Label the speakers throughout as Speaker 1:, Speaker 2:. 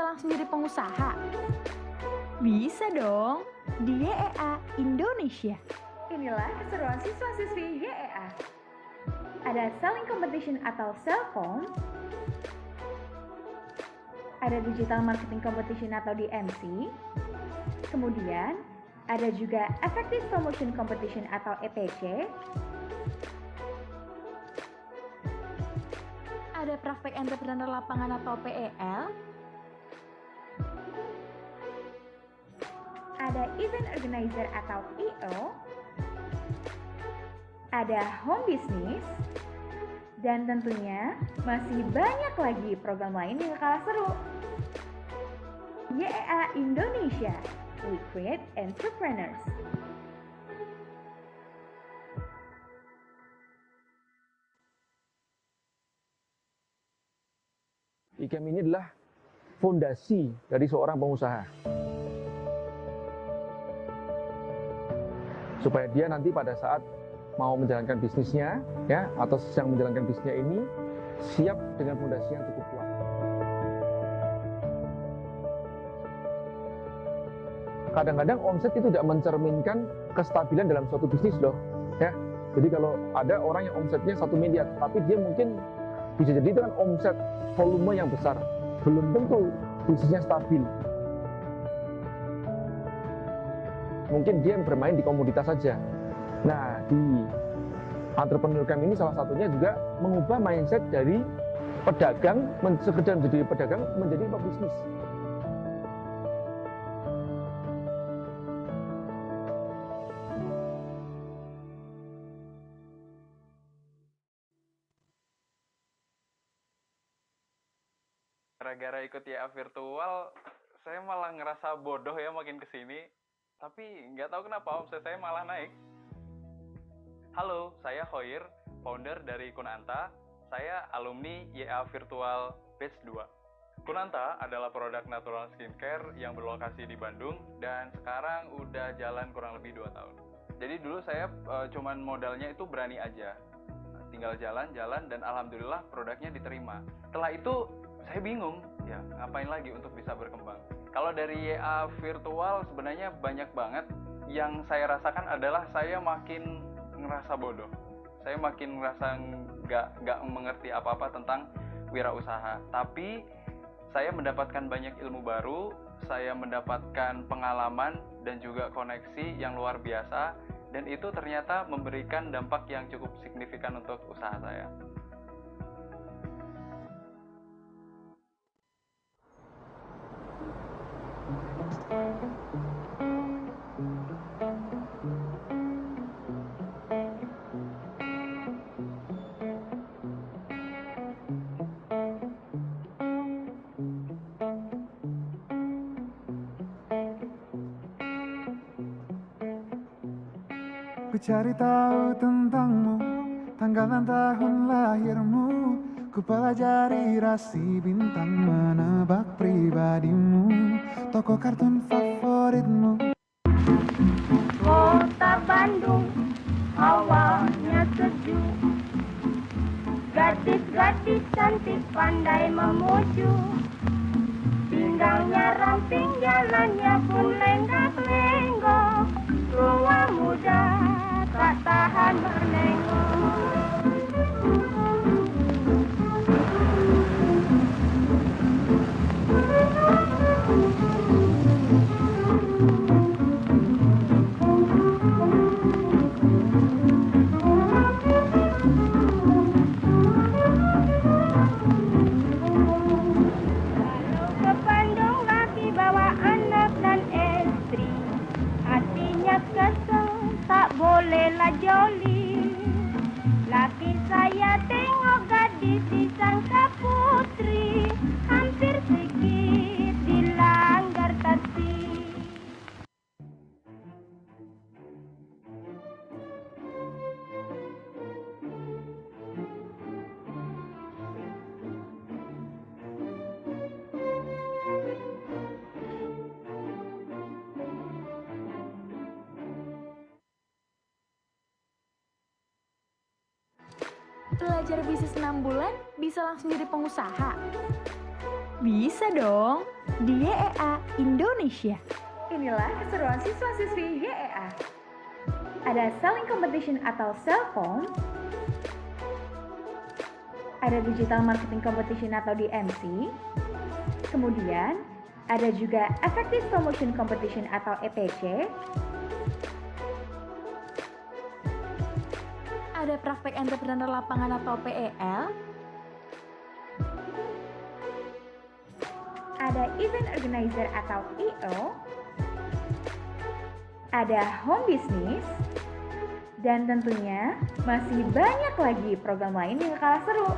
Speaker 1: langsung jadi pengusaha? Bisa dong, di YEA Indonesia. Inilah keseruan siswa-siswi YEA. Ada selling competition atau Selcom, ada digital marketing competition atau DMC, kemudian ada juga effective promotion competition atau EPC, ada praktek entrepreneur lapangan atau PEL, ada event organizer atau EO, ada home business, dan tentunya masih banyak lagi program lain yang kalah seru. YEA Indonesia, we create entrepreneurs.
Speaker 2: IKEM ini adalah fondasi dari seorang pengusaha. Supaya dia nanti pada saat mau menjalankan bisnisnya, ya, atau sedang menjalankan bisnisnya ini, siap dengan fondasi yang cukup kuat. Kadang-kadang omset itu tidak mencerminkan kestabilan dalam suatu bisnis loh, ya. Jadi kalau ada orang yang omsetnya 1 miliar, tapi dia mungkin bisa jadi itu kan omset volume yang besar, belum tentu bisnisnya stabil. Mungkin dia bermain di komoditas saja. Nah, di entrepreneur camp ini salah satunya juga mengubah mindset dari pedagang, sekedar menjadi pedagang menjadi pebisnis.
Speaker 3: Gara-gara ikut YA virtual, saya malah ngerasa bodoh ya makin kesini. Tapi nggak tahu kenapa omset saya malah naik. Halo, saya Khoir, founder dari Kunanta. Saya alumni YA Virtual Batch 2. Kunanta adalah produk natural skincare yang berlokasi di Bandung dan sekarang udah jalan kurang lebih 2 tahun. Jadi dulu saya cuman modalnya itu berani aja. Tinggal jalan-jalan dan alhamdulillah produknya diterima. Setelah itu saya bingung, ya ngapain lagi untuk bisa berkembang. Kalau dari YA virtual sebenarnya banyak banget. Yang saya rasakan adalah saya makin ngerasa bodoh. Saya makin ngerasa nggak mengerti apa-apa tentang wirausaha. Tapi saya mendapatkan banyak ilmu baru, saya mendapatkan pengalaman dan juga koneksi yang luar biasa. Dan itu ternyata memberikan dampak yang cukup signifikan untuk usaha saya.
Speaker 4: Ku cari tahu tentangmu, tanggal dan tahun lahirmu. Ku pelajari rasi bintang, menebak pribadimu, tokoh kartun favoritmu.
Speaker 5: Kota Bandung, awalnya sejuk. Gadis-gadis cantik pandai memuju. Pinggangnya ramping, jalannya pun lenggak-lenggok. Tua muda tak tahan menengok. Bolehlah joli, laki saya tengok gadis disangka putri, hampir sedikit dilanggar tertib.
Speaker 1: Belajar bisnis 6 bulan bisa langsung jadi pengusaha?
Speaker 6: Bisa dong, di YEA Indonesia.
Speaker 1: Inilah keseruan siswa-siswi YEA. Ada selling competition atau Selcom, ada digital marketing competition atau DMC, kemudian ada juga effective promotion competition atau EPC,
Speaker 6: Ada praktek entrepreneur lapangan atau PEL,
Speaker 1: ada event organizer atau EO, ada home business, dan tentunya masih banyak lagi program lain yang kalah seru.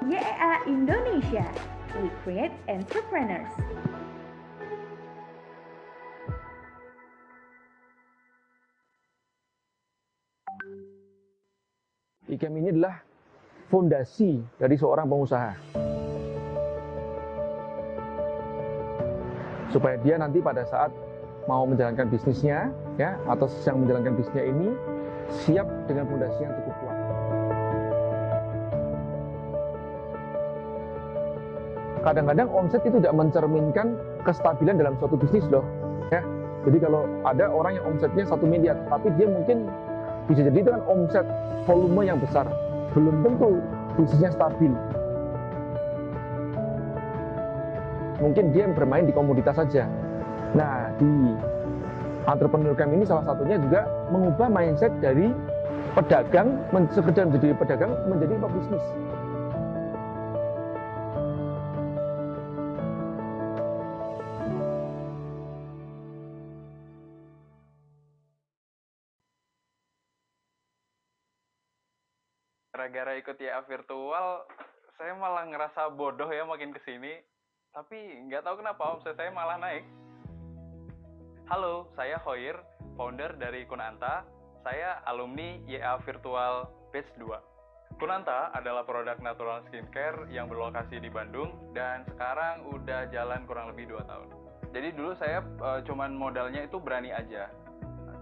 Speaker 1: YEA Indonesia, we create entrepreneurs.
Speaker 2: IKEM ini adalah fondasi dari seorang pengusaha. Supaya dia nanti pada saat mau menjalankan bisnisnya, ya, atau sedang menjalankan bisnisnya ini, siap dengan fondasi yang cukup kuat. Kadang-kadang omset itu tidak mencerminkan kestabilan dalam suatu bisnis loh, ya. Jadi kalau ada orang yang omsetnya 1 miliar, tapi dia mungkin bisa jadi dengan omset volume yang besar, belum tentu bisnisnya stabil. Mungkin dia bermain di komoditas saja. Nah, di entrepreneur camp ini salah satunya juga mengubah mindset dari pedagang, sekedar menjadi pedagang, menjadi pebisnis.
Speaker 3: Gara-gara ikut YA virtual, saya malah ngerasa bodoh ya makin kesini. Tapi nggak tahu kenapa omset saya malah naik. Halo, saya Hoir, founder dari Kunanta. Saya alumni YA Virtual Batch 2. Kunanta adalah produk natural skincare yang berlokasi di Bandung dan sekarang udah jalan kurang lebih 2 tahun. Jadi dulu saya cuman modalnya itu berani aja.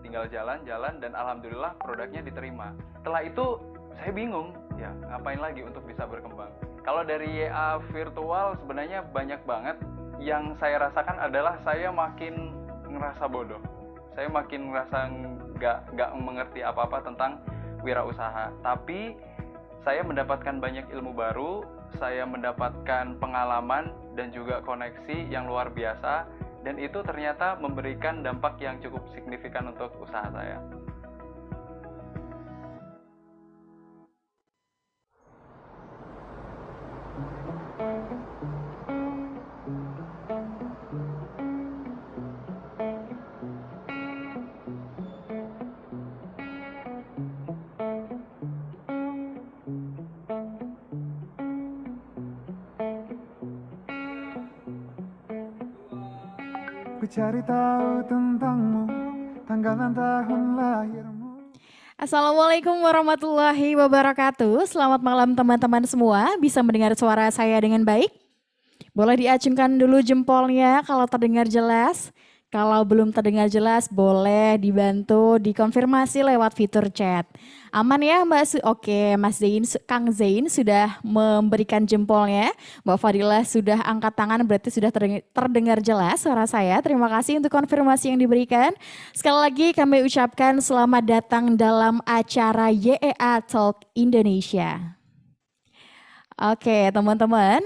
Speaker 3: Tinggal jalan-jalan dan alhamdulillah produknya diterima. Setelah itu saya bingung, ya ngapain lagi untuk bisa berkembang. Kalau dari YA virtual sebenarnya banyak banget. Yang saya rasakan adalah saya makin ngerasa bodoh. Saya makin ngerasa nggak mengerti apa-apa tentang wirausaha. Tapi saya mendapatkan banyak ilmu baru, saya mendapatkan pengalaman dan juga koneksi yang luar biasa. Dan itu ternyata memberikan dampak yang cukup signifikan untuk usaha saya.
Speaker 4: Ku cari tahu tentangmu, tanggal dan tahun lahirmu.
Speaker 6: Assalamualaikum warahmatullahi wabarakatuh. Selamat malam teman-teman semua. Bisa mendengar suara saya dengan baik? Boleh diacungkan dulu jempolnya kalau terdengar jelas. Kalau belum terdengar jelas boleh dibantu dikonfirmasi lewat fitur chat. Aman ya Mbak Oke, Mas Zain, Kang Zain sudah memberikan jempolnya. Mbak Fadilah sudah angkat tangan, berarti sudah terdengar jelas suara saya. Terima kasih untuk konfirmasi yang diberikan. Sekali lagi kami ucapkan selamat datang dalam acara YEA Talk Indonesia. Oke teman-teman,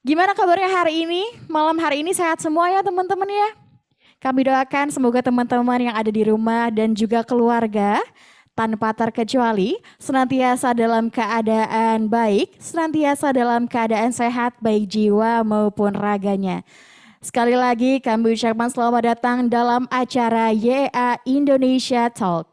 Speaker 6: gimana kabarnya hari ini? Malam hari ini sehat semua ya teman-teman ya? Kami doakan semoga teman-teman yang ada di rumah dan juga keluarga tanpa terkecuali senantiasa dalam keadaan baik, senantiasa dalam keadaan sehat baik jiwa maupun raganya. Sekali lagi kami ucapkan selamat datang dalam acara YEA Indonesia Talk.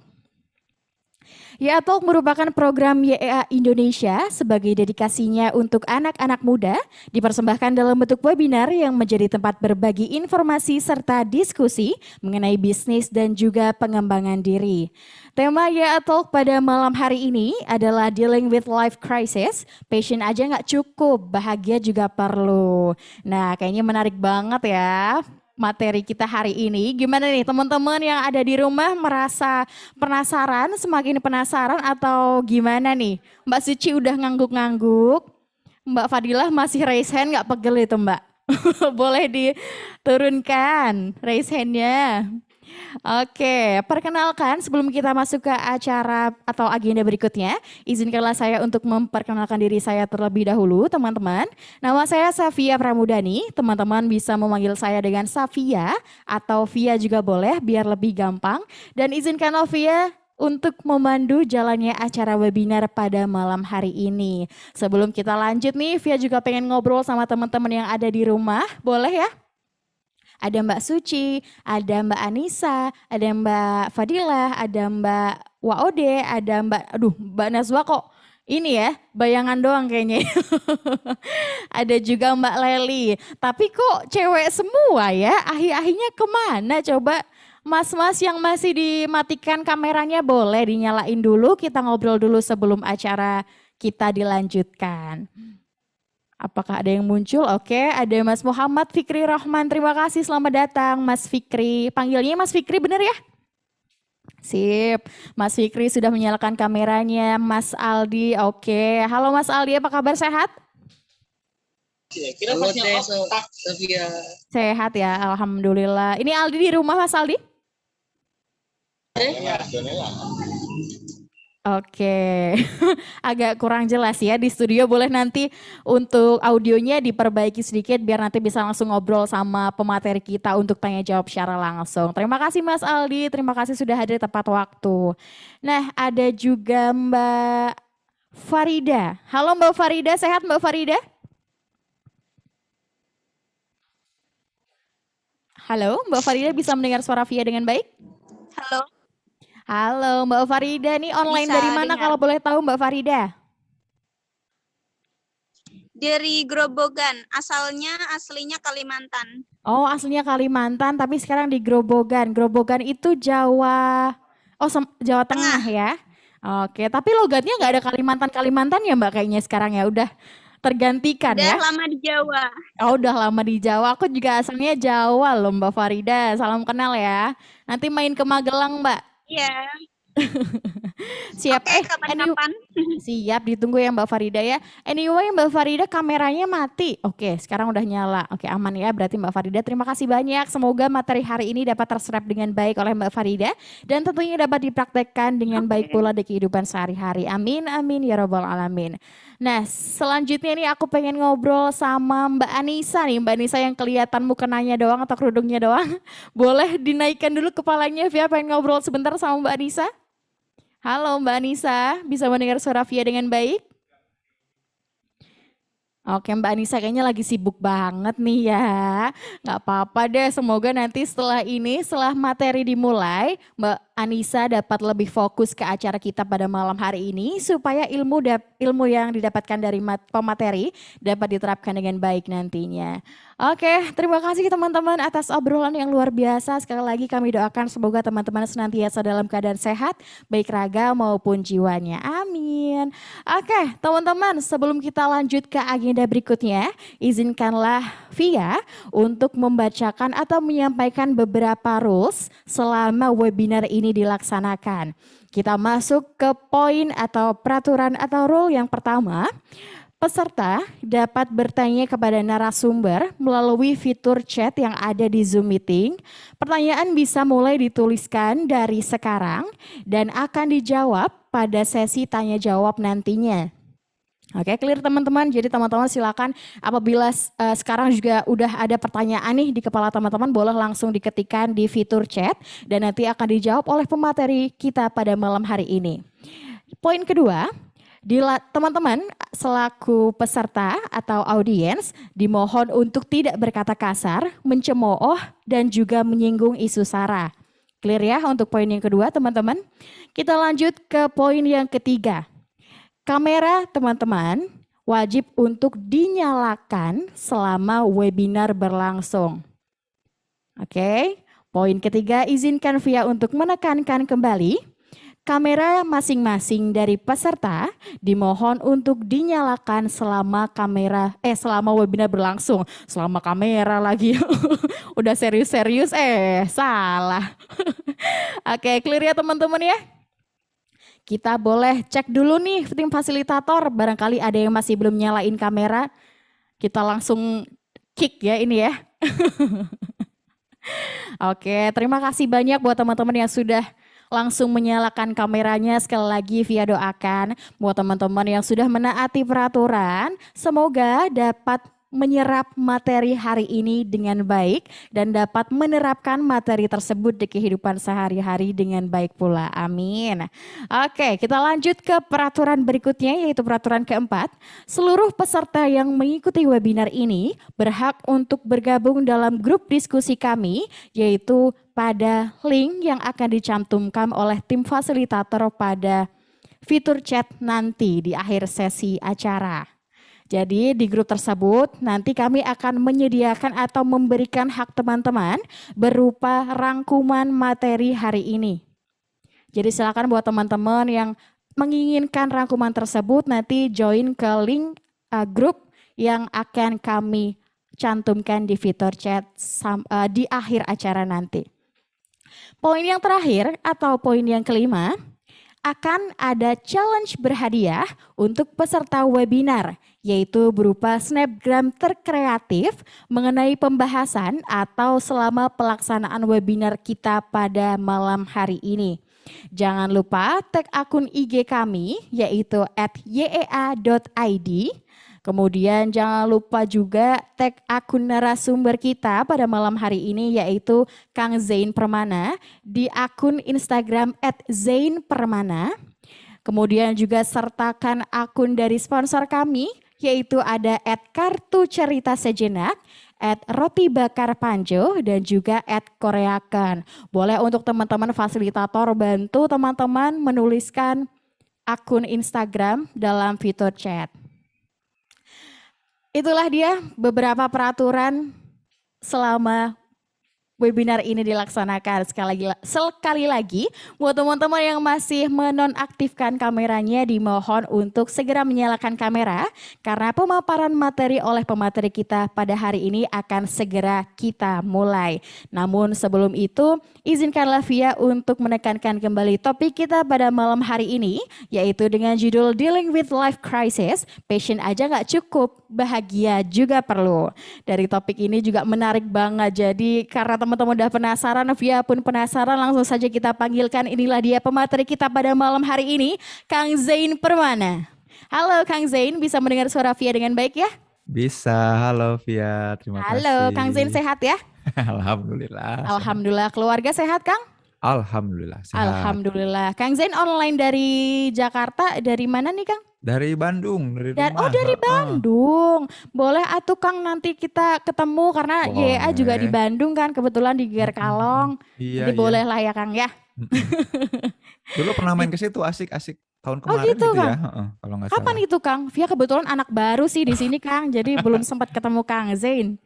Speaker 6: YEA Talk merupakan program YEA Indonesia sebagai dedikasinya untuk anak-anak muda, dipersembahkan dalam bentuk webinar yang menjadi tempat berbagi informasi serta diskusi mengenai bisnis dan juga pengembangan diri. Tema YEA Talk pada malam hari ini adalah Dealing with Life Crisis, passion aja nggak cukup, bahagia juga perlu. Nah kayaknya menarik banget ya materi kita hari ini. Gimana nih teman-teman yang ada di rumah merasa penasaran, semakin penasaran atau gimana nih? Mbak Suci udah ngangguk-ngangguk. Mbak Fadilah masih raise hand nggak pegel itu Mbak? Boleh diturunkan raise hand-nya. Oke, perkenalkan sebelum kita masuk ke acara atau agenda berikutnya, izinkanlah saya untuk memperkenalkan diri saya terlebih dahulu, teman-teman. Nama saya Safia Pramudani, teman-teman bisa memanggil saya dengan Safia atau Via juga boleh biar lebih gampang. Dan izinkanlah Via untuk memandu jalannya acara webinar pada malam hari ini. Sebelum kita lanjut nih, Via juga pengen ngobrol sama teman-teman yang ada di rumah, boleh ya? Ada Mbak Suci, ada Mbak Anissa, ada Mbak Fadilah, ada Mbak Waode, ada Mbak Nazwa kok ini ya, bayangan doang kayaknya. Ada juga Mbak Leli, tapi kok cewek semua ya, ahi-ahinya kemana coba? Mas-mas yang masih dimatikan kameranya boleh dinyalain dulu, kita ngobrol dulu sebelum acara kita dilanjutkan. Apakah ada yang muncul? Oke, ada Mas Muhammad Fikri Rahman. Terima kasih, selamat datang Mas Fikri. Panggilnya Mas Fikri bener ya? Sip, Mas Fikri sudah menyalakan kameranya. Mas Aldi, oke. Halo Mas Aldi, apa kabar, sehat?
Speaker 7: Halo Teh Sofia.
Speaker 6: Sehat ya, alhamdulillah. Ini Aldi di rumah Mas Aldi? Oke, agak kurang jelas ya di studio, boleh nanti untuk audionya diperbaiki sedikit biar nanti bisa langsung ngobrol sama pemateri kita untuk tanya jawab secara langsung. Terima kasih Mas Aldi, terima kasih sudah hadir tepat waktu. Nah, ada juga Mbak Farida. Halo Mbak Farida, sehat Mbak Farida? Halo, Mbak Farida bisa mendengar suara Via dengan baik?
Speaker 5: Halo.
Speaker 6: Halo Mbak Farida, nih online
Speaker 5: Bisa
Speaker 6: dari mana
Speaker 5: dengar.
Speaker 6: kalau boleh tahu Mbak Farida?
Speaker 5: Dari Grobogan, aslinya Kalimantan.
Speaker 6: Oh, aslinya Kalimantan tapi sekarang di Grobogan. Grobogan itu Jawa, Jawa Tengah ya? Oke, tapi logatnya nggak ada Kalimantan ya Mbak kayaknya sekarang ya, udah tergantikan ya?
Speaker 5: Udah lama di Jawa.
Speaker 6: Oh, udah lama di Jawa, aku juga asalnya Jawa loh Mbak Farida, salam kenal ya. Nanti main ke Magelang Mbak.
Speaker 5: Iya.
Speaker 6: Siap.
Speaker 5: Oke, kapan-kapan.
Speaker 6: Siap, ditunggu ya Mbak Farida ya. Anyway Mbak Farida kameranya mati. Oke, sekarang udah nyala. Oke, aman ya berarti Mbak Farida. Terima kasih banyak. Semoga materi hari ini dapat terserap dengan baik oleh Mbak Farida. Dan tentunya dapat dipraktekkan dengan baik pula di kehidupan sehari-hari. Amin, amin ya robbal alamin. Nah, selanjutnya nih aku pengen ngobrol sama Mbak Anissa nih. Mbak Anissa yang kelihatan mukenanya doang atau kerudungnya doang. Boleh dinaikkan dulu kepalanya, Via pengen ngobrol sebentar sama Mbak Anissa. Halo Mbak Anissa, bisa mendengar suara Via dengan baik? Oke Mbak Anissa kayaknya lagi sibuk banget nih ya. Gak apa-apa deh, semoga nanti setelah ini, setelah materi dimulai, Mbak Anissa dapat lebih fokus ke acara kita pada malam hari ini supaya ilmu yang didapatkan dari pemateri dapat diterapkan dengan baik nantinya. Oke, terima kasih teman-teman atas obrolan yang luar biasa. Sekali lagi kami doakan semoga teman-teman senantiasa dalam keadaan sehat, baik raga maupun jiwanya. Amin. Oke, teman-teman, sebelum kita lanjut ke agenda berikutnya, izinkanlah Via untuk membacakan atau menyampaikan beberapa rules selama webinar ini dilaksanakan. Kita masuk ke poin atau peraturan atau rule yang pertama. Peserta dapat bertanya kepada narasumber melalui fitur chat yang ada di Zoom Meeting. Pertanyaan bisa mulai dituliskan dari sekarang dan akan dijawab pada sesi tanya jawab nantinya. Oke, clear teman-teman. Jadi teman-teman silakan apabila sekarang juga udah ada pertanyaan nih di kepala teman-teman, boleh langsung diketikkan di fitur chat dan nanti akan dijawab oleh pemateri kita pada malam hari ini. Poin kedua, teman-teman selaku peserta atau audiens dimohon untuk tidak berkata kasar, mencemooh, dan juga menyinggung isu sara. Clear ya untuk poin yang kedua teman-teman. Kita lanjut ke poin yang ketiga. Kamera teman-teman wajib untuk dinyalakan selama webinar berlangsung. Oke, poin ketiga izinkan Via untuk menekankan kembali. Kamera masing-masing dari peserta dimohon untuk dinyalakan selama webinar berlangsung. Selama kamera lagi. Udah serius-serius salah. Oke, clear ya teman-teman ya. kita boleh cek dulu nih tim fasilitator. Barangkali ada yang masih belum nyalain kamera. Kita langsung kick ya ini ya. Oke, terima kasih banyak buat teman-teman yang sudah langsung menyalakan kameranya. Sekali lagi via doakan buat teman-teman yang sudah menaati peraturan, semoga dapat menyerap materi hari ini dengan baik dan dapat menerapkan materi tersebut di kehidupan sehari-hari dengan baik pula. Amin. Oke, kita lanjut ke peraturan berikutnya, yaitu peraturan keempat. Seluruh peserta yang mengikuti webinar ini berhak untuk bergabung dalam grup diskusi kami, yaitu pada link yang akan dicantumkan oleh tim fasilitator pada fitur chat nanti di akhir sesi acara. Jadi di grup tersebut nanti kami akan menyediakan atau memberikan hak teman-teman berupa rangkuman materi hari ini. Jadi silakan buat teman-teman yang menginginkan rangkuman tersebut nanti join ke link grup yang akan kami cantumkan di fitur chat di akhir acara nanti. Poin yang terakhir atau poin yang kelima, akan ada challenge berhadiah untuk peserta webinar, yaitu berupa snapgram terkreatif mengenai pembahasan atau selama pelaksanaan webinar kita pada malam hari ini. Jangan lupa tag akun IG kami, yaitu @yea.id. Kemudian jangan lupa juga tag akun narasumber kita pada malam hari ini, yaitu Kang Zain Permana di akun Instagram @zainpermana. Kemudian juga sertakan akun dari sponsor kami, yaitu ada @kartuceritasejenak, @rotibakarpanjo, dan juga @koreakan. Boleh untuk teman-teman fasilitator bantu teman-teman menuliskan akun Instagram dalam fitur chat. Itulah dia beberapa peraturan selama webinar ini dilaksanakan. Sekali lagi, buat teman-teman yang masih menonaktifkan kameranya dimohon untuk segera menyalakan kamera karena pemaparan materi oleh pemateri kita pada hari ini akan segera kita mulai. Namun sebelum itu, izinkanlah Via untuk menekankan kembali topik kita pada malam hari ini, yaitu dengan judul Dealing with Life Crisis, passion aja nggak cukup, bahagia juga perlu. Dari topik ini juga menarik banget, jadi karena teman-teman udah penasaran, Via pun penasaran, langsung saja kita panggilkan. Inilah dia pemateri kita pada malam hari ini, Kang Zain Permana. Halo Kang Zain, bisa mendengar suara Via dengan baik ya?
Speaker 8: Bisa, halo Via, terima kasih.
Speaker 6: Halo, Kang Zain sehat ya?
Speaker 8: Alhamdulillah.
Speaker 6: Alhamdulillah, keluarga sehat Kang?
Speaker 8: Alhamdulillah, sehat.
Speaker 6: Alhamdulillah. Kang Zain online dari Jakarta, dari mana nih Kang?
Speaker 8: Dari Bandung, dari rumah.
Speaker 6: Oh dari Bandung. Boleh atuh Kang nanti kita ketemu karena YA juga di Bandung kan, kebetulan di Ger Kalong.
Speaker 8: Iya,
Speaker 6: Jadi boleh lah ya Kang ya.
Speaker 8: Dulu pernah main ke situ, asik-asik tahun kemarin
Speaker 6: gitu,
Speaker 8: gitu
Speaker 6: Kang?
Speaker 8: ya. Kalau nggak
Speaker 6: Kapan
Speaker 8: salah.
Speaker 6: itu Kang? Via kebetulan anak baru sih di sini Kang, jadi belum sempat ketemu Kang Zain.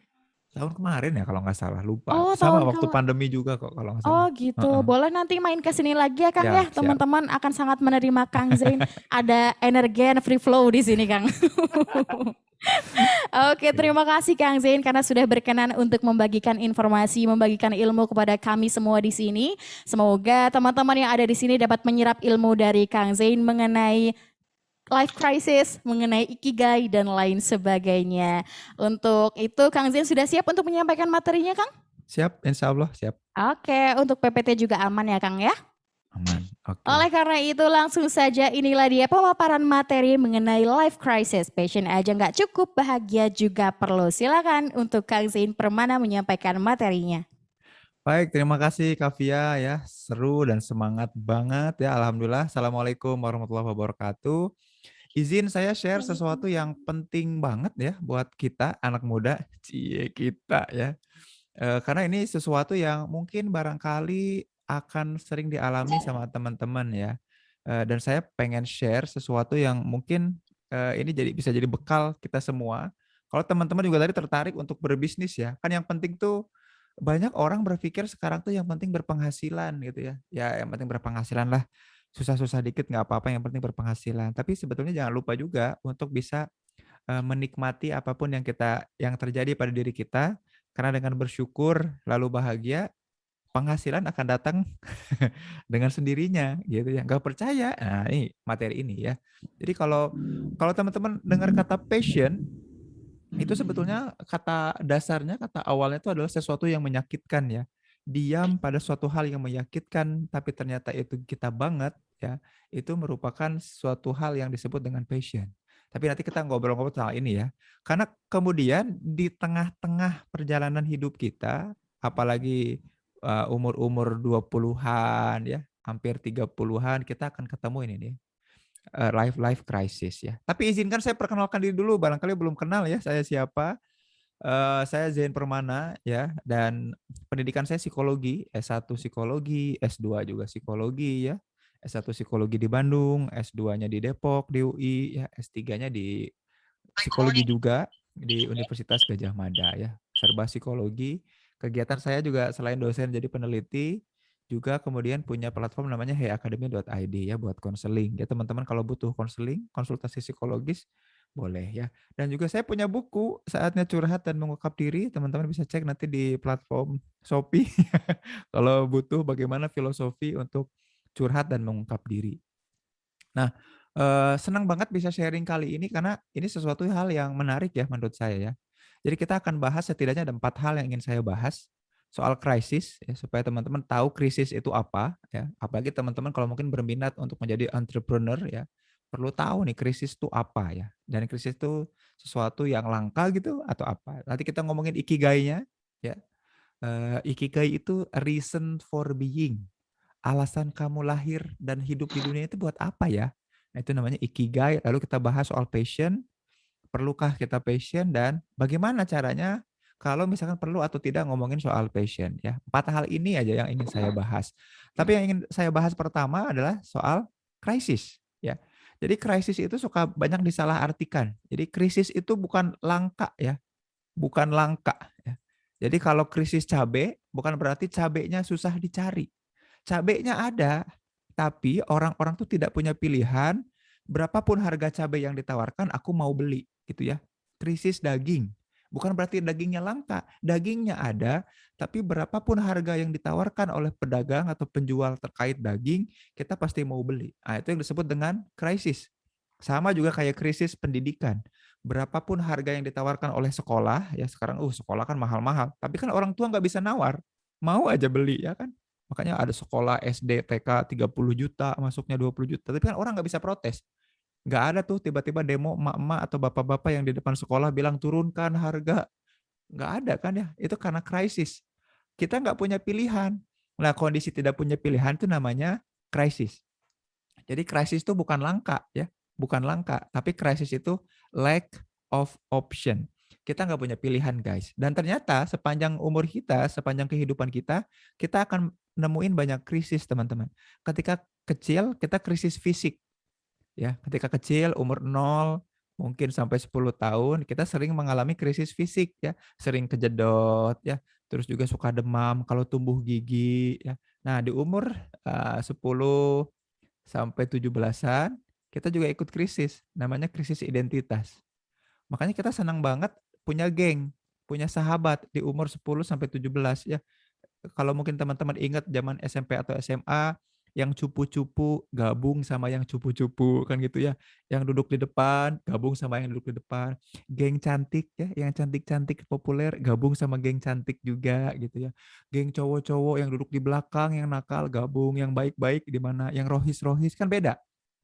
Speaker 8: Tahun kemarin ya kalau nggak salah, lupa.
Speaker 6: Oh,
Speaker 8: sama waktu pandemi juga kok kalau nggak salah.
Speaker 6: Oh gitu, boleh nanti main ke sini lagi ya Kang ya.
Speaker 8: Siap.
Speaker 6: Teman-teman akan sangat menerima Kang Zain. Ada energen free flow di sini Kang. Oke, terima kasih Kang Zain karena sudah berkenan untuk membagikan informasi, membagikan ilmu kepada kami semua di sini. Semoga teman-teman yang ada di sini dapat menyerap ilmu dari Kang Zain mengenai life crisis, mengenai ikigai dan lain sebagainya. Untuk itu Kang Zain sudah siap untuk menyampaikan materinya Kang?
Speaker 8: Siap, insya Allah siap.
Speaker 6: Oke, untuk PPT juga aman ya Kang ya?
Speaker 8: Aman, oke.
Speaker 6: Oleh karena itu langsung saja inilah dia pemaparan materi mengenai life crisis. Passion aja nggak cukup, bahagia juga perlu. Silakan untuk Kang Zain Permana menyampaikan materinya.
Speaker 8: Baik, terima kasih Kak Via ya. Seru dan semangat banget ya. Alhamdulillah. Assalamualaikum warahmatullahi wabarakatuh. Izin saya share sesuatu yang penting banget ya buat kita anak muda, kita ya. Karena ini sesuatu yang mungkin barangkali akan sering dialami sama teman-teman ya. Dan saya pengen share sesuatu yang mungkin ini bisa jadi bekal kita semua. Kalau teman-teman juga tadi tertarik untuk berbisnis ya, kan yang penting tuh banyak orang berpikir sekarang tuh yang penting berpenghasilan gitu ya. Ya yang penting berpenghasilan lah. Susah-susah dikit nggak apa-apa, yang penting berpenghasilan. Tapi sebetulnya jangan lupa juga untuk bisa menikmati apapun yang terjadi pada diri kita, karena dengan bersyukur lalu bahagia, penghasilan akan datang dengan sendirinya gitu ya. Nggak percaya? Nah, ini materi ini ya. Jadi kalau kalau teman-teman dengar kata passion, itu sebetulnya kata dasarnya, kata awalnya itu adalah sesuatu yang menyakitkan ya. Diam pada suatu hal yang menyakitkan, tapi ternyata itu kita banget ya. Itu merupakan suatu hal yang disebut dengan passion. Tapi nanti kita ngobrol-ngobrol soal ini ya. Karena kemudian di tengah-tengah perjalanan hidup kita, apalagi umur-umur 20-an ya, hampir 30-an, kita akan ketemu ini nih, life crisis ya. Tapi izinkan saya perkenalkan diri dulu, barangkali belum kenal ya saya siapa. Saya Zain Permana ya, dan pendidikan saya psikologi, S1 psikologi, S2 juga psikologi ya. S1 psikologi di Bandung, S2-nya di Depok, di UI, ya, S3-nya di psikologi juga di Universitas Gajah Mada ya. Serba psikologi. Kegiatan saya juga selain dosen jadi peneliti, juga kemudian punya platform namanya heyacademy.id ya buat konseling. Ya teman-teman kalau butuh konseling, konsultasi psikologis boleh ya. Dan juga saya punya buku Saatnya Curhat dan Mengungkap Diri. Teman-teman bisa cek nanti di platform Shopee kalau butuh bagaimana filosofi untuk curhat dan mengungkap diri. Nah, senang banget bisa sharing kali ini karena ini sesuatu hal yang menarik ya menurut saya ya. Jadi kita akan bahas setidaknya ada 4 hal yang ingin saya bahas soal krisis ya, supaya teman-teman tahu krisis itu apa ya. Apalagi teman-teman kalau mungkin berminat untuk menjadi entrepreneur ya, perlu tahu nih krisis itu apa ya. Dan krisis itu sesuatu yang langka gitu atau apa. Nanti kita ngomongin ikigai-nya ya. Ikigai itu reason for being. Alasan kamu lahir dan hidup di dunia itu buat apa ya? Nah, itu namanya ikigai. Lalu kita bahas soal passion, perlukah kita passion dan bagaimana caranya kalau misalkan perlu atau tidak ngomongin soal passion ya. 4 hal ini aja yang ingin saya bahas. Tapi yang ingin saya bahas pertama adalah soal krisis ya. Jadi krisis itu suka banyak disalahartikan. Jadi krisis itu bukan langka ya, bukan langka ya. Jadi kalau krisis cabai bukan berarti cabainya susah dicari. Cabenya ada, tapi orang-orang tuh tidak punya pilihan, berapapun harga cabai yang ditawarkan aku mau beli, gitu ya. Krisis daging, bukan berarti dagingnya langka, dagingnya ada, tapi berapapun harga yang ditawarkan oleh pedagang atau penjual terkait daging, kita pasti mau beli. Nah, itu yang disebut dengan krisis. Sama juga kayak krisis pendidikan. Berapapun harga yang ditawarkan oleh sekolah, ya sekarang sekolah kan mahal-mahal, tapi kan orang tua nggak bisa nawar, mau aja beli ya kan. Makanya ada sekolah SD, TK 30 juta, masuknya 20 juta. Tapi kan orang nggak bisa protes. Nggak ada tuh tiba-tiba demo emak-emak atau bapak-bapak yang di depan sekolah bilang turunkan harga. Nggak ada kan ya. Itu karena krisis. Kita nggak punya pilihan. Nah, kondisi tidak punya pilihan itu namanya krisis. Jadi krisis itu bukan langka ya. Bukan langka. Tapi krisis itu lack of option. Kita nggak punya pilihan guys. Dan ternyata sepanjang umur kita, sepanjang kehidupan kita akan nemuin banyak krisis teman-teman. Ketika kecil kita krisis fisik. Ya, ketika kecil umur 0 mungkin sampai 10 tahun kita sering mengalami krisis fisik ya, sering kejedot ya, terus juga suka demam kalau tumbuh gigi ya. Nah, di umur 10 sampai 17-an kita juga ikut krisis, namanya krisis identitas. Makanya kita senang banget punya geng, punya sahabat di umur 10 sampai 17 ya. Kalau mungkin teman-teman ingat zaman SMP atau SMA, yang cupu-cupu gabung sama yang cupu-cupu kan gitu ya. Yang duduk di depan gabung sama yang duduk di depan. Geng cantik ya, yang cantik-cantik populer gabung sama geng cantik juga gitu ya. Geng cowok-cowok yang duduk di belakang yang nakal gabung, yang baik-baik di mana, yang rohis-rohis kan beda.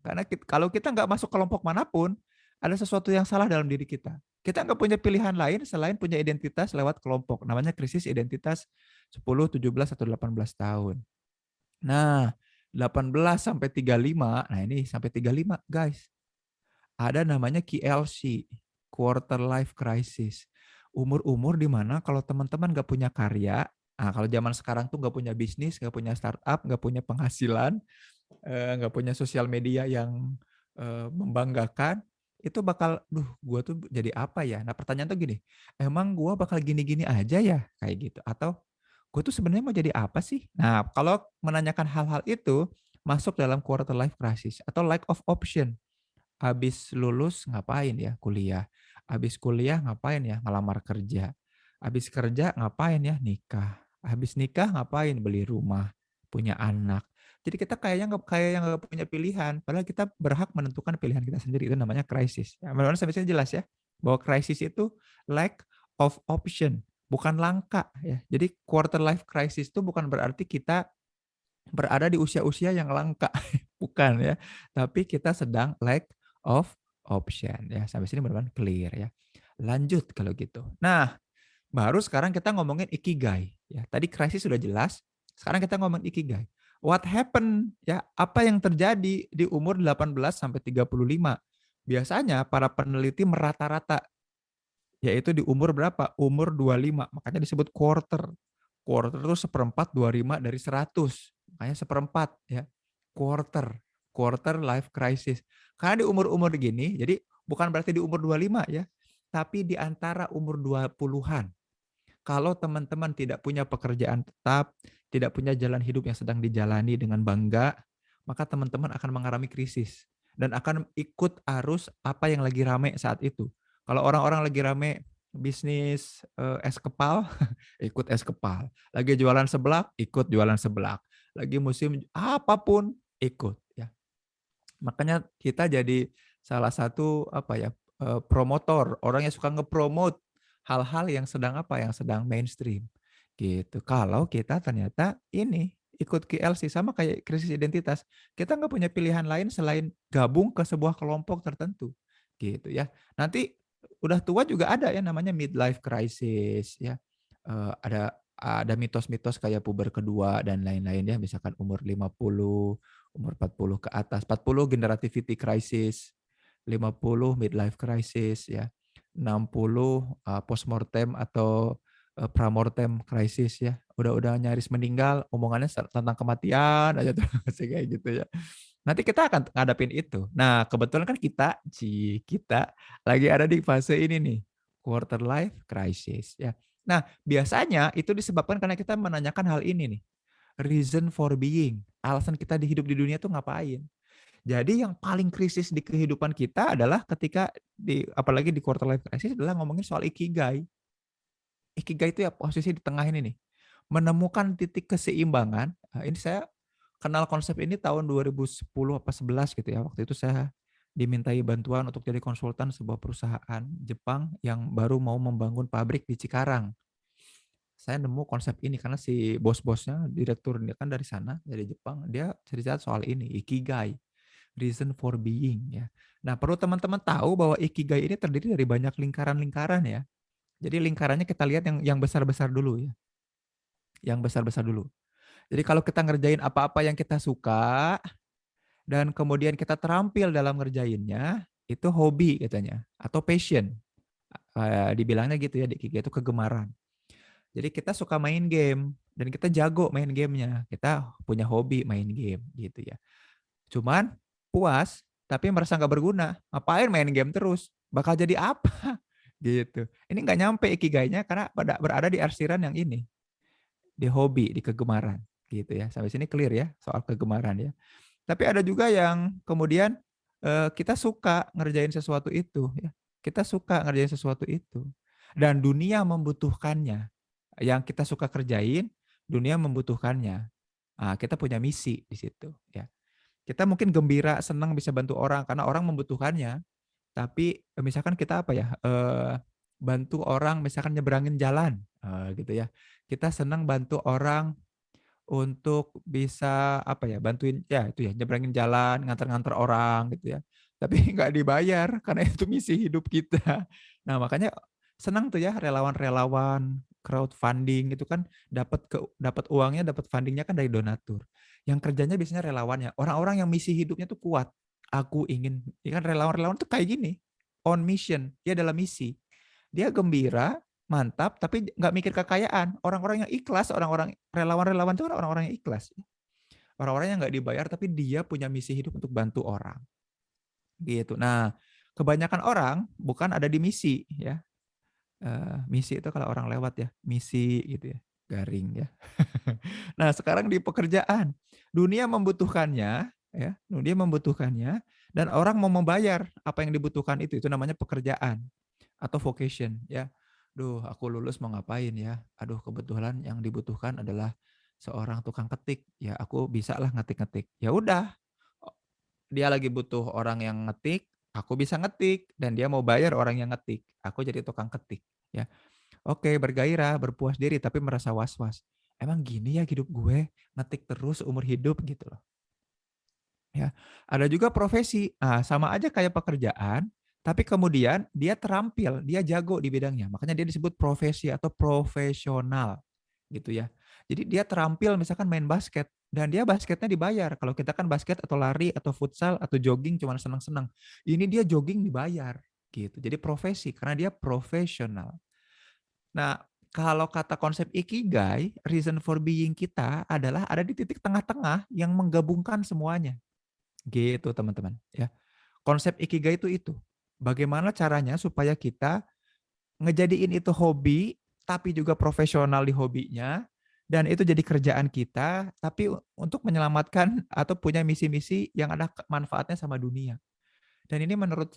Speaker 8: Karena kalau kita nggak masuk kelompok manapun, ada sesuatu yang salah dalam diri kita. Kita nggak punya pilihan lain selain punya identitas lewat kelompok. Namanya krisis identitas 10, 17, atau 18 tahun. Nah, 18 sampai 35, nah ini sampai 35 guys. Ada namanya QLC, Quarter Life Crisis. Umur-umur di mana kalau teman-teman nggak punya karya, nah kalau zaman sekarang tuh nggak punya bisnis, nggak punya startup, nggak punya penghasilan, nggak punya sosial media yang membanggakan, itu bakal, gue tuh jadi apa ya? Nah pertanyaan tuh gini, emang gue bakal gini-gini aja ya? Kayak gitu. Atau gue tuh sebenarnya mau jadi apa sih? Nah kalau menanyakan hal-hal itu, masuk dalam quarter life crisis atau lack of option. Habis lulus ngapain ya? Kuliah. Habis kuliah ngapain ya? Ngelamar kerja. Habis kerja ngapain ya? Nikah. Habis nikah ngapain? Beli rumah, punya anak. Jadi kita kayak yang nggak punya pilihan. Padahal kita berhak menentukan pilihan kita sendiri. Itu namanya krisis. Ya, mudah-mudahan sampai sini jelas ya. Bahwa krisis itu lack of option, bukan langka. Ya. Jadi quarter life crisis itu bukan berarti kita berada di usia-usia yang langka. Bukan ya. Tapi kita sedang lack of option. Ya, sampai sini mudah-mudahan clear ya. Lanjut kalau gitu. Nah, baru sekarang kita ngomongin ikigai. Ya, tadi krisis sudah jelas. Sekarang kita ngomongin ikigai. What happened? Ya, apa yang terjadi di umur 18 sampai 35? Biasanya para peneliti merata-rata, yaitu di umur berapa? Umur 25. Makanya disebut quarter. Quarter itu seperempat 25 dari 100. Makanya seperempat ya. Quarter. Quarter life crisis. Karena di umur-umur gini, jadi bukan berarti di umur 25 ya, tapi di antara umur 20-an. Kalau teman-teman tidak punya pekerjaan tetap, tidak punya jalan hidup yang sedang dijalani dengan bangga, maka teman-teman akan mengalami krisis dan akan ikut arus apa yang lagi rame saat itu. Kalau orang-orang lagi rame bisnis es kepal, ikut es kepal. Lagi jualan seblak, ikut jualan seblak. Lagi musim apapun, ikut ya. Makanya kita jadi salah satu promotor, orang yang suka ngepromote hal-hal yang sedang yang sedang mainstream gitu. Kalau kita ternyata ini ikut KLC sama kayak krisis identitas, kita nggak punya pilihan lain selain gabung ke sebuah kelompok tertentu gitu ya. Nanti udah tua juga ada ya namanya midlife crisis ya. Ada mitos-mitos kayak puber kedua dan lain-lain ya, misalkan umur 50, umur 40 ke atas, 40 generativity crisis, 50 midlife crisis ya. 60 postmortem atau pramortem crisis ya. Udah nyaris meninggal, omongannya tentang kematian aja tuh kayak gitu ya. Nanti kita akan ngadapin itu. Nah, kebetulan kan kita lagi ada di fase ini nih, quarter life crisis ya. Nah, biasanya itu disebabkan karena kita menanyakan hal ini nih. Reason for being. Alasan kita di hidup di dunia tuh ngapain? Jadi yang paling krisis di kehidupan kita adalah ketika apalagi di quarter life crisis adalah ngomongin soal ikigai. Ikigai itu ya posisi di tengah ini nih. Menemukan titik keseimbangan. Nah, ini saya kenal konsep ini tahun 2010 apa 11 gitu ya. Waktu itu saya dimintai bantuan untuk jadi konsultan sebuah perusahaan Jepang yang baru mau membangun pabrik di Cikarang. Saya nemu konsep ini karena si bos-bosnya, direkturnya kan dari sana, dari Jepang. Dia cerita soal ini, ikigai. Reason for being ya. Nah, perlu teman-teman tahu bahwa ikigai ini terdiri dari banyak lingkaran-lingkaran ya. Jadi lingkarannya kita lihat yang besar-besar dulu ya. Yang besar-besar dulu. Jadi kalau kita ngerjain apa-apa yang kita suka dan kemudian kita terampil dalam ngerjainnya, itu hobi katanya atau passion. Dibilangnya gitu ya, di ikigai itu kegemaran. Jadi kita suka main game dan kita jago main gamenya. Kita punya hobi main game gitu ya. Cuman puas tapi merasa nggak berguna. Ngapain main game terus? Bakal jadi apa? Gitu. Ini nggak nyampe ikigainya karena berada di arsiran yang ini. Di hobi, di kegemaran. Gitu ya. Sampai sini clear ya soal kegemaran ya. Tapi ada juga yang kemudian kita suka ngerjain sesuatu itu. Ya. Kita suka ngerjain sesuatu itu. Dan dunia membutuhkannya. Yang kita suka kerjain, dunia membutuhkannya. Nah, kita punya misi di situ. Ya. Kita mungkin gembira, senang bisa bantu orang karena orang membutuhkannya. Tapi misalkan kita bantu orang misalkan nyeberangin jalan gitu ya. Kita senang bantu orang untuk bisa bantuin ya itu ya nyeberangin jalan, nganter-nganter orang gitu ya. Tapi nggak dibayar karena itu misi hidup kita. Nah, makanya senang tuh ya relawan-relawan crowdfunding itu kan dapat uangnya, dapat fundingnya kan dari donatur. Yang kerjanya biasanya relawannya, orang-orang yang misi hidupnya tuh kuat. Aku ingin, ya kan relawan-relawan tuh kayak gini, on mission, dia dalam misi. Dia gembira, mantap, tapi nggak mikir kekayaan. Orang-orang yang ikhlas, orang-orang relawan-relawan itu kan orang-orang yang ikhlas. Orang-orang yang nggak dibayar, tapi dia punya misi hidup untuk bantu orang. Gitu. Nah, kebanyakan orang bukan ada di misi ya. Misi itu kalau orang lewat ya, misi gitu ya, garing ya. Nah, sekarang di pekerjaan, dunia membutuhkannya ya, dunia membutuhkannya dan orang mau membayar apa yang dibutuhkan itu namanya pekerjaan atau vocation ya. Duh, aku lulus mau ngapain ya? Aduh, kebetulan yang dibutuhkan adalah seorang tukang ketik. Ya, aku bisa lah ngetik-ngetik. Ya udah, dia lagi butuh orang yang ngetik, aku bisa ngetik dan dia mau bayar orang yang ngetik. Aku jadi tukang ketik, ya. Oke, bergairah, berpuas diri tapi merasa was-was. Emang gini ya hidup gue, ngetik terus umur hidup gitu loh. Ya, ada juga profesi, sama aja kayak pekerjaan, tapi kemudian dia terampil, dia jago di bidangnya. Makanya dia disebut profesi atau profesional, gitu ya. Jadi dia terampil misalkan main basket dan dia basketnya dibayar. Kalau kita kan basket atau lari atau futsal atau jogging cuma senang-senang. Ini dia jogging dibayar, gitu. Jadi profesi karena dia profesional. Nah, kalau kata konsep ikigai, reason for being kita adalah ada di titik tengah-tengah yang menggabungkan semuanya. Gitu teman-teman ya. Konsep ikigai itu. Bagaimana caranya supaya kita ngejadiin itu hobi tapi juga profesional di hobinya dan itu jadi kerjaan kita tapi untuk menyelamatkan atau punya misi-misi yang ada manfaatnya sama dunia. Dan ini menurut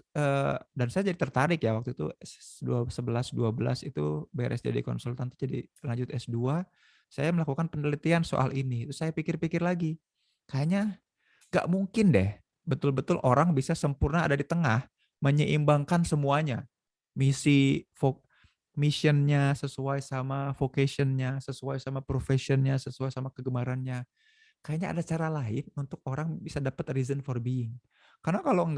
Speaker 8: dan saya jadi tertarik ya waktu itu 11 12 itu beres jadi konsultan jadi lanjut S2, saya melakukan penelitian soal ini. Terus saya pikir-pikir lagi. Kayaknya gak mungkin deh betul-betul orang bisa sempurna ada di tengah, menyeimbangkan semuanya. Misi, missionnya sesuai sama vocationnya, sesuai sama professionnya, sesuai sama kegemarannya. Kayaknya ada cara lain untuk orang bisa dapat reason for being. Karena kalau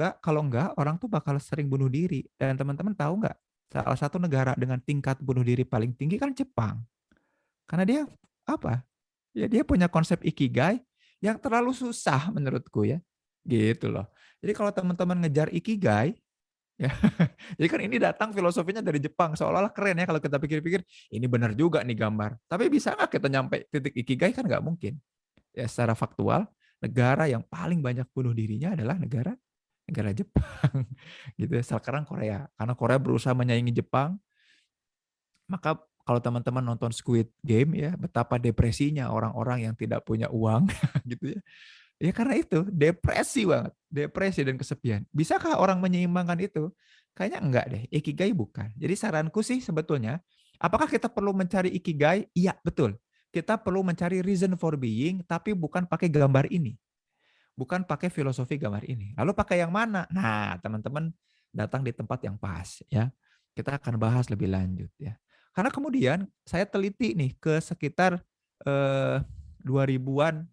Speaker 8: enggak orang tuh bakal sering bunuh diri. Dan teman-teman tahu nggak? Salah satu negara dengan tingkat bunuh diri paling tinggi kan Jepang. Karena dia apa? Ya dia punya konsep ikigai yang terlalu susah menurutku ya. Gitu loh. Jadi kalau teman-teman ngejar ikigai, ya, jadi kan ini datang filosofinya dari Jepang. Seolah-olah keren ya kalau kita pikir-pikir, ini benar juga nih gambar. Tapi bisa nggak kita nyampe titik ikigai kan nggak mungkin. Ya secara faktual, negara yang paling banyak bunuh dirinya adalah negara Jepang. Gitu ya. Sekarang Korea. Karena Korea berusaha menyaingi Jepang, maka kalau teman-teman nonton Squid Game ya, betapa depresinya orang-orang yang tidak punya uang gitu ya. Ya karena itu, depresi banget, depresi dan kesepian. Bisakah orang menyeimbangkan itu? Kayaknya enggak deh, ikigai bukan. Jadi saranku sih sebetulnya, apakah kita perlu mencari ikigai? Iya, betul. Kita perlu mencari reason for being, tapi bukan pakai gambar ini. Bukan pakai filosofi gambar ini. Lalu pakai yang mana? Nah, teman-teman datang di tempat yang pas ya. Kita akan bahas lebih lanjut ya. Karena kemudian saya teliti nih ke sekitar 2000-an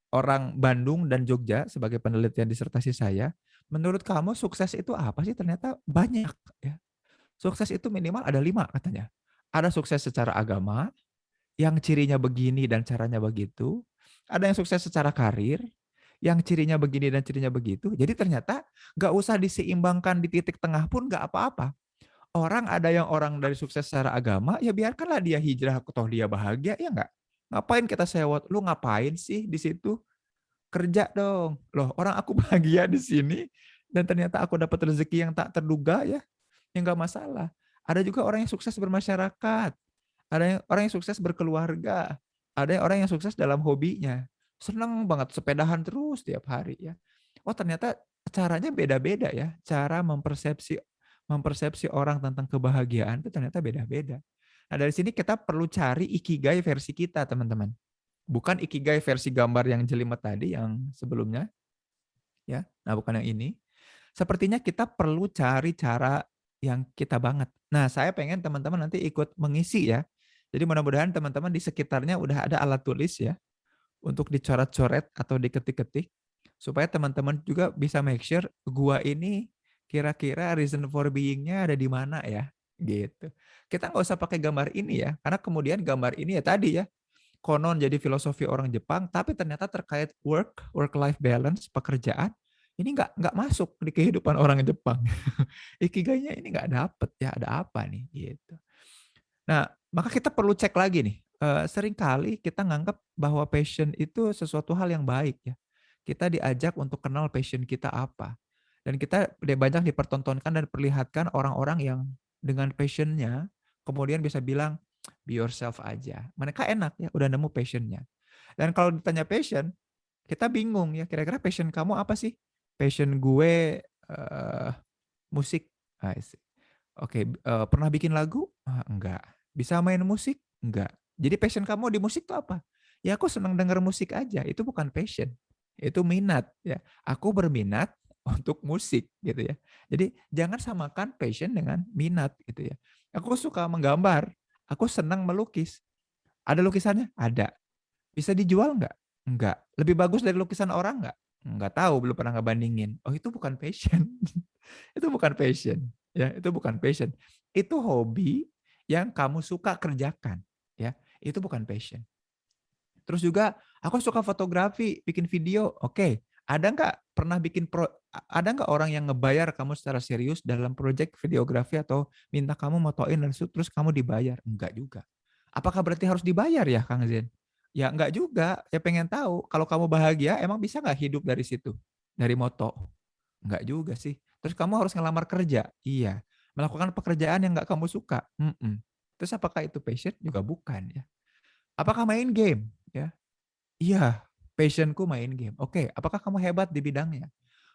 Speaker 8: orang Bandung dan Jogja sebagai penelitian disertasi saya. Menurut kamu sukses itu apa sih? Ternyata banyak ya. Sukses itu minimal ada 5 katanya. Ada sukses secara agama, yang cirinya begini dan caranya begitu. Ada yang sukses secara karir, yang cirinya begini dan cirinya begitu. Jadi ternyata nggak usah diseimbangkan di titik tengah pun nggak apa-apa. Orang ada yang orang dari sukses secara agama, ya biarkanlah dia hijrah, toh dia bahagia, ya nggak? Ngapain kita sewot? Lu ngapain sih di situ? Kerja dong. Loh, orang aku bahagia di sini dan ternyata aku dapat rezeki yang tak terduga ya, ya nggak masalah. Ada juga orang yang sukses bermasyarakat. Ada yang orang yang sukses berkeluarga. Ada yang orang yang sukses dalam hobinya. Seneng banget sepedahan terus tiap hari ya. Oh, ternyata caranya beda-beda ya. Cara mempersepsi orang tentang kebahagiaan itu ternyata beda-beda. Nah, dari sini kita perlu cari ikigai versi kita, teman-teman. Bukan ikigai versi gambar yang jelimet tadi yang sebelumnya. Ya. Nah, bukan yang ini. Sepertinya kita perlu cari cara yang kita banget. Nah, saya pengen teman-teman nanti ikut mengisi ya. Jadi mudah-mudahan teman-teman di sekitarnya udah ada alat tulis ya untuk dicoret-coret atau diketik-ketik supaya teman-teman juga bisa make sure gua ini kira-kira reason for being-nya ada di mana ya gitu. Kita nggak usah pakai gambar ini ya, karena kemudian gambar ini ya tadi ya konon jadi filosofi orang Jepang, tapi ternyata terkait work-life balance, pekerjaan, ini nggak masuk di kehidupan orang Jepang. Ikigainya ini nggak dapet ya, ada apa nih gitu. Nah, maka kita perlu cek lagi nih. Seringkali kita nganggap bahwa passion itu sesuatu hal yang baik ya. Kita diajak untuk kenal passion kita apa. Dan kita banyak dipertontonkan dan perlihatkan orang-orang yang dengan passionnya kemudian bisa bilang, be yourself aja. Mereka enak ya, udah nemu passionnya. Dan kalau ditanya passion, kita bingung ya, kira-kira passion kamu apa sih? Passion gue musik. Oke, pernah bikin lagu? Enggak. Bisa main musik? Enggak. Jadi passion kamu di musik tuh apa? Ya aku senang denger musik aja, itu bukan passion. Itu minat ya. Aku berminat untuk musik gitu ya. Jadi jangan samakan passion dengan minat gitu ya. Aku suka menggambar, aku senang melukis. Ada lukisannya? Ada. Bisa dijual nggak? Enggak. Lebih bagus dari lukisan orang nggak? Nggak tahu, belum pernah ngebandingin. Oh itu bukan passion. Itu bukan passion. Ya, itu bukan passion. Itu hobi yang kamu suka kerjakan. Ya, itu bukan passion. Terus juga aku suka fotografi, bikin video. Oke, ada nggak pernah ada nggak orang yang ngebayar kamu secara serius dalam proyek videografi atau minta kamu motoin dan terus kamu dibayar? Enggak juga. Apakah berarti harus dibayar ya, Kang Zen? Ya enggak juga. Ya pengen tahu. Kalau kamu bahagia, emang bisa nggak hidup dari situ? Dari moto? Enggak juga sih. Terus kamu harus ngelamar kerja? Iya. Melakukan pekerjaan yang enggak kamu suka? Mm-mm. Terus apakah itu passion? Juga bukan ya. Apakah main game? Ya, iya, passionku main game. Oke, apakah kamu hebat di bidangnya?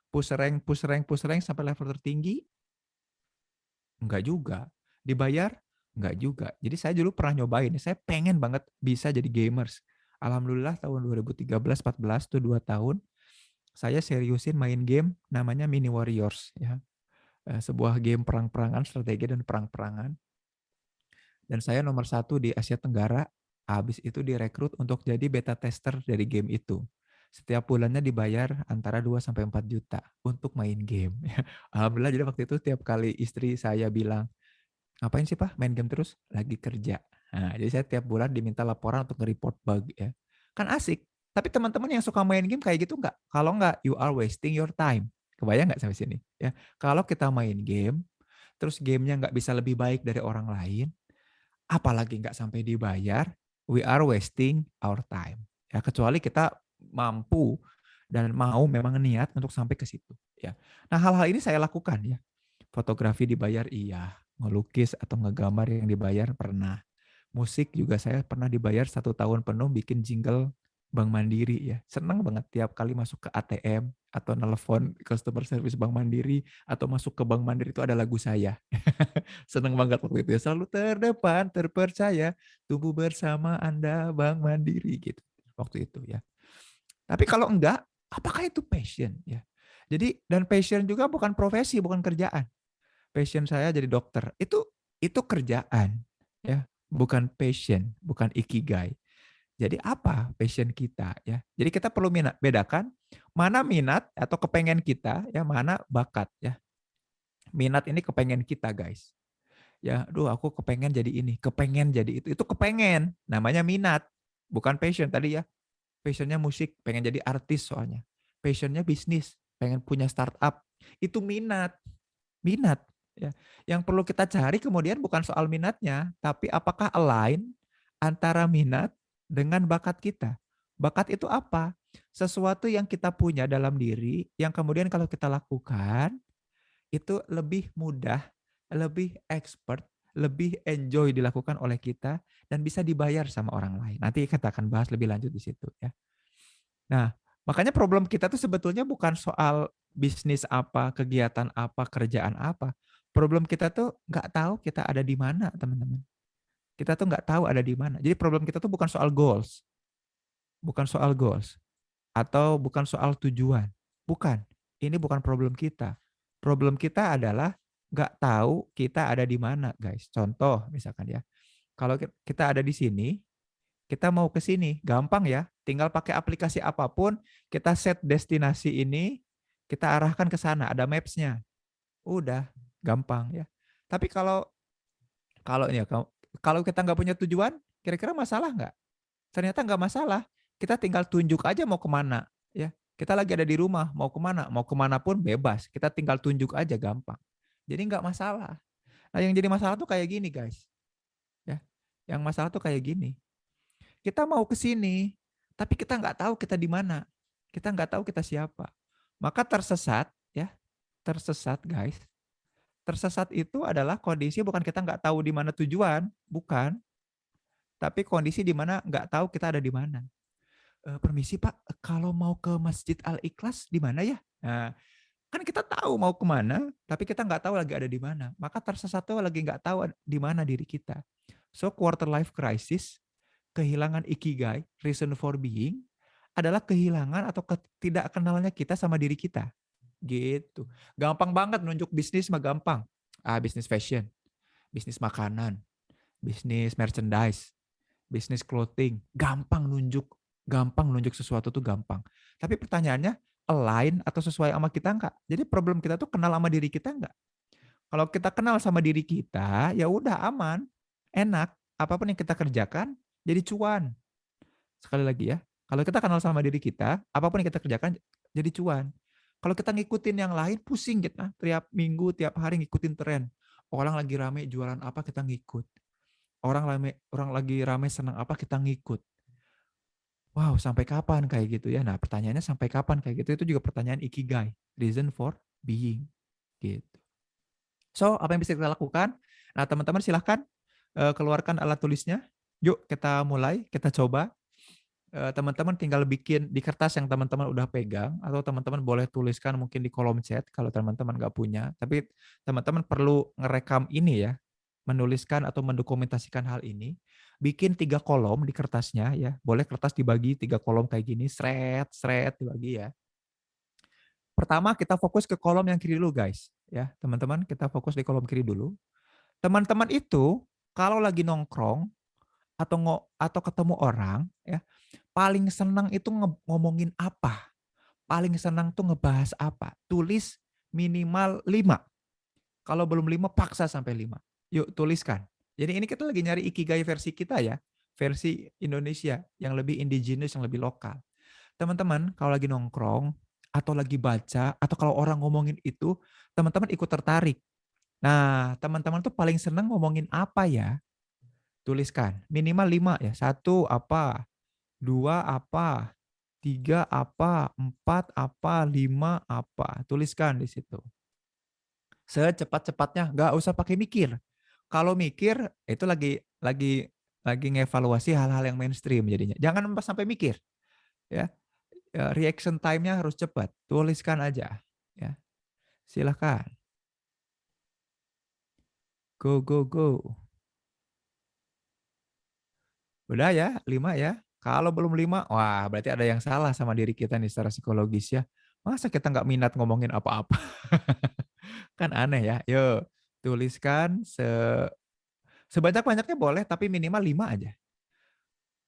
Speaker 8: Push rank, push rank, push rank sampai level tertinggi? Enggak juga. Dibayar? Enggak juga. Jadi saya dulu pernah nyobain, saya pengen banget bisa jadi gamers. Alhamdulillah tahun 2013-14 tuh 2 tahun, saya seriusin main game namanya Mini Warriors ya. Sebuah game perang-perangan, strategi dan perang-perangan. Dan saya nomor 1 di Asia Tenggara. Habis itu direkrut untuk jadi beta tester dari game itu. Setiap bulannya dibayar antara 2 sampai 4 juta untuk main game. Alhamdulillah, jadi waktu itu tiap kali istri saya bilang, "Ngapain sih, Pak, main game terus?" "Lagi kerja." Nah, jadi saya tiap bulan diminta laporan untuk nge-report bug ya. Kan asik. Tapi teman-teman yang suka main game kayak gitu nggak? Kalau nggak, you are wasting your time. Kebayang nggak sampai sini? Ya, kalau kita main game, terus gamenya nggak bisa lebih baik dari orang lain, apalagi nggak sampai dibayar, we are wasting our time. Ya, kecuali kita mampu dan mau memang niat untuk sampai ke situ. Ya. Nah, hal-hal ini saya lakukan ya. Fotografi dibayar iya, ngelukis atau ngegambar yang dibayar pernah. Musik juga saya pernah dibayar 1 tahun penuh bikin jingle Bank Mandiri ya. Senang banget tiap kali masuk ke ATM atau nelpon customer service Bank Mandiri atau masuk ke Bank Mandiri itu ada lagu saya. Seneng banget waktu itu ya. Selalu terdepan, terpercaya, tumbuh bersama Anda Bank Mandiri gitu. Waktu itu ya. Tapi kalau enggak, apakah itu passion ya? Jadi dan passion juga bukan profesi, bukan kerjaan. Passion saya jadi dokter. Itu kerjaan ya, bukan passion, bukan ikigai. Jadi apa passion kita ya? Jadi kita perlu bedakan mana minat atau kepengen kita ya, mana bakat ya. Minat ini kepengen kita, guys. Ya, aduh aku kepengen jadi ini, kepengen jadi itu. Itu kepengen, namanya minat, bukan passion tadi ya. Passionnya musik, pengen jadi artis soalnya. Passionnya bisnis, pengen punya startup. Itu minat, minat. Ya. Yang perlu kita cari kemudian bukan soal minatnya, tapi apakah align antara minat dengan bakat kita. Bakat itu apa? Sesuatu yang kita punya dalam diri, yang kemudian kalau kita lakukan, itu lebih mudah, lebih expert, lebih enjoy dilakukan oleh kita, dan bisa dibayar sama orang lain. Nanti kita akan bahas lebih lanjut di situ ya. Nah, makanya problem kita tuh sebetulnya bukan soal bisnis apa, kegiatan apa, kerjaan apa. Problem kita tuh nggak tahu kita ada di mana, teman-teman. Kita tuh nggak tahu ada di mana. Jadi problem kita tuh bukan soal goals. Bukan soal goals. Atau bukan soal tujuan. Bukan. Ini bukan problem kita. Problem kita adalah nggak tahu kita ada di mana, guys. Contoh misalkan ya. Kalau kita ada di sini, kita mau ke sini, gampang ya. Tinggal pakai aplikasi apapun, kita set destinasi ini, kita arahkan ke sana, ada maps-nya. Udah, gampang ya. Tapi kalau kalau kita nggak punya tujuan, kira-kira masalah nggak? Ternyata nggak masalah. Kita tinggal tunjuk aja mau kemana. Ya, kita lagi ada di rumah, mau kemana pun bebas. Kita tinggal tunjuk aja, gampang. Jadi nggak masalah. Nah, yang jadi masalah tuh kayak gini, guys. Ya, yang masalah tuh kayak gini. Kita mau ke sini, tapi kita nggak tahu kita di mana. Kita nggak tahu kita siapa. Maka tersesat, ya, tersesat, guys. Tersesat itu adalah kondisi bukan kita nggak tahu di mana tujuan, bukan. Tapi kondisi di mana nggak tahu kita ada di mana. Permisi Pak, kalau mau ke Masjid Al-Ikhlas di mana ya? Nah, Kan kita tahu mau kemana, tapi kita nggak tahu lagi ada di mana. Maka tersesat tuh lagi nggak tahu di mana diri kita. So quarter life crisis, kehilangan ikigai, reason for being, adalah kehilangan atau tidak kenalnya kita sama diri kita. Gitu. Gampang banget nunjuk bisnis mah gampang. Bisnis fashion, bisnis makanan, bisnis merchandise, bisnis clothing, gampang nunjuk sesuatu tuh gampang. Tapi pertanyaannya, align atau sesuai sama kita enggak? Jadi problem kita tuh kenal sama diri kita enggak? Kalau kita kenal sama diri kita, ya udah aman, enak. Apapun yang kita kerjakan jadi cuan. Sekali lagi ya, kalau kita kenal sama diri kita, apapun yang kita kerjakan jadi cuan. Kalau kita ngikutin yang lain, pusing kita. Tiap minggu, tiap hari ngikutin tren. Orang lagi rame jualan apa, kita ngikut. Orang lagi rame senang apa, kita ngikut. Wow, sampai kapan kayak gitu ya? Nah, pertanyaannya sampai kapan kayak gitu? Itu juga pertanyaan ikigai, reason for being. Gitu. So, apa yang bisa kita lakukan? Nah, teman-teman silahkan keluarkan alat tulisnya. Yuk, kita mulai, kita coba. Teman-teman tinggal bikin di kertas yang teman-teman udah pegang, atau teman-teman boleh tuliskan mungkin di kolom chat kalau teman-teman nggak punya. Tapi teman-teman perlu ngerekam ini ya, menuliskan atau mendokumentasikan hal ini. Bikin 3 kolom di kertasnya ya. Boleh kertas dibagi 3 kolom kayak gini, seret dibagi ya. Pertama kita fokus ke kolom yang kiri dulu guys. Ya, teman-teman kita fokus di kolom kiri dulu. Teman-teman itu kalau lagi nongkrong atau ketemu orang ya, paling senang itu ngomongin apa? Paling senang tuh ngebahas apa? Tulis minimal 5. Kalau belum 5 paksa sampai 5. Yuk tuliskan. Jadi ini kita lagi nyari ikigai versi kita ya, versi Indonesia yang lebih indigenous, yang lebih lokal. Teman-teman kalau lagi nongkrong atau lagi baca atau kalau orang ngomongin itu, teman-teman ikut tertarik. Nah, teman-teman tuh paling senang ngomongin apa ya? Tuliskan. Minimal 5 ya. 1 apa? 2 apa? 3 apa? 4 apa? 5 apa? Tuliskan di situ. Secepat-cepatnya, nggak usah pakai mikir. Kalau mikir itu lagi ngevaluasi hal-hal yang mainstream jadinya. Jangan sampai mikir. Ya. Reaction time-nya harus cepat. Tuliskan aja, ya. Silakan. Go go go. Udah ya, 5 ya. Kalau belum 5, wah berarti ada yang salah sama diri kita nih secara psikologis ya. Masa kita nggak minat ngomongin apa-apa? Kan aneh ya. Yuk, tuliskan sebanyak-banyaknya boleh, tapi minimal 5 aja.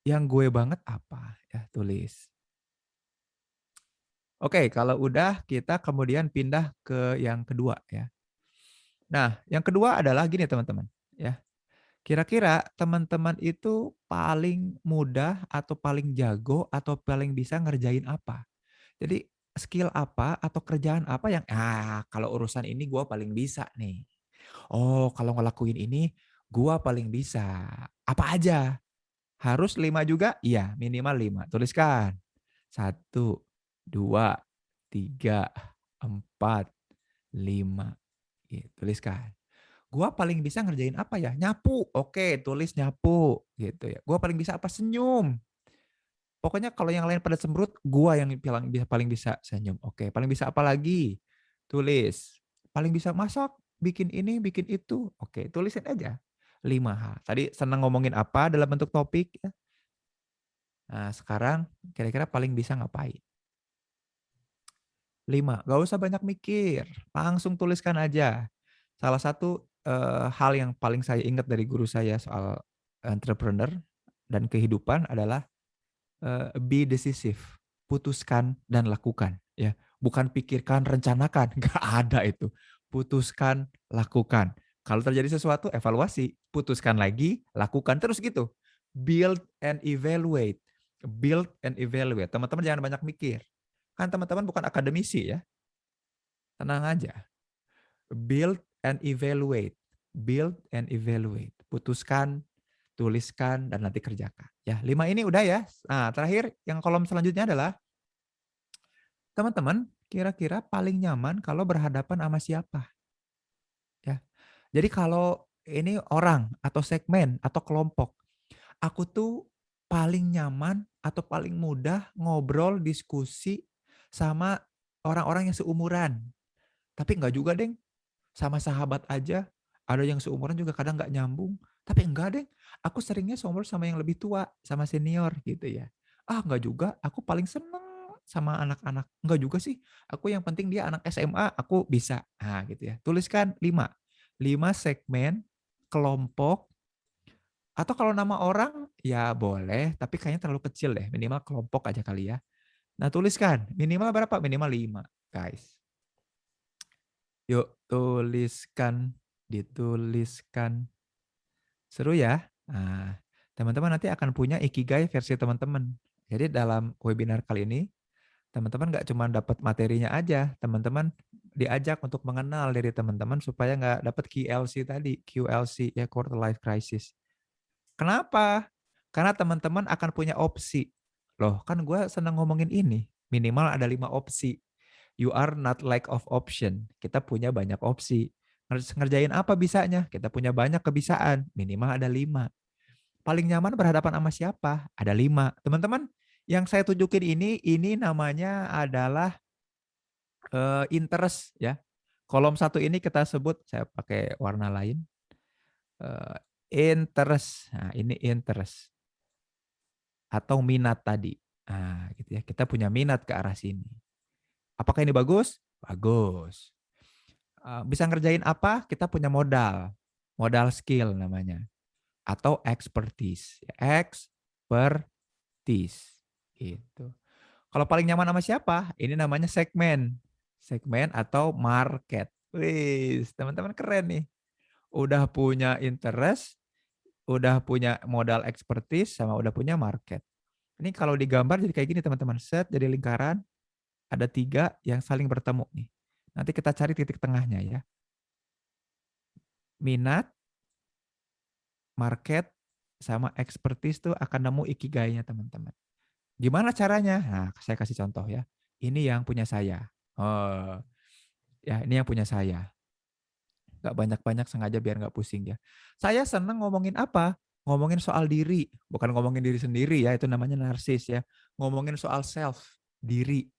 Speaker 8: Yang gue banget apa? Ya, tulis. Oke, kalau udah kita kemudian pindah ke yang kedua ya. Nah, yang kedua adalah gini teman-teman. Ya, kira-kira teman-teman itu paling mudah atau paling jago atau paling bisa ngerjain apa? Jadi skill apa atau kerjaan apa yang kalau urusan ini gue paling bisa nih. Oh, kalau ngelakuin ini gue paling bisa. Apa aja? Harus 5 juga? Iya, minimal 5. Tuliskan. 1, 2, 3, 4, 5. Tuliskan. Gua paling bisa ngerjain apa ya? Nyapu. Oke, tulis nyapu gitu ya. Gua paling bisa apa? Senyum. Pokoknya kalau yang lain pada cemberut, gua yang paling bisa senyum. Oke, paling bisa apa lagi? Tulis. Paling bisa masak, bikin ini, bikin itu. Oke, tulisin aja. 5 hal. Tadi senang ngomongin apa dalam bentuk topik ya. Nah, sekarang kira-kira paling bisa ngapain? 5. Gak usah banyak mikir. Langsung tuliskan aja. Salah satu hal yang paling saya ingat dari guru saya soal entrepreneur dan kehidupan adalah be decisive, putuskan dan lakukan. Ya, bukan pikirkan, rencanakan, nggak ada itu. Putuskan, lakukan. Kalau terjadi sesuatu, evaluasi, putuskan lagi, lakukan terus gitu. Build and evaluate, build and evaluate. Teman-teman jangan banyak mikir. Kan teman-teman bukan akademisi ya, tenang aja. Build and evaluate. Build and evaluate. Putuskan, tuliskan, dan nanti kerjakan. Ya, 5 ini udah ya. Nah, terakhir yang kolom selanjutnya adalah teman-teman kira-kira paling nyaman kalau berhadapan sama siapa? Ya. Jadi kalau ini orang atau segmen atau kelompok, aku tuh paling nyaman atau paling mudah ngobrol, diskusi sama orang-orang yang seumuran. Tapi enggak juga, Deng. Sama sahabat aja, ada yang seumuran juga kadang nggak nyambung. Tapi enggak, Deng. Aku seringnya seumur sama yang lebih tua, sama senior gitu ya. Ah, enggak juga. Aku paling seneng sama anak-anak. Enggak juga sih. Aku yang penting dia anak SMA, aku bisa. Nah, gitu ya. Tuliskan 5. 5 segmen kelompok atau kalau nama orang ya boleh, tapi kayaknya terlalu kecil deh. Minimal kelompok aja kali ya. Nah, tuliskan minimal berapa? Minimal 5, guys. Yuk, tuliskan, dituliskan. Seru ya? Nah, teman-teman nanti akan punya Ikigai versi teman-teman. Jadi dalam webinar kali ini, teman-teman nggak cuma dapat materinya aja, teman-teman diajak untuk mengenal diri teman-teman supaya nggak dapat QLC tadi, QLC ya, quarter life crisis. Kenapa? Karena teman-teman akan punya opsi. Loh, kan gue senang ngomongin ini. Minimal ada 5 opsi. You are not lack of option. Kita punya banyak opsi. Ngerjain apa bisanya? Kita punya banyak kebisaan. Minimal ada 5. Paling nyaman berhadapan sama siapa? Ada 5. Teman-teman, yang saya tunjukin ini namanya adalah interest ya. Kolom 1 ini kita sebut, saya pakai warna lain. Interest. Nah, ini interest. Atau minat tadi. Nah, gitu ya. Kita punya minat ke arah sini. Apakah ini bagus? Bagus. Bisa ngerjain apa? Kita punya modal. Modal skill namanya. Atau expertise. Expertise. Gitu. Kalau paling nyaman sama siapa? Ini namanya segmen. Segmen atau market. Wih, teman-teman keren nih. Udah punya interest, udah punya modal expertise, sama udah punya market. Ini kalau digambar jadi kayak gini teman-teman. Set jadi lingkaran. Ada 3 yang saling bertemu nih. Nanti kita cari titik tengahnya ya. Minat, market, sama expertise tuh akan nemu ikigainya teman-teman. Gimana caranya? Nah, saya kasih contoh ya. Ini yang punya saya. Oh, ya ini yang punya saya. Gak banyak-banyak sengaja biar gak pusing ya. Saya senang ngomongin apa? Ngomongin soal diri. Bukan ngomongin diri sendiri ya, itu namanya narsis ya. Ngomongin soal self, diri.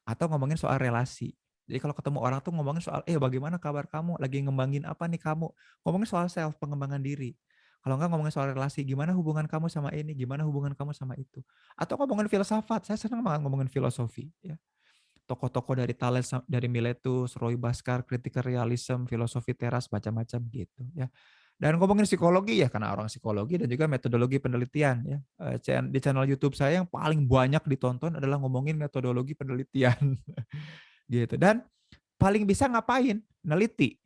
Speaker 8: Atau ngomongin soal relasi. Jadi kalau ketemu orang tuh ngomongin soal, bagaimana kabar kamu? Lagi ngembangin apa nih kamu? Ngomongin soal self, pengembangan diri. Kalau enggak ngomongin soal relasi, gimana hubungan kamu sama ini? Gimana hubungan kamu sama itu? Atau ngomongin filsafat, saya senang banget ngomongin filosofi. Ya. Tokoh-tokoh dari Thales, dari Miletus, Roy Bhaskar, critical realism, filosofi teras, macam-macam gitu. Ya. Dan ngomongin psikologi ya, karena orang psikologi dan juga metodologi penelitian ya. Di channel YouTube saya yang paling banyak ditonton adalah ngomongin metodologi penelitian. Gitu. Dan paling bisa ngapain? Neliti.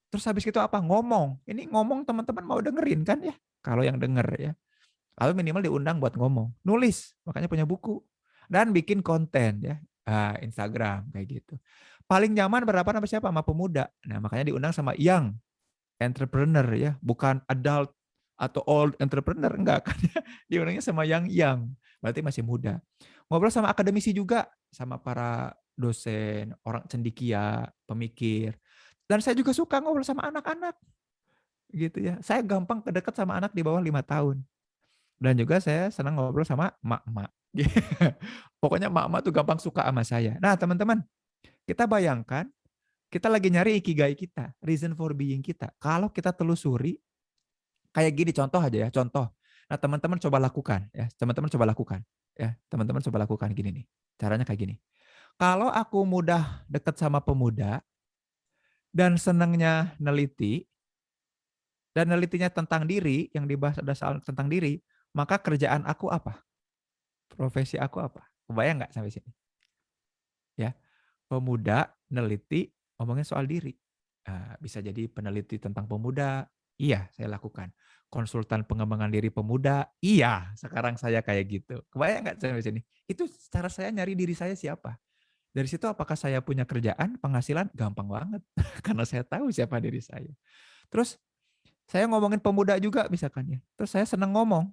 Speaker 8: Terus habis itu apa? Ngomong. Ini ngomong teman-teman mau dengerin kan ya? Kalau yang denger ya. Lalu minimal diundang buat ngomong. Nulis, makanya punya buku. Dan bikin konten ya. Instagram kayak gitu. Paling nyaman berhadapan sama siapa? Sama pemuda. Nah, makanya diundang sama young entrepreneur ya, bukan adult atau old entrepreneur, enggak kan. Diundangnya sama yang young. Berarti masih muda. Ngobrol sama akademisi juga, sama para dosen, orang cendekia, pemikir. Dan saya juga suka ngobrol sama anak-anak. Gitu ya. Saya gampang kedekat sama anak di bawah 5 tahun. Dan juga saya senang ngobrol sama emak-emak. Pokoknya emak-emak tuh gampang suka sama saya. Nah, teman-teman, kita bayangkan kita lagi nyari ikigai kita, reason for being kita. Kalau kita telusuri kayak gini, contoh aja ya, contoh. Nah, teman-teman coba lakukan ya. Teman-teman coba lakukan ya. Teman-teman coba lakukan gini nih. Caranya kayak gini. Kalau aku mudah dekat sama pemuda dan senangnya neliti, dan nelitinya tentang diri, yang dibahas ada soal tentang diri, maka kerjaan aku apa? Profesi aku apa? Kebayang nggak sampai sini? Ya, pemuda neliti ngomongin soal diri. Bisa jadi peneliti tentang pemuda, iya saya lakukan. Konsultan pengembangan diri pemuda, iya sekarang saya kayak gitu. Kebayang nggak sampai sini? Itu cara saya nyari diri saya siapa. Dari situ apakah saya punya kerjaan, penghasilan? Gampang banget. Karena saya tahu siapa diri saya. Terus saya ngomongin pemuda juga misalkan ya. Terus saya senang ngomong.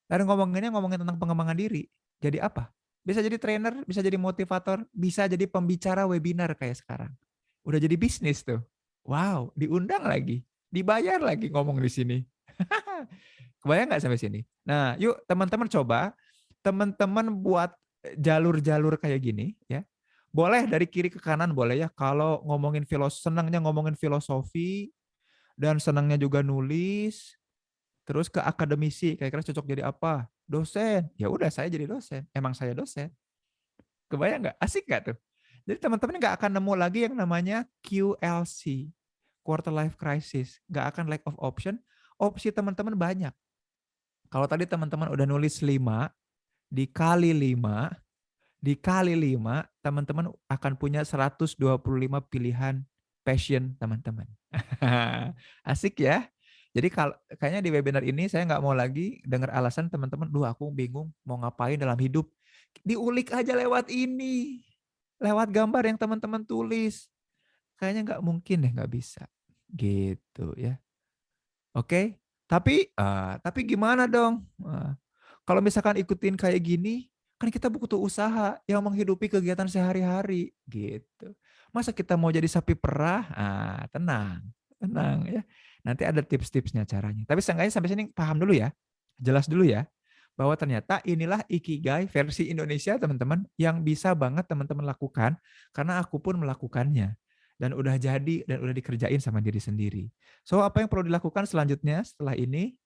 Speaker 8: Dan ngomongin tentang pengembangan diri. Jadi apa? Bisa jadi trainer, bisa jadi motivator, bisa jadi pembicara webinar kayak sekarang. Udah jadi bisnis tuh. Wow, diundang lagi. Dibayar lagi ngomong di sini. Kebayang nggak sampai sini? Nah, yuk teman-teman coba. Teman-teman buat jalur-jalur kayak gini ya. Boleh dari kiri ke kanan boleh ya. Kalau ngomongin senangnya ngomongin filosofi dan senangnya juga nulis, terus ke akademisi, kira-kira cocok jadi apa? Dosen. Ya udah saya jadi dosen. Emang saya dosen. Kebayang nggak? Asik nggak tuh? Jadi teman-teman nggak akan nemu lagi yang namanya QLC, quarter life crisis. Nggak akan lack of option. Opsi teman-teman banyak. Kalau tadi teman-teman udah nulis 5, dikali 5, dikali 5, teman-teman akan punya 125 pilihan passion teman-teman. Asik ya? Jadi kalau kayaknya di webinar ini saya nggak mau lagi dengar alasan teman-teman, duh aku bingung mau ngapain dalam hidup. Diulik aja lewat ini. Lewat gambar yang teman-teman tulis. Kayaknya nggak mungkin deh, nggak bisa. Gitu ya. Oke? Tapi gimana dong? Kalau misalkan ikutin kayak gini, kan kita butuh usaha yang menghidupi kegiatan sehari-hari gitu. Masa kita mau jadi sapi perah? Tenang ya. Nanti ada tips-tipsnya caranya. Tapi seenggaknya sampai sini paham dulu ya. Jelas dulu ya. Bahwa ternyata inilah Ikigai versi Indonesia teman-teman yang bisa banget teman-teman lakukan karena aku pun melakukannya. Dan udah jadi dan udah dikerjain sama diri sendiri. So apa yang perlu dilakukan selanjutnya setelah ini?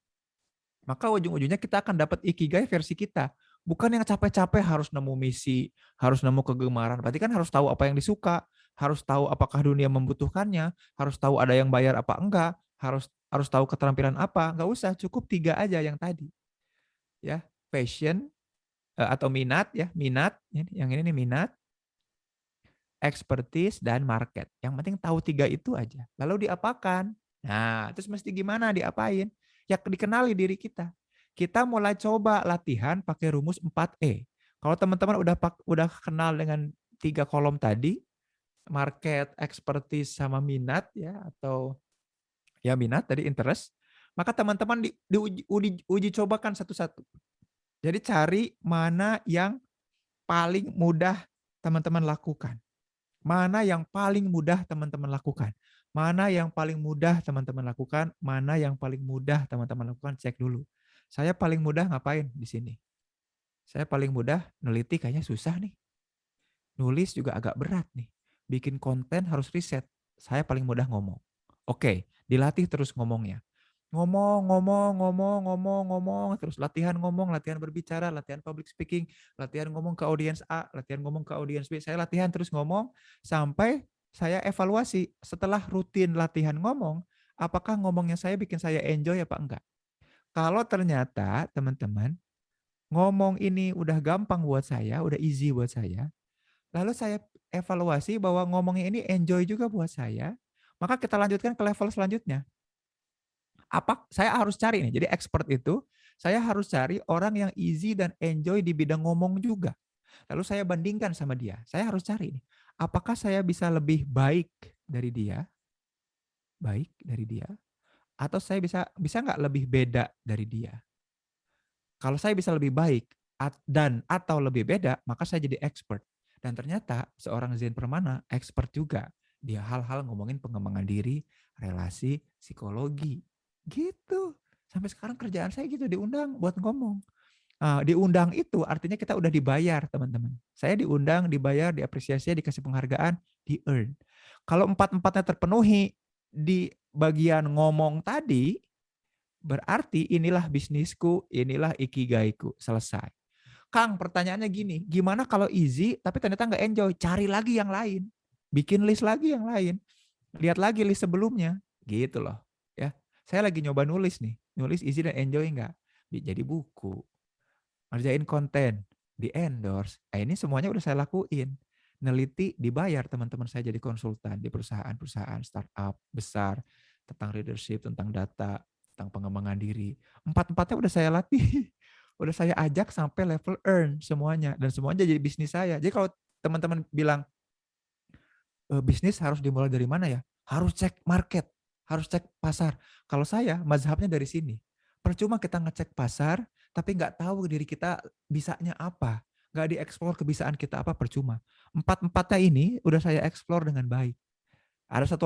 Speaker 8: Maka ujung-ujungnya kita akan dapat Ikigai versi kita. Bukan yang capek-capek harus nemu misi, harus nemu kegemaran. Berarti kan harus tahu apa yang disuka, harus tahu apakah dunia membutuhkannya, harus tahu ada yang bayar apa enggak, harus tahu keterampilan apa. Enggak usah, cukup 3 aja yang tadi. Ya, passion atau minat ya, minat. Yang ini nih minat, expertise dan market. Yang penting tahu 3 itu aja. Lalu diapakan? Nah, terus mesti gimana diapain? Ya dikenali diri kita. Kita mulai coba latihan pakai rumus 4E. Kalau teman-teman udah kenal dengan 3 kolom tadi, market, expertise sama minat ya, atau ya minat tadi interest, maka teman-teman diuji cobakan satu-satu. Jadi cari mana yang paling mudah teman-teman lakukan. Mana yang paling mudah teman-teman lakukan. Mana yang paling mudah teman-teman lakukan, mana yang paling mudah teman-teman lakukan, cek dulu. Saya paling mudah ngapain di sini? Saya paling mudah neliti kayaknya susah nih. Nulis juga agak berat nih. Bikin konten harus riset. Saya paling mudah ngomong. Oke, dilatih terus ngomongnya. Ngomong, terus latihan ngomong, latihan berbicara, latihan public speaking, latihan ngomong ke audiens A, latihan ngomong ke audiens B. Saya latihan terus ngomong sampai saya evaluasi setelah rutin latihan ngomong, apakah ngomongnya saya bikin saya enjoy apa enggak. Kalau ternyata teman-teman ngomong ini udah gampang buat saya, udah easy buat saya, lalu saya evaluasi bahwa ngomongnya ini enjoy juga buat saya, maka kita lanjutkan ke level selanjutnya. Saya harus cari nih, jadi expert itu saya harus cari orang yang easy dan enjoy di bidang ngomong juga. Lalu saya bandingkan sama dia. Saya harus cari nih, apakah saya bisa lebih baik dari dia? Atau saya bisa nggak lebih beda dari dia? Kalau saya bisa lebih baik atau lebih beda, maka saya jadi expert. Dan ternyata seorang Zen Permana expert juga. Dia hal-hal ngomongin pengembangan diri, relasi, psikologi. Gitu. Sampai sekarang kerjaan saya gitu, diundang buat ngomong. Diundang itu artinya kita udah dibayar, teman-teman. Saya diundang, dibayar, diapresiasi, dikasih penghargaan, di-earn. Kalau 4-4-nya terpenuhi di bagian ngomong tadi, berarti inilah bisnisku, inilah ikigaiku. Selesai. Kang, pertanyaannya gini, gimana kalau easy tapi ternyata nggak enjoy? Cari lagi yang lain. Bikin list lagi yang lain. Lihat lagi list sebelumnya. Gitu loh. Ya, saya lagi nyoba nulis nih. Nulis easy dan enjoy nggak? Jadi buku. Ngerjain konten. Di-endorse. Ini semuanya udah saya lakuin. Neliti, dibayar teman-teman saya jadi konsultan di perusahaan-perusahaan startup besar. Tentang leadership, tentang data, tentang pengembangan diri. 4-4-nya udah saya latih. Udah saya ajak sampai level earn semuanya. Dan semuanya jadi bisnis saya. Jadi kalau teman-teman bilang, bisnis harus dimulai dari mana ya? Harus cek market. Harus cek pasar. Kalau saya, mazhabnya dari sini. Percuma kita ngecek pasar, tapi nggak tahu diri kita bisanya apa. Nggak dieksplor kebisaan kita apa, percuma. 4-4-nya ini udah saya eksplor dengan baik. Ada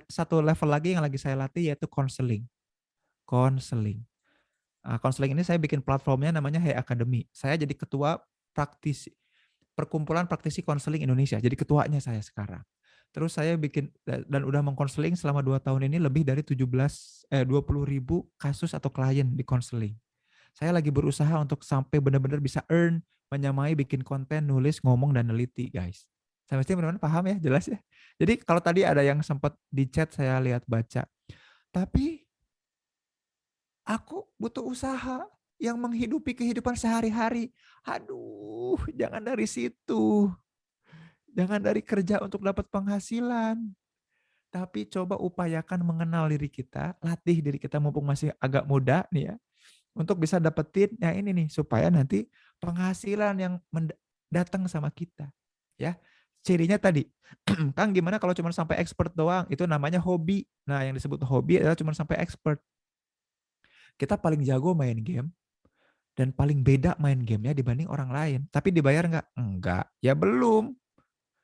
Speaker 8: satu level lagi yang lagi saya latih, yaitu counseling. Counseling ini saya bikin platformnya namanya Hey Academy. Saya jadi ketua praktisi. Perkumpulan Praktisi Konseling Indonesia. Jadi ketuanya saya sekarang. Terus saya bikin dan udah mengkonseling selama 2 tahun ini lebih dari 20.000 kasus atau klien di konseling. Saya lagi berusaha untuk sampai benar-benar bisa earn, menyamai bikin konten, nulis, ngomong, dan neliti, guys. Saya mesti teman-teman paham ya, jelas ya. Jadi kalau tadi ada yang sempat di chat saya lihat baca, tapi aku butuh usaha yang menghidupi kehidupan sehari-hari. Aduh, jangan dari situ. Jangan dari kerja untuk dapat penghasilan. Tapi coba upayakan mengenal diri kita, latih diri kita mumpung masih agak muda nih ya. Untuk bisa dapetin ya ini nih, supaya nanti penghasilan yang datang sama kita. Ya, cirinya tadi, Kang gimana kalau cuma sampai expert doang? Itu namanya hobi. Nah, yang disebut hobi adalah cuma sampai expert. Kita paling jago main game, dan paling beda main gamenya dibanding orang lain. Tapi dibayar nggak? Enggak. Ya belum.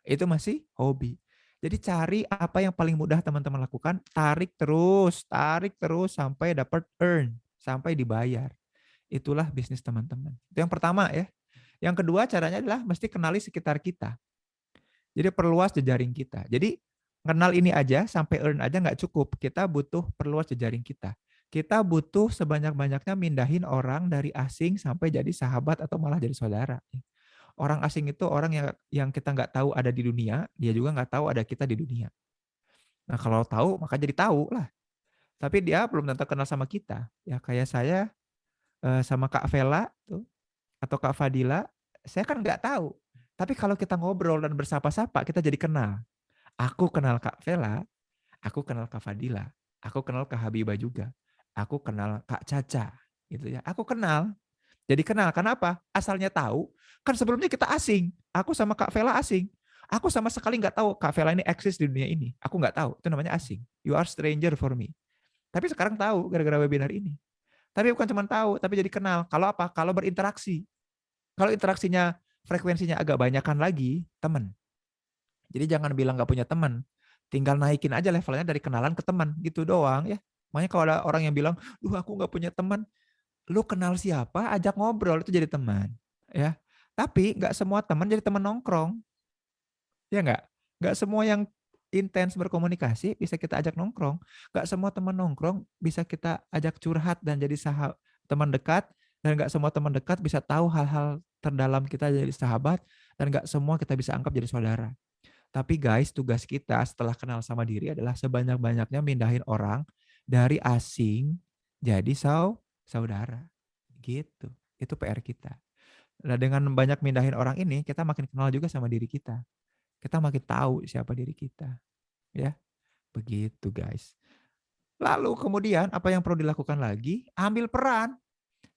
Speaker 8: Itu masih hobi. Jadi cari apa yang paling mudah teman-teman lakukan, tarik terus sampai dapat earn, sampai dibayar. Itulah bisnis teman-teman. Itu yang pertama ya. Yang kedua caranya adalah mesti kenali sekitar kita. Jadi perluas jejaring kita. Jadi kenal ini aja sampai earn aja nggak cukup. Kita butuh perluas jejaring kita. Kita butuh sebanyak-banyaknya mindahin orang dari asing sampai jadi sahabat atau malah jadi saudara. Orang asing itu orang yang kita nggak tahu ada di dunia, dia juga nggak tahu ada kita di dunia. Nah kalau tahu maka jadi tahu lah. Tapi dia belum tentu kenal sama kita. Ya kayak saya sama Kak Vela tuh atau Kak Fadila, saya kan nggak tahu. Tapi kalau kita ngobrol dan bersapa-sapa, kita jadi kenal. Aku kenal Kak Vela, aku kenal Kak Fadila, aku kenal Kak Habibah juga, aku kenal Kak Caca, gitu ya. Aku kenal. Jadi kenal, kenapa? Asalnya tahu, kan sebelumnya kita asing. Aku sama Kak Vela asing. Aku sama sekali nggak tahu Kak Vela ini eksis di dunia ini. Aku nggak tahu, itu namanya asing. You are stranger for me. Tapi sekarang tahu gara-gara webinar ini. Tapi bukan cuma tahu, tapi jadi kenal. Kalau apa? Kalau berinteraksi. Kalau interaksinya, frekuensinya agak banyakan lagi, teman. Jadi jangan bilang nggak punya teman. Tinggal naikin aja levelnya dari kenalan ke teman. Gitu doang ya. Makanya kalau ada orang yang bilang, aku nggak punya teman. Lu kenal siapa, ajak ngobrol, itu jadi teman. Ya. Tapi nggak semua teman jadi teman nongkrong. Ya nggak? Nggak semua yang intens berkomunikasi bisa kita ajak nongkrong. Nggak semua teman nongkrong bisa kita ajak curhat dan jadi teman dekat. Dan nggak semua teman dekat bisa tahu hal-hal terdalam kita jadi sahabat. Dan nggak semua kita bisa anggap jadi saudara. Tapi guys, tugas kita setelah kenal sama diri adalah sebanyak-banyaknya mindahin orang dari asing jadi saudara. Gitu. Itu PR kita. Nah, dengan banyak mindahin orang ini, kita makin kenal juga sama diri kita. Kita makin tahu siapa diri kita. Ya. Begitu, guys. Lalu kemudian apa yang perlu dilakukan lagi? Ambil peran.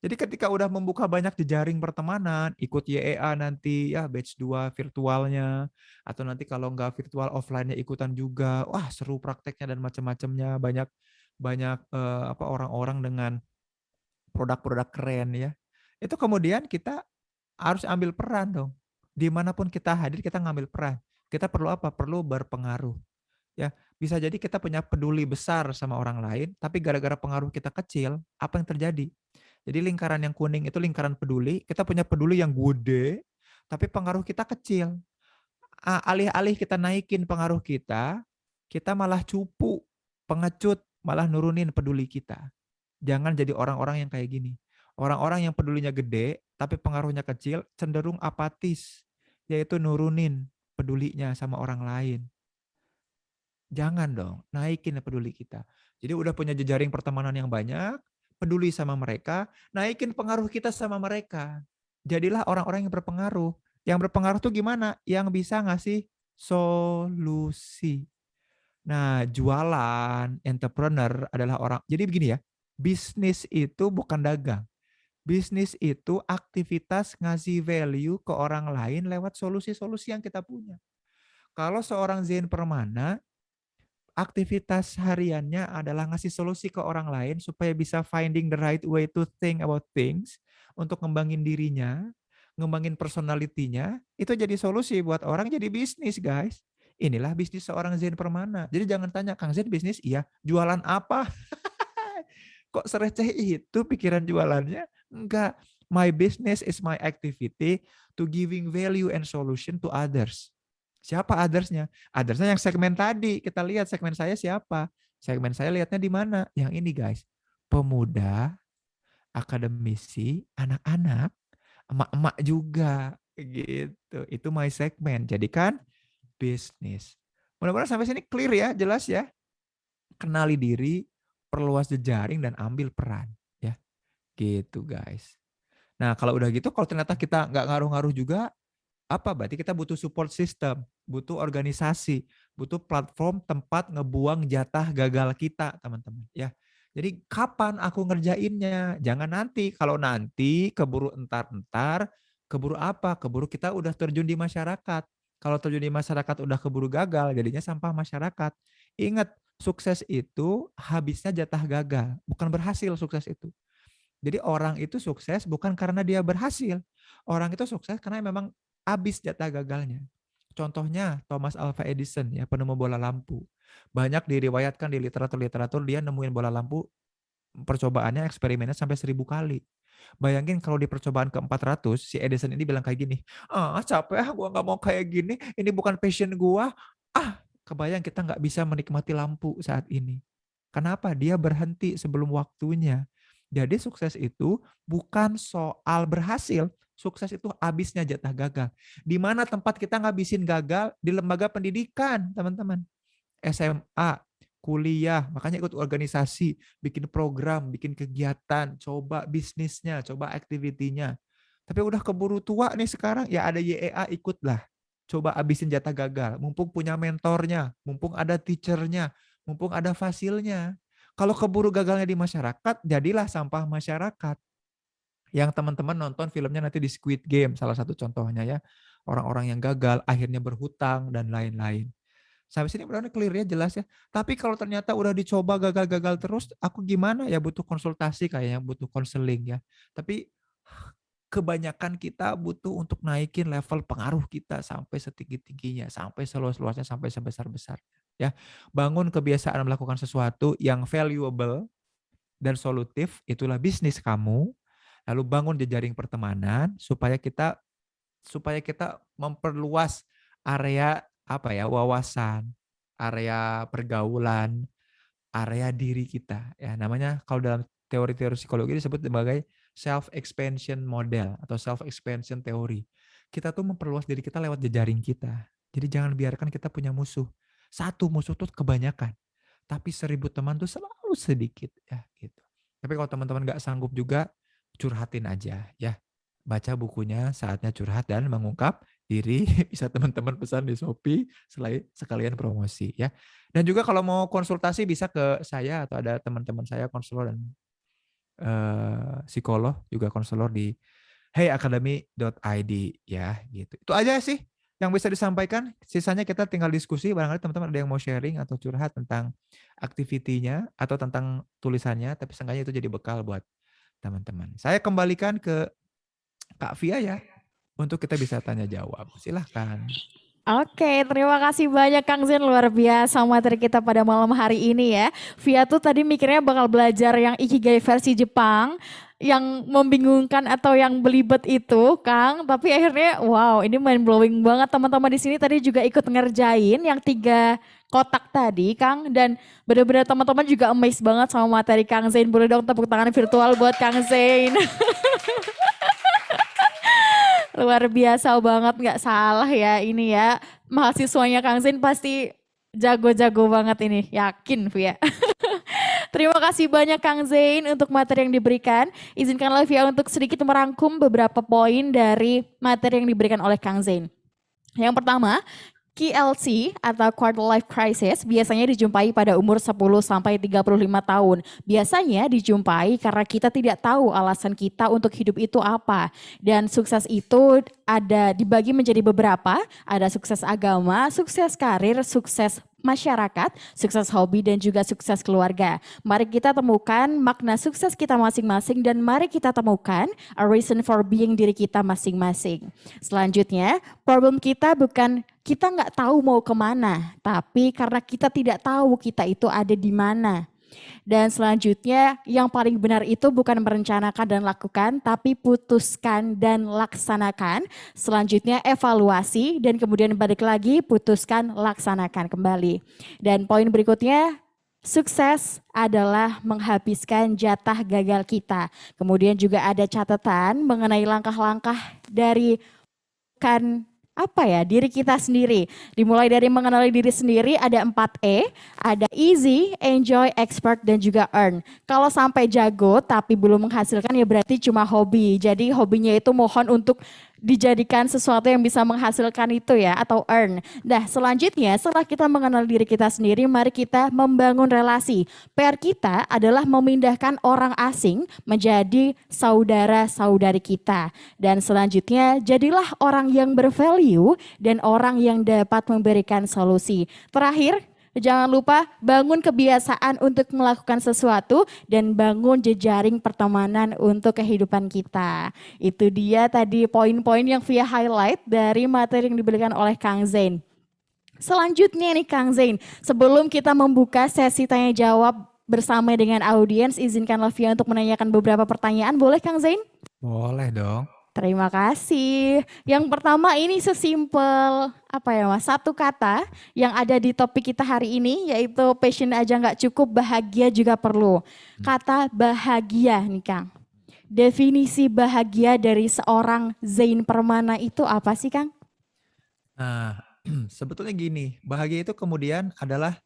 Speaker 8: Jadi ketika udah membuka banyak jejaring pertemanan, ikut YEA nanti ya batch 2 virtualnya, atau nanti kalau nggak virtual offline-nya ikutan juga. Wah, seru prakteknya dan macam-macamnya. Banyak orang-orang dengan produk-produk keren ya. Itu kemudian kita harus ambil peran dong. Dimanapun kita hadir, kita ngambil peran. Kita perlu apa? Perlu berpengaruh. Ya, bisa jadi kita punya peduli besar sama orang lain, tapi gara-gara pengaruh kita kecil, apa yang terjadi? Jadi lingkaran yang kuning itu lingkaran peduli, kita punya peduli yang gede, tapi pengaruh kita kecil. Alih-alih kita naikin pengaruh kita malah cupu, pengecut, malah nurunin peduli kita. Jangan jadi orang-orang yang kayak gini. Orang-orang yang pedulinya gede, tapi pengaruhnya kecil, cenderung apatis, yaitu nurunin pedulinya sama orang lain. Jangan dong, naikin peduli kita. Jadi udah punya jejaring pertemanan yang banyak, peduli sama mereka, naikin pengaruh kita sama mereka. Jadilah orang-orang yang berpengaruh. Yang berpengaruh tuh gimana? Yang bisa ngasih solusi. Nah, jualan, entrepreneur adalah orang. Jadi begini ya, bisnis itu bukan dagang. Bisnis itu aktivitas ngasih value ke orang lain lewat solusi-solusi yang kita punya. Kalau seorang Zen Permana, aktivitas hariannya adalah ngasih solusi ke orang lain supaya bisa finding the right way to think about things, untuk ngembangin dirinya, ngembangin personality-nya, itu jadi solusi buat orang jadi bisnis, guys. Inilah bisnis seorang Zen Permana. Jadi jangan tanya, Kang Zen bisnis? Iya. Jualan apa? Kok sereceh itu pikiran jualannya? Enggak. My business is my activity to giving value and solution to others. Siapa others-nya? Others-nya yang segmen tadi. Kita lihat segmen saya siapa. Segmen saya lihatnya di mana? Yang ini guys. Pemuda, akademisi, anak-anak, emak-emak juga. Gitu. Itu my segmen. Jadi kan bisnis. Mudah-mudahan sampai sini clear ya, jelas ya. Kenali diri, perluas jejaring, dan ambil peran. Ya, gitu guys. Nah kalau udah gitu, kalau ternyata kita nggak ngaruh-ngaruh juga, apa berarti kita butuh support system, butuh organisasi, butuh platform tempat ngebuang jatah gagal kita, teman-teman. Ya, jadi kapan aku ngerjainnya? Jangan nanti. Kalau nanti keburu entar-entar, keburu apa? Keburu kita udah terjun di masyarakat. Kalau terjun di masyarakat udah keburu gagal, jadinya sampah masyarakat. Ingat, sukses itu habisnya jatah gagal, bukan berhasil sukses itu. Jadi orang itu sukses bukan karena dia berhasil. Orang itu sukses karena memang habis jatah gagalnya. Contohnya Thomas Alva Edison, ya, penemu bola lampu. Banyak diriwayatkan di literatur-literatur dia nemuin bola lampu, percobaannya, eksperimennya sampai 1000 kali. Bayangin kalau di percobaan ke-400 si Edison ini bilang kayak gini, capek, gua nggak mau kayak gini, ini bukan passion gua. Kebayang kita nggak bisa menikmati lampu saat ini. Kenapa? Dia berhenti sebelum waktunya. Jadi sukses itu bukan soal berhasil. Sukses itu habisnya jatah gagal. Di mana tempat kita ngabisin gagal? Di lembaga pendidikan, teman-teman. SMA, kuliah, makanya ikut organisasi, bikin program, bikin kegiatan, coba bisnisnya, coba aktivitinya. Tapi udah keburu tua nih sekarang, ya ada YEA, ikutlah. Coba habisin jatah gagal. Mumpung punya mentornya, mumpung ada teachernya, mumpung ada fasilnya. Kalau keburu gagalnya di masyarakat, jadilah sampah masyarakat. Yang teman-teman nonton filmnya nanti di Squid Game, salah satu contohnya ya. Orang-orang yang gagal akhirnya berhutang dan lain-lain. Sampai sini mudah-mudahan clear ya, jelas ya. Tapi kalau ternyata udah dicoba gagal-gagal terus, aku gimana ya, butuh konsultasi kayaknya, butuh konseling ya. Tapi kebanyakan kita butuh untuk naikin level pengaruh kita sampai setinggi-tingginya, sampai seluas-luasnya, sampai sebesar-besarnya. Ya, bangun kebiasaan melakukan sesuatu yang valuable dan solutif, itulah bisnis kamu. Lalu bangun jejaring pertemanan supaya kita memperluas area wawasan, area pergaulan, area diri kita. Ya, namanya kalau dalam teori-teori psikologi disebut sebagai self-expansion model atau self-expansion teori. Kita tuh memperluas diri kita lewat jejaring kita. Jadi jangan biarkan kita punya musuh. Satu musuh tuh kebanyakan. Tapi 1000 teman tuh selalu sedikit. Ya, gitu. Tapi kalau teman-teman nggak sanggup juga, curhatin aja ya. Baca bukunya Saatnya Curhat dan Mengungkap Diri, bisa teman-teman pesan di Shopee sekalian promosi ya. Dan juga kalau mau konsultasi bisa ke saya atau ada teman-teman saya konselor dan psikolog juga konselor di heyacademy.id ya gitu. Itu aja sih yang bisa disampaikan. Sisanya kita tinggal diskusi, barangkali teman-teman ada yang mau sharing atau curhat tentang aktivitinya atau tentang tulisannya, tapi seenggaknya itu jadi bekal buat teman-teman. Saya kembalikan ke Kak Via ya, untuk kita bisa tanya jawab. Silahkan.
Speaker 6: Oke, terima kasih banyak Kang Zen, luar biasa materi kita pada malam hari ini ya. Via tuh tadi mikirnya bakal belajar yang Ikigai versi Jepang, yang membingungkan atau yang belibet itu, Kang. Tapi akhirnya, wow, ini mind blowing banget. Teman-teman di sini tadi juga ikut ngerjain yang 3 kotak tadi, Kang. Dan benar-benar teman-teman juga amazed banget sama materi Kang Zen. Boleh dong tepuk tangan virtual buat Kang Zen. Luar biasa banget, nggak salah ya ini ya. Mahasiswanya Kang Zen pasti jago-jago banget ini, yakin Via. Terima kasih banyak Kang Zain untuk materi yang diberikan. Izinkanlah Via untuk sedikit merangkum beberapa poin dari materi yang diberikan oleh Kang Zain. Yang pertama, QLC atau Quarter Life Crisis biasanya dijumpai pada umur 10 sampai 35 tahun. Biasanya dijumpai karena kita tidak tahu alasan kita untuk hidup itu apa. Dan sukses itu ada dibagi menjadi beberapa, ada sukses agama, sukses karir, sukses masyarakat, sukses hobi, dan juga sukses keluarga. Mari kita temukan makna sukses kita masing-masing dan mari kita temukan a reason for being diri kita masing-masing. Selanjutnya, problem kita bukan kita nggak tahu mau kemana, tapi karena kita tidak tahu kita itu ada di mana. Dan selanjutnya yang paling benar itu bukan merencanakan dan lakukan, tapi putuskan dan laksanakan. Selanjutnya evaluasi dan kemudian balik lagi putuskan, laksanakan kembali. Dan poin berikutnya, sukses adalah menghabiskan jatah gagal kita. Kemudian juga ada catatan mengenai langkah-langkah dari diri kita sendiri. Dimulai dari mengenali diri sendiri ada 4E, ada easy, enjoy, expert, dan juga earn. Kalau sampai jago tapi belum menghasilkan ya berarti cuma hobi. Jadi hobinya itu mohon untuk dijadikan sesuatu yang bisa menghasilkan itu ya, atau earn. Nah selanjutnya setelah kita mengenal diri kita sendiri, mari kita membangun relasi. PR kita adalah memindahkan orang asing menjadi saudara-saudari kita. Dan selanjutnya jadilah orang yang bervalue dan orang yang dapat memberikan solusi. Terakhir, jangan lupa bangun kebiasaan untuk melakukan sesuatu dan bangun jejaring pertemanan untuk kehidupan kita. Itu dia tadi poin-poin yang via highlight dari materi yang diberikan oleh Kang Zain. Selanjutnya nih Kang Zain, sebelum kita membuka sesi tanya jawab bersama dengan audiens, izinkanlah Via untuk menanyakan beberapa pertanyaan. Boleh Kang Zain?
Speaker 8: Boleh dong.
Speaker 6: Terima kasih. Yang pertama ini sesimpel Mas? Satu kata yang ada di topik kita hari ini yaitu passion aja nggak cukup, bahagia juga perlu. Kata bahagia nih Kang. Definisi bahagia dari seorang Zain Permana itu apa sih Kang?
Speaker 8: Nah, sebetulnya gini, bahagia itu kemudian adalah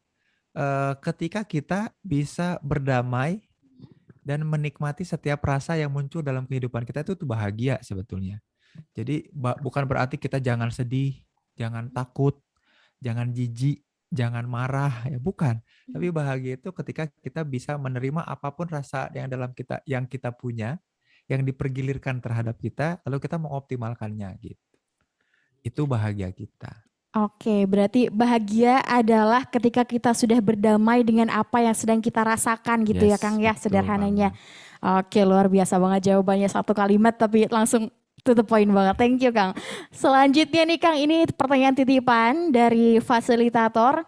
Speaker 8: ketika kita bisa berdamai dan menikmati setiap rasa yang muncul dalam kehidupan kita, itu bahagia sebetulnya. Jadi bukan berarti kita jangan sedih, jangan takut, jangan jijik, jangan marah, ya bukan. Tapi bahagia itu ketika kita bisa menerima apapun rasa yang kita punya, yang dipergilirkan terhadap kita, lalu kita mengoptimalkannya gitu. Itu bahagia kita.
Speaker 6: Oke, berarti bahagia adalah ketika kita sudah berdamai dengan apa yang sedang kita rasakan gitu ya Kang ya, sederhananya. Oke, luar biasa banget jawabannya, satu kalimat tapi langsung to the point banget. Thank you Kang. Selanjutnya nih Kang, ini pertanyaan titipan dari fasilitator.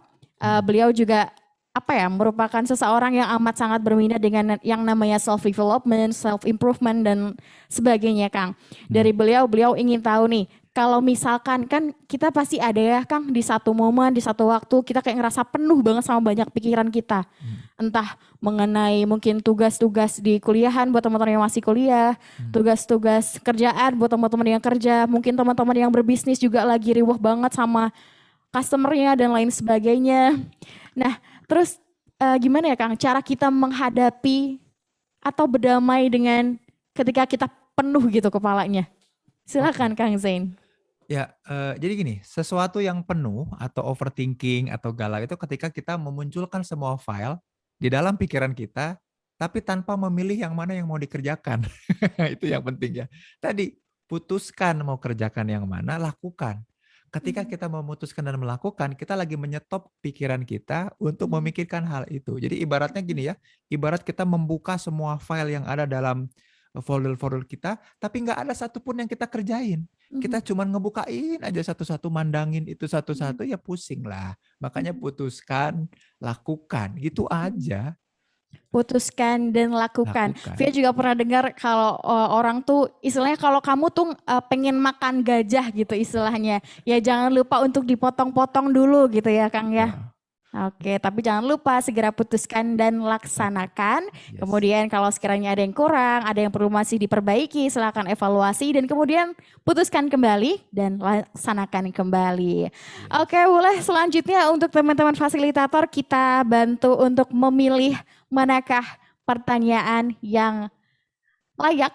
Speaker 6: Beliau juga merupakan seseorang yang amat sangat berminat dengan yang namanya self development, self improvement dan sebagainya Kang. Dari beliau ingin tahu nih, kalau misalkan kan kita pasti ada ya Kang di satu momen, di satu waktu kita kayak ngerasa penuh banget sama banyak pikiran kita. Entah mengenai mungkin tugas-tugas di kuliahan buat teman-teman yang masih kuliah, tugas-tugas kerjaan buat teman-teman yang kerja, mungkin teman-teman yang berbisnis juga lagi riuh banget sama customer-nya dan lain sebagainya. Nah, terus gimana ya Kang cara kita menghadapi atau berdamai dengan ketika kita penuh gitu kepalanya? Silakan Kang Zain.
Speaker 8: Ya, jadi gini, sesuatu yang penuh atau overthinking atau galau itu ketika kita memunculkan semua file di dalam pikiran kita, tapi tanpa memilih yang mana yang mau dikerjakan. Itu yang penting ya. Tadi, putuskan mau kerjakan yang mana, lakukan. Ketika kita memutuskan dan melakukan, kita lagi menyetop pikiran kita untuk memikirkan hal itu. Jadi ibaratnya gini ya, ibarat kita membuka semua file yang ada dalam folder-folder kita, tapi nggak ada satupun yang kita kerjain. Kita cuma ngebukain aja satu-satu, mandangin itu satu-satu, ya pusing lah. Makanya putuskan, lakukan, gitu aja.
Speaker 6: Putuskan dan lakukan. Via juga pernah dengar kalau orang tuh istilahnya kalau kamu tuh pengen makan gajah gitu istilahnya, ya jangan lupa untuk dipotong-potong dulu gitu ya Kang ya. Oke, tapi jangan lupa segera putuskan dan laksanakan. Kemudian kalau sekiranya ada yang kurang, ada yang perlu masih diperbaiki, silakan evaluasi dan kemudian putuskan kembali dan laksanakan kembali. Oke, boleh selanjutnya untuk teman-teman fasilitator kita bantu untuk memilih manakah pertanyaan yang layak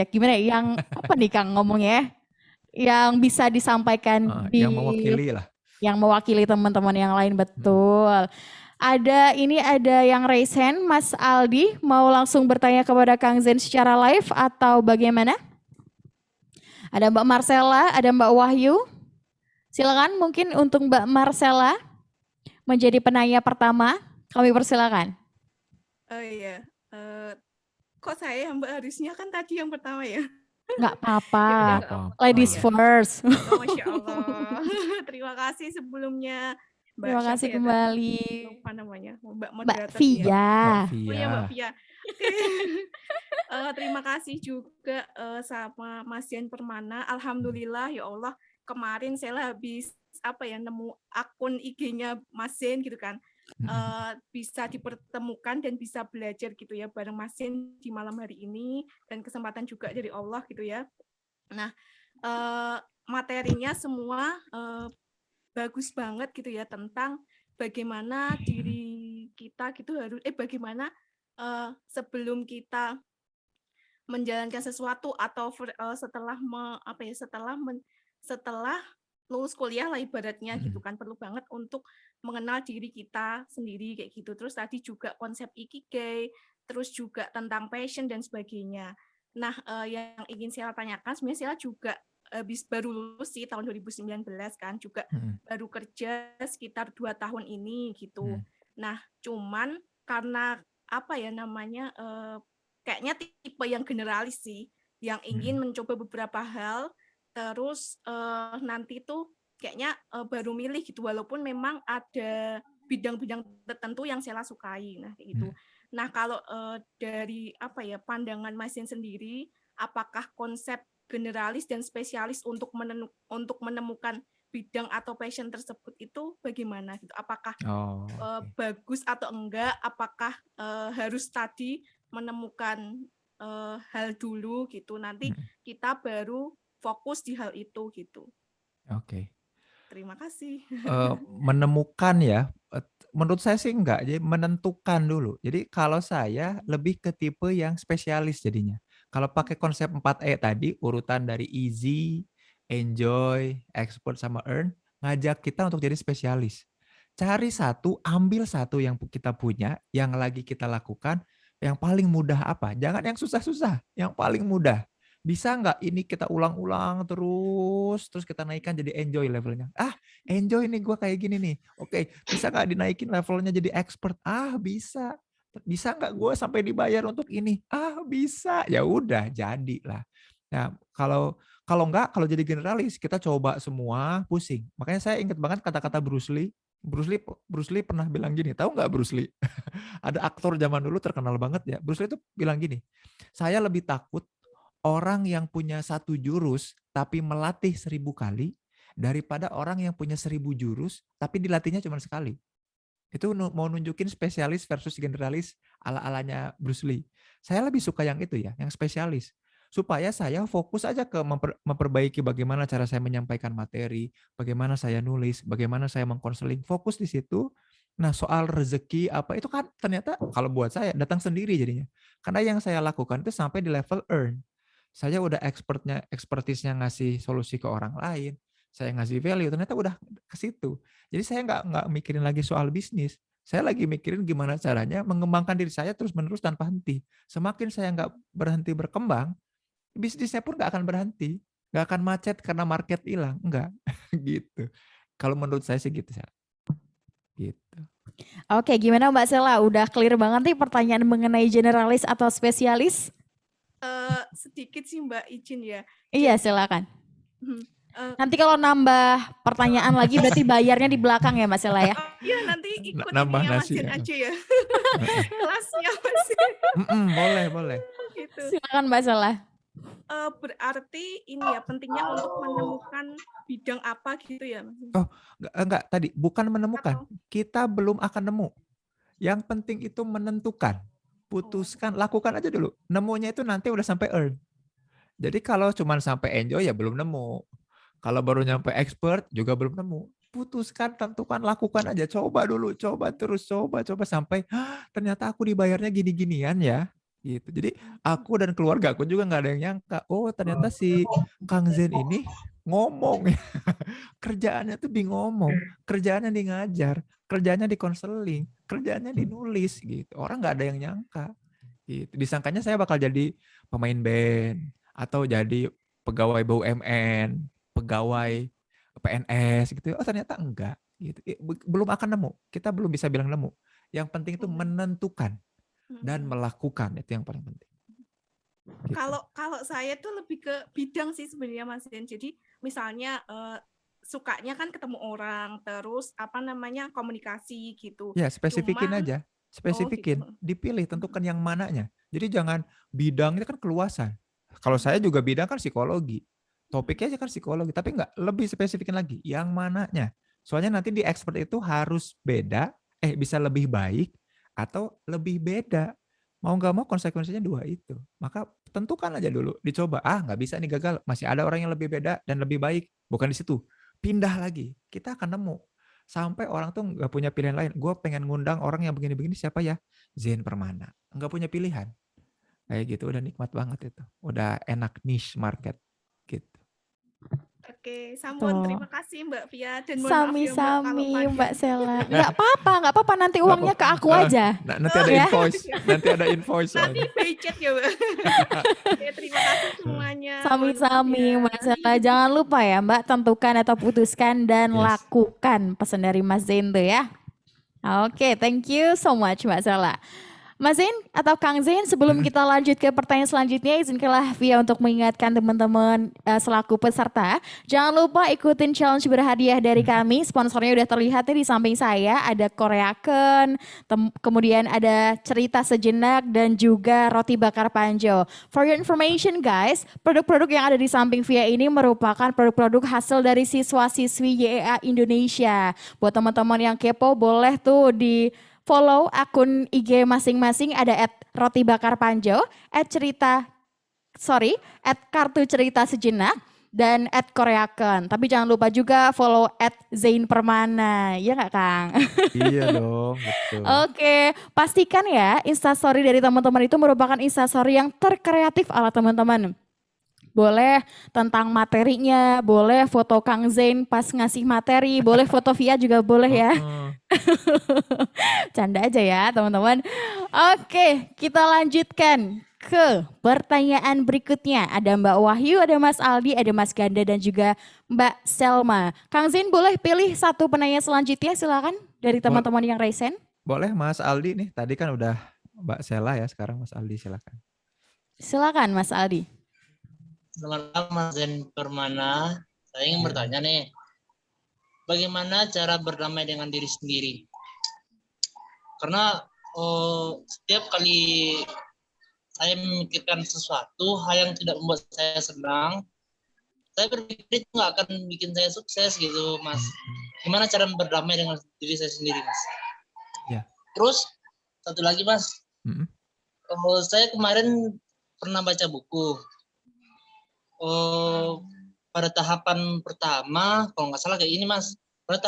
Speaker 6: gimana ya? Yang apa nih Kang ngomongnya? Yang bisa disampaikan
Speaker 8: yang mewakili lah.
Speaker 6: Yang mewakili teman-teman yang lain, betul. Ada yang raise hand, Mas Aldi mau langsung bertanya kepada Kang Zain secara live atau bagaimana? Ada Mbak Marcella, ada Mbak Wahyu. Silakan mungkin untuk Mbak Marcella menjadi penanya pertama, kami persilakan.
Speaker 9: Oh iya, kok saya Mbak harusnya kan tadi yang pertama ya?
Speaker 6: Nggak apa-apa, ladies first.
Speaker 9: Oh, Masya Allah. Terima kasih sebelumnya
Speaker 6: Terima
Speaker 9: siapa
Speaker 6: kasih
Speaker 9: ya tadi?
Speaker 6: kembali.
Speaker 9: Lupa namanya. Mbak
Speaker 6: Mbak
Speaker 9: moderator ya.
Speaker 6: Via.
Speaker 9: Oh iya Mbak
Speaker 8: Via.
Speaker 9: Via. Oke. Terima kasih juga sama Mas Jen Permana. Alhamdulillah ya Allah, kemarin saya habis nemu akun IG-nya Mas Jen gitu kan. Bisa dipertemukan dan bisa belajar gitu ya bareng Mas Jen di malam hari ini, dan kesempatan juga dari Allah gitu ya. Nah, materinya semua bagus banget gitu ya, tentang bagaimana diri kita gitu bagaimana sebelum kita menjalankan sesuatu atau setelah lulus kuliah lah ibaratnya gitu kan, perlu banget untuk mengenal diri kita sendiri kayak gitu. Terus tadi juga konsep ikigai, terus juga tentang passion dan sebagainya. Nah, yang ingin saya tanyakan, sebenarnya saya juga baru lulus sih tahun 2019 kan, juga baru kerja sekitar 2 tahun ini gitu. Nah, cuman karena kayaknya tipe yang generalis sih, yang ingin mencoba beberapa hal, terus nanti tuh kayaknya baru milih gitu, walaupun memang ada bidang-bidang tertentu yang saya sukai. Nah, kayak gitu. Nah, kalau dari pandangan Mas Yen sendiri, apakah konsep generalis dan spesialis untuk menemukan bidang atau passion tersebut itu bagaimana gitu? Apakah bagus atau enggak? Apakah harus tadi menemukan hal dulu gitu, nanti kita baru fokus di hal itu gitu.
Speaker 8: Oke.
Speaker 9: Terima kasih.
Speaker 8: Menemukan ya, menurut saya sih enggak, jadi menentukan dulu. Jadi kalau saya lebih ke tipe yang spesialis jadinya. Kalau pakai konsep 4E tadi, urutan dari easy, enjoy, expert, sama earn, ngajak kita untuk jadi spesialis. Cari satu, ambil satu yang kita punya, yang lagi kita lakukan, yang paling mudah apa? Jangan yang susah-susah, yang paling mudah. Bisa nggak ini kita ulang-ulang terus kita naikkan jadi enjoy levelnya. Enjoy nih gue kayak gini nih. Oke, bisa nggak dinaikin levelnya jadi expert? Bisa. Bisa nggak gue sampai dibayar untuk ini? Bisa. Ya udah, jadilah. Nah, kalau jadi generalis, kita coba semua, pusing. Makanya saya ingat banget kata-kata Bruce Lee. Bruce Lee pernah bilang gini, tahu nggak Bruce Lee? Ada aktor zaman dulu terkenal banget ya. Bruce Lee itu bilang gini, saya lebih takut orang yang punya 1 jurus tapi melatih 1000 kali daripada orang yang punya 1000 jurus tapi dilatihnya cuma sekali. Itu mau nunjukin spesialis versus generalis ala-alanya Bruce Lee. Saya lebih suka yang itu ya, yang spesialis. Supaya saya fokus aja ke memperbaiki bagaimana cara saya menyampaikan materi, bagaimana saya nulis, bagaimana saya mengkonseling, fokus di situ. Nah, soal rezeki apa itu kan ternyata kalau buat saya datang sendiri jadinya. Karena yang saya lakukan itu sampai di level earn. Saya udah expertise-nya ngasih solusi ke orang lain, saya ngasih value, ternyata udah ke situ. Jadi saya nggak mikirin lagi soal bisnis. Saya lagi mikirin gimana caranya mengembangkan diri saya terus-menerus tanpa henti. Semakin saya nggak berhenti berkembang, bisnisnya pun nggak akan berhenti. Nggak akan macet karena market hilang. Enggak. Gitu. Kalau menurut saya sih gitu. Gitu.
Speaker 6: Oke, gimana Mbak Sela? Udah clear banget nih pertanyaan mengenai generalis atau spesialis?
Speaker 9: Sedikit sih Mbak, izin ya.
Speaker 6: Iya, silakan. Nanti kalau nambah pertanyaan lagi berarti bayarnya di belakang ya Mbak Sela ya?
Speaker 9: Iya, nanti ikut
Speaker 8: Nambah
Speaker 9: ininya Mas
Speaker 8: nasi
Speaker 9: Jen
Speaker 8: ya.
Speaker 9: aja ya. Kelasnya Mas Jen.
Speaker 8: Boleh.
Speaker 9: Gitu.
Speaker 6: Silakan Mbak Sela.
Speaker 9: Berarti ini ya pentingnya untuk menemukan bidang apa gitu ya Mas Jen?
Speaker 8: Enggak, tadi bukan menemukan. Kita belum akan nemu. Yang penting itu menentukan. Putuskan, lakukan aja dulu. Nemunya itu nanti udah sampai earn. Jadi kalau cuma sampai enjoy ya belum nemu. Kalau baru nyampe expert juga belum nemu. Putuskan, tentukan, lakukan aja. Coba dulu, coba terus, coba sampai ternyata aku dibayarnya gini-ginian ya. Gitu. Jadi aku dan keluarga aku juga nggak ada yang nyangka. Oh ternyata si Kang Zen ini ngomong ya. Kerjaannya tuh di ngomong, kerjaannya di ngajar, kerjaannya di konseling, kerjaannya di nulis gitu. Orang nggak ada yang nyangka. Gitu. Disangkanya saya bakal jadi pemain band atau jadi pegawai BUMN, pegawai PNS gitu. Oh ternyata enggak. Gitu. Belum akan nemu. Kita belum bisa bilang nemu. Yang penting itu menentukan dan melakukan, itu yang paling penting. Gitu.
Speaker 9: Kalau saya tuh lebih ke bidang sih sebenarnya Mas Jen. Jadi misalnya sukanya kan ketemu orang, terus apa namanya komunikasi gitu.
Speaker 8: Ya, spesifikin
Speaker 9: Cuman
Speaker 8: aja.
Speaker 9: gitu.
Speaker 8: Spesifikin, dipilih, tentukan yang mananya. Jadi jangan bidang itu kan keluasan. Kalau saya juga bidang kan psikologi. Topiknya aja kan psikologi, tapi enggak lebih spesifikin lagi yang mananya. Soalnya nanti di expert itu harus beda, bisa lebih baik atau lebih beda. Mau nggak mau konsekuensinya dua itu. Maka tentukan aja dulu, dicoba. Nggak bisa nih, gagal. Masih ada orang yang lebih beda dan lebih baik. Bukan di situ. Pindah lagi. Kita akan nemu. Sampai orang tuh nggak punya pilihan lain. Gue pengen ngundang orang yang begini-begini, siapa ya? Zain Permana. Nggak punya pilihan. Kayak gitu, udah nikmat banget itu. Udah enak niche market. Gitu.
Speaker 9: Oke, Sambon.
Speaker 6: Tuh.
Speaker 9: Terima kasih Mbak Via dan mohon maaf ya Mbak kalau
Speaker 6: Sami-sami
Speaker 9: panjang.
Speaker 6: Mbak Sela. Nggak apa-apa. Nanti uangnya ke aku aja.
Speaker 8: Nanti ada
Speaker 6: Ya.
Speaker 8: invoice. Nanti ada invoice.
Speaker 9: Nanti by chat ya Mbak. Oke, terima kasih semuanya.
Speaker 6: Sami-sami
Speaker 9: Mohon maaf
Speaker 6: Mbak
Speaker 9: ya.
Speaker 6: Sela. Jangan lupa ya Mbak, tentukan atau putuskan dan
Speaker 8: Yes.
Speaker 6: lakukan pesan dari Mas Zain tuh ya. Oke, thank you so much Mbak Sela. Mas Zain atau Kang Zain, sebelum kita lanjut ke pertanyaan selanjutnya, izinkanlah Via untuk mengingatkan teman-teman selaku peserta, jangan lupa ikutin challenge berhadiah dari kami. Sponsornya udah terlihat nih di samping saya, ada Koreaken, kemudian ada cerita sejenak dan juga roti bakar Panjo. For your information guys, produk-produk yang ada di samping Via ini merupakan produk-produk hasil dari siswa-siswi YEA Indonesia. Buat teman-teman yang kepo, boleh tuh di follow akun IG masing-masing, ada @rotibakar_panjo, @kartu cerita sejenak, dan @koreaken. Tapi jangan lupa juga follow @Zain Permana, ya nggak Kang?
Speaker 8: Iya dong, betul.
Speaker 6: Oke, pastikan ya instastory dari teman-teman itu merupakan instastory yang terkreatif ala teman-teman. Boleh tentang materinya, boleh foto Kang Zain pas ngasih materi, boleh foto Via juga boleh ya. Canda aja ya teman-teman. Oke, kita lanjutkan ke pertanyaan berikutnya. Ada Mbak Wahyu, ada Mas Aldi, ada Mas Ganda dan juga Mbak Selma. Kang Zain boleh pilih satu penanya selanjutnya, silakan dari teman-teman yang raise hand.
Speaker 8: Boleh Mas Aldi nih, tadi kan udah Mbak Sela ya, sekarang Mas Aldi silakan.
Speaker 6: Silakan Mas Aldi.
Speaker 7: Selamat malam Mas Zain Permana. Saya ingin bertanya nih, bagaimana cara berdamai dengan diri sendiri? Karena setiap kali saya memikirkan sesuatu, hal yang tidak membuat saya senang, saya berpikir itu nggak akan bikin saya sukses gitu, Mas. Gimana cara berdamai dengan diri saya sendiri, Mas?
Speaker 8: Ya.
Speaker 7: Terus satu lagi, Mas. Saya kemarin pernah baca buku. Pada tahapan pertama, kalau nggak salah kayak ini, Mas. Pada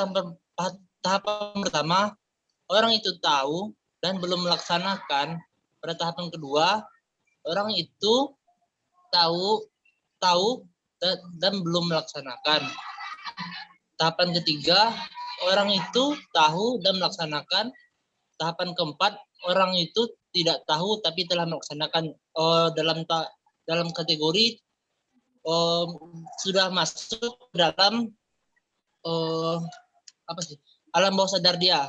Speaker 7: tahapan pertama, orang itu tahu dan belum melaksanakan. Pada tahapan kedua, orang itu tahu dan belum melaksanakan. Tahapan ketiga, orang itu tahu dan melaksanakan. Tahapan keempat, orang itu tidak tahu tapi telah melaksanakan. Dalam kategori sudah masuk dalam alam bawah sadar dia.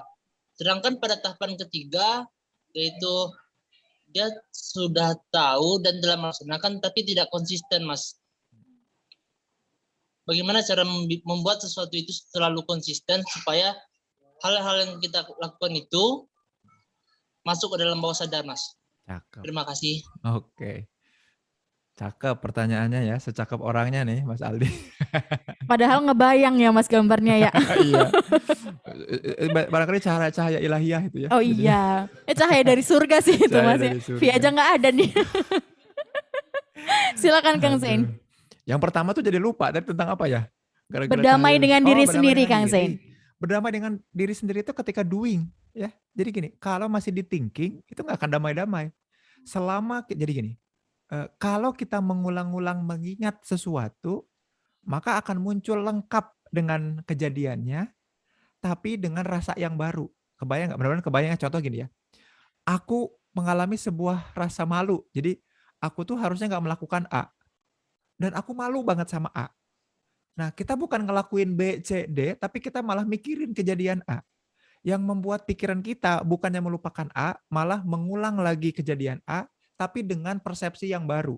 Speaker 7: Sedangkan pada tahapan ketiga, yaitu dia sudah tahu dan telah melaksanakan tapi tidak konsisten, Mas. Bagaimana cara membuat sesuatu itu selalu konsisten supaya hal-hal yang kita lakukan itu masuk ke dalam bawah sadar, Mas?
Speaker 8: Cakep.
Speaker 7: Terima kasih.
Speaker 8: Oke. Cakep pertanyaannya ya, secakep orangnya nih Mas Aldi.
Speaker 6: Padahal ngebayang ya Mas gambarnya ya.
Speaker 8: Iya. Barangkali cahaya ilahiyah itu ya.
Speaker 6: Oh iya, cahaya dari surga sih itu Mas ya. Via aja nggak ada nih. Silakan Kang Zain.
Speaker 8: Yang pertama tuh jadi lupa tadi tentang apa ya?
Speaker 6: Berdamai dengan diri sendiri Kang Zain.
Speaker 8: Berdamai dengan diri sendiri itu ketika doing ya. Jadi gini, kalau masih di thinking itu nggak akan damai-damai. Jadi gini, kalau kita mengulang-ulang mengingat sesuatu, maka akan muncul lengkap dengan kejadiannya, tapi dengan rasa yang baru. Kebayang nggak? Benar-benar kebayang. Contoh gini ya, aku mengalami sebuah rasa malu. Jadi aku tuh harusnya nggak melakukan A, dan aku malu banget sama A. Nah, kita bukan ngelakuin B, C, D, tapi kita malah mikirin kejadian A. Yang membuat pikiran kita bukannya melupakan A, malah mengulang lagi kejadian A, tapi dengan persepsi yang baru.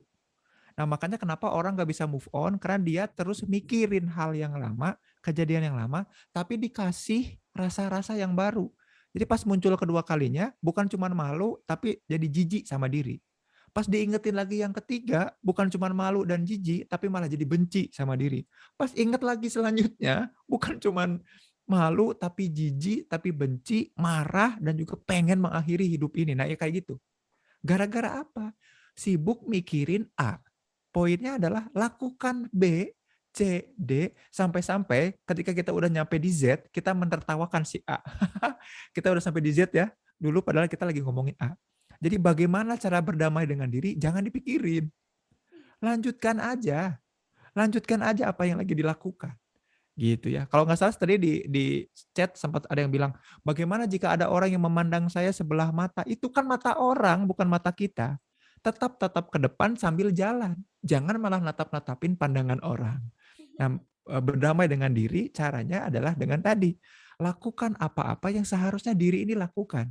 Speaker 8: Nah, makanya kenapa orang nggak bisa move on, karena dia terus mikirin hal yang lama, kejadian yang lama, tapi dikasih rasa-rasa yang baru. Jadi pas muncul kedua kalinya, bukan cuma malu, tapi jadi jijik sama diri. Pas diingetin lagi yang ketiga, bukan cuma malu dan jijik, tapi malah jadi benci sama diri. Pas inget lagi selanjutnya, bukan cuma malu, tapi jijik, tapi benci, marah, dan juga pengen mengakhiri hidup ini. Nah, ya kayak gitu. Gara-gara apa? Sibuk mikirin A. Poinnya adalah lakukan B, C, D, sampai-sampai ketika kita udah nyampe di Z, kita menertawakan si A. Kita udah sampai di Z ya, dulu padahal kita lagi ngomongin A. Jadi bagaimana cara berdamai dengan diri, jangan dipikirin. Lanjutkan aja. Lanjutkan aja apa yang lagi dilakukan. Gitu ya. Kalau nggak salah tadi di chat sempat ada yang bilang, bagaimana jika ada orang yang memandang saya sebelah mata? Itu kan mata orang, bukan mata kita. Tetap ke depan sambil jalan. Jangan malah natap-natapin pandangan orang. Nah, berdamai dengan diri caranya adalah dengan tadi. Lakukan apa-apa yang seharusnya diri ini lakukan.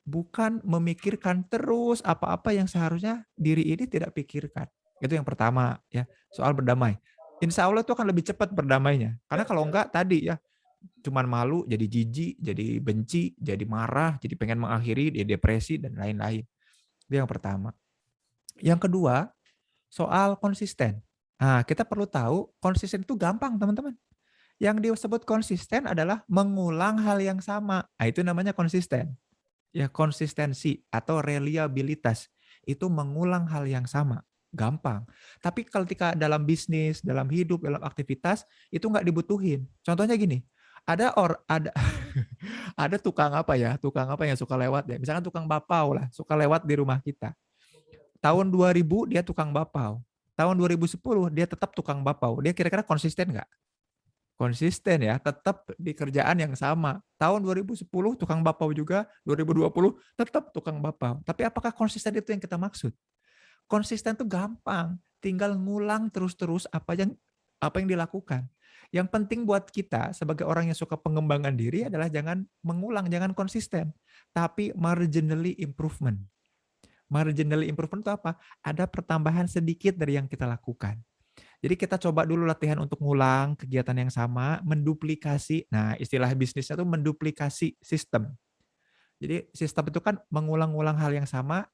Speaker 8: Bukan memikirkan terus apa-apa yang seharusnya diri ini tidak pikirkan. Itu yang pertama ya, soal berdamai. Insya Allah itu akan lebih cepat berdamainya. Karena kalau enggak tadi ya, cuman malu, jadi jijik, jadi benci, jadi marah, jadi pengen mengakhiri, dia depresi, dan lain-lain. Itu yang pertama. Yang kedua, soal konsisten. Nah, kita perlu tahu konsisten itu gampang, teman-teman. Yang disebut konsisten adalah mengulang hal yang sama. Nah, itu namanya konsisten. Ya, konsistensi atau reliabilitas. Itu mengulang hal yang sama. Gampang. Tapi ketika dalam bisnis, dalam hidup, dalam aktivitas, itu nggak dibutuhin. Contohnya gini, ada ada tukang apa ya, tukang apa yang suka lewat ya. Misalkan tukang bapau lah, suka lewat di rumah kita. Tahun 2000 dia tukang bapau. Tahun 2010 dia tetap tukang bapau. Dia kira-kira konsisten nggak? Konsisten ya, tetap di kerjaan yang sama. Tahun 2010 tukang bapau juga, 2020 tetap tukang bapau. Tapi apakah konsisten itu yang kita maksud? Konsisten itu gampang, tinggal ngulang terus-terus apa yang dilakukan. Yang penting buat kita sebagai orang yang suka pengembangan diri adalah jangan mengulang, jangan konsisten, tapi marginally improvement. Marginally improvement itu apa? Ada pertambahan sedikit dari yang kita lakukan. Jadi kita coba dulu latihan untuk ngulang kegiatan yang sama, menduplikasi. Nah, istilah bisnisnya itu menduplikasi sistem. Jadi sistem itu kan mengulang-ulang hal yang sama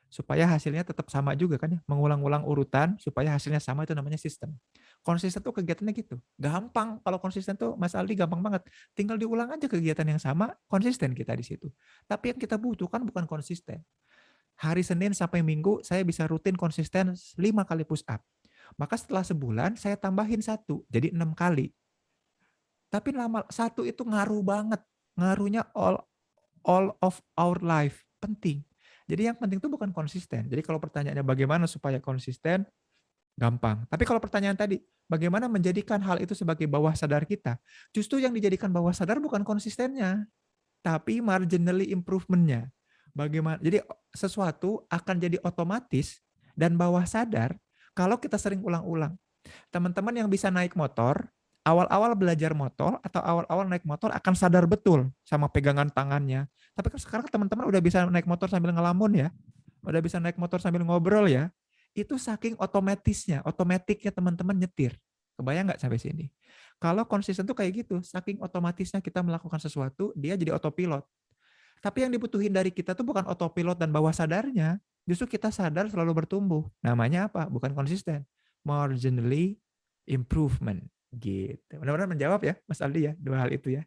Speaker 8: supaya hasilnya tetap sama juga kan ya. Mengulang-ulang urutan supaya hasilnya sama, itu namanya sistem. Konsisten tuh kegiatannya gitu. Gampang kalau konsisten tuh Mas Aldi gampang banget. Tinggal diulang aja kegiatan yang sama, konsisten kita di situ. Tapi yang kita butuhkan bukan konsisten. Hari Senin sampai Minggu saya bisa rutin konsisten 5 kali push up. Maka setelah sebulan saya tambahin 1, jadi 6 kali. Tapi lama 1 itu ngaruh banget. Ngaruhnya all of our life. Penting. Jadi yang penting itu bukan konsisten. Jadi kalau pertanyaannya bagaimana supaya konsisten, gampang. Tapi kalau pertanyaan tadi, bagaimana menjadikan hal itu sebagai bawah sadar kita? Justru yang dijadikan bawah sadar bukan konsistennya, tapi marginally improvement-nya. Bagaimana? Jadi sesuatu akan jadi otomatis dan bawah sadar kalau kita sering ulang-ulang. Teman-teman yang bisa naik motor, awal-awal belajar motor atau awal-awal naik motor akan sadar betul sama pegangan tangannya. Tapi kan sekarang teman-teman udah bisa naik motor sambil ngelamun ya. Udah bisa naik motor sambil ngobrol ya. Itu saking otomatiknya teman-teman nyetir. Kebayang nggak sampai sini? Kalau konsisten tuh kayak gitu, saking otomatisnya kita melakukan sesuatu, dia jadi otopilot. Tapi yang dibutuhin dari kita tuh bukan otopilot dan bawah sadarnya, justru kita sadar selalu bertumbuh. Namanya apa? Bukan konsisten. Marginally improvement. Gitu. Mudah-mudahan menjawab ya Mas Aldi ya, 2 hal itu ya.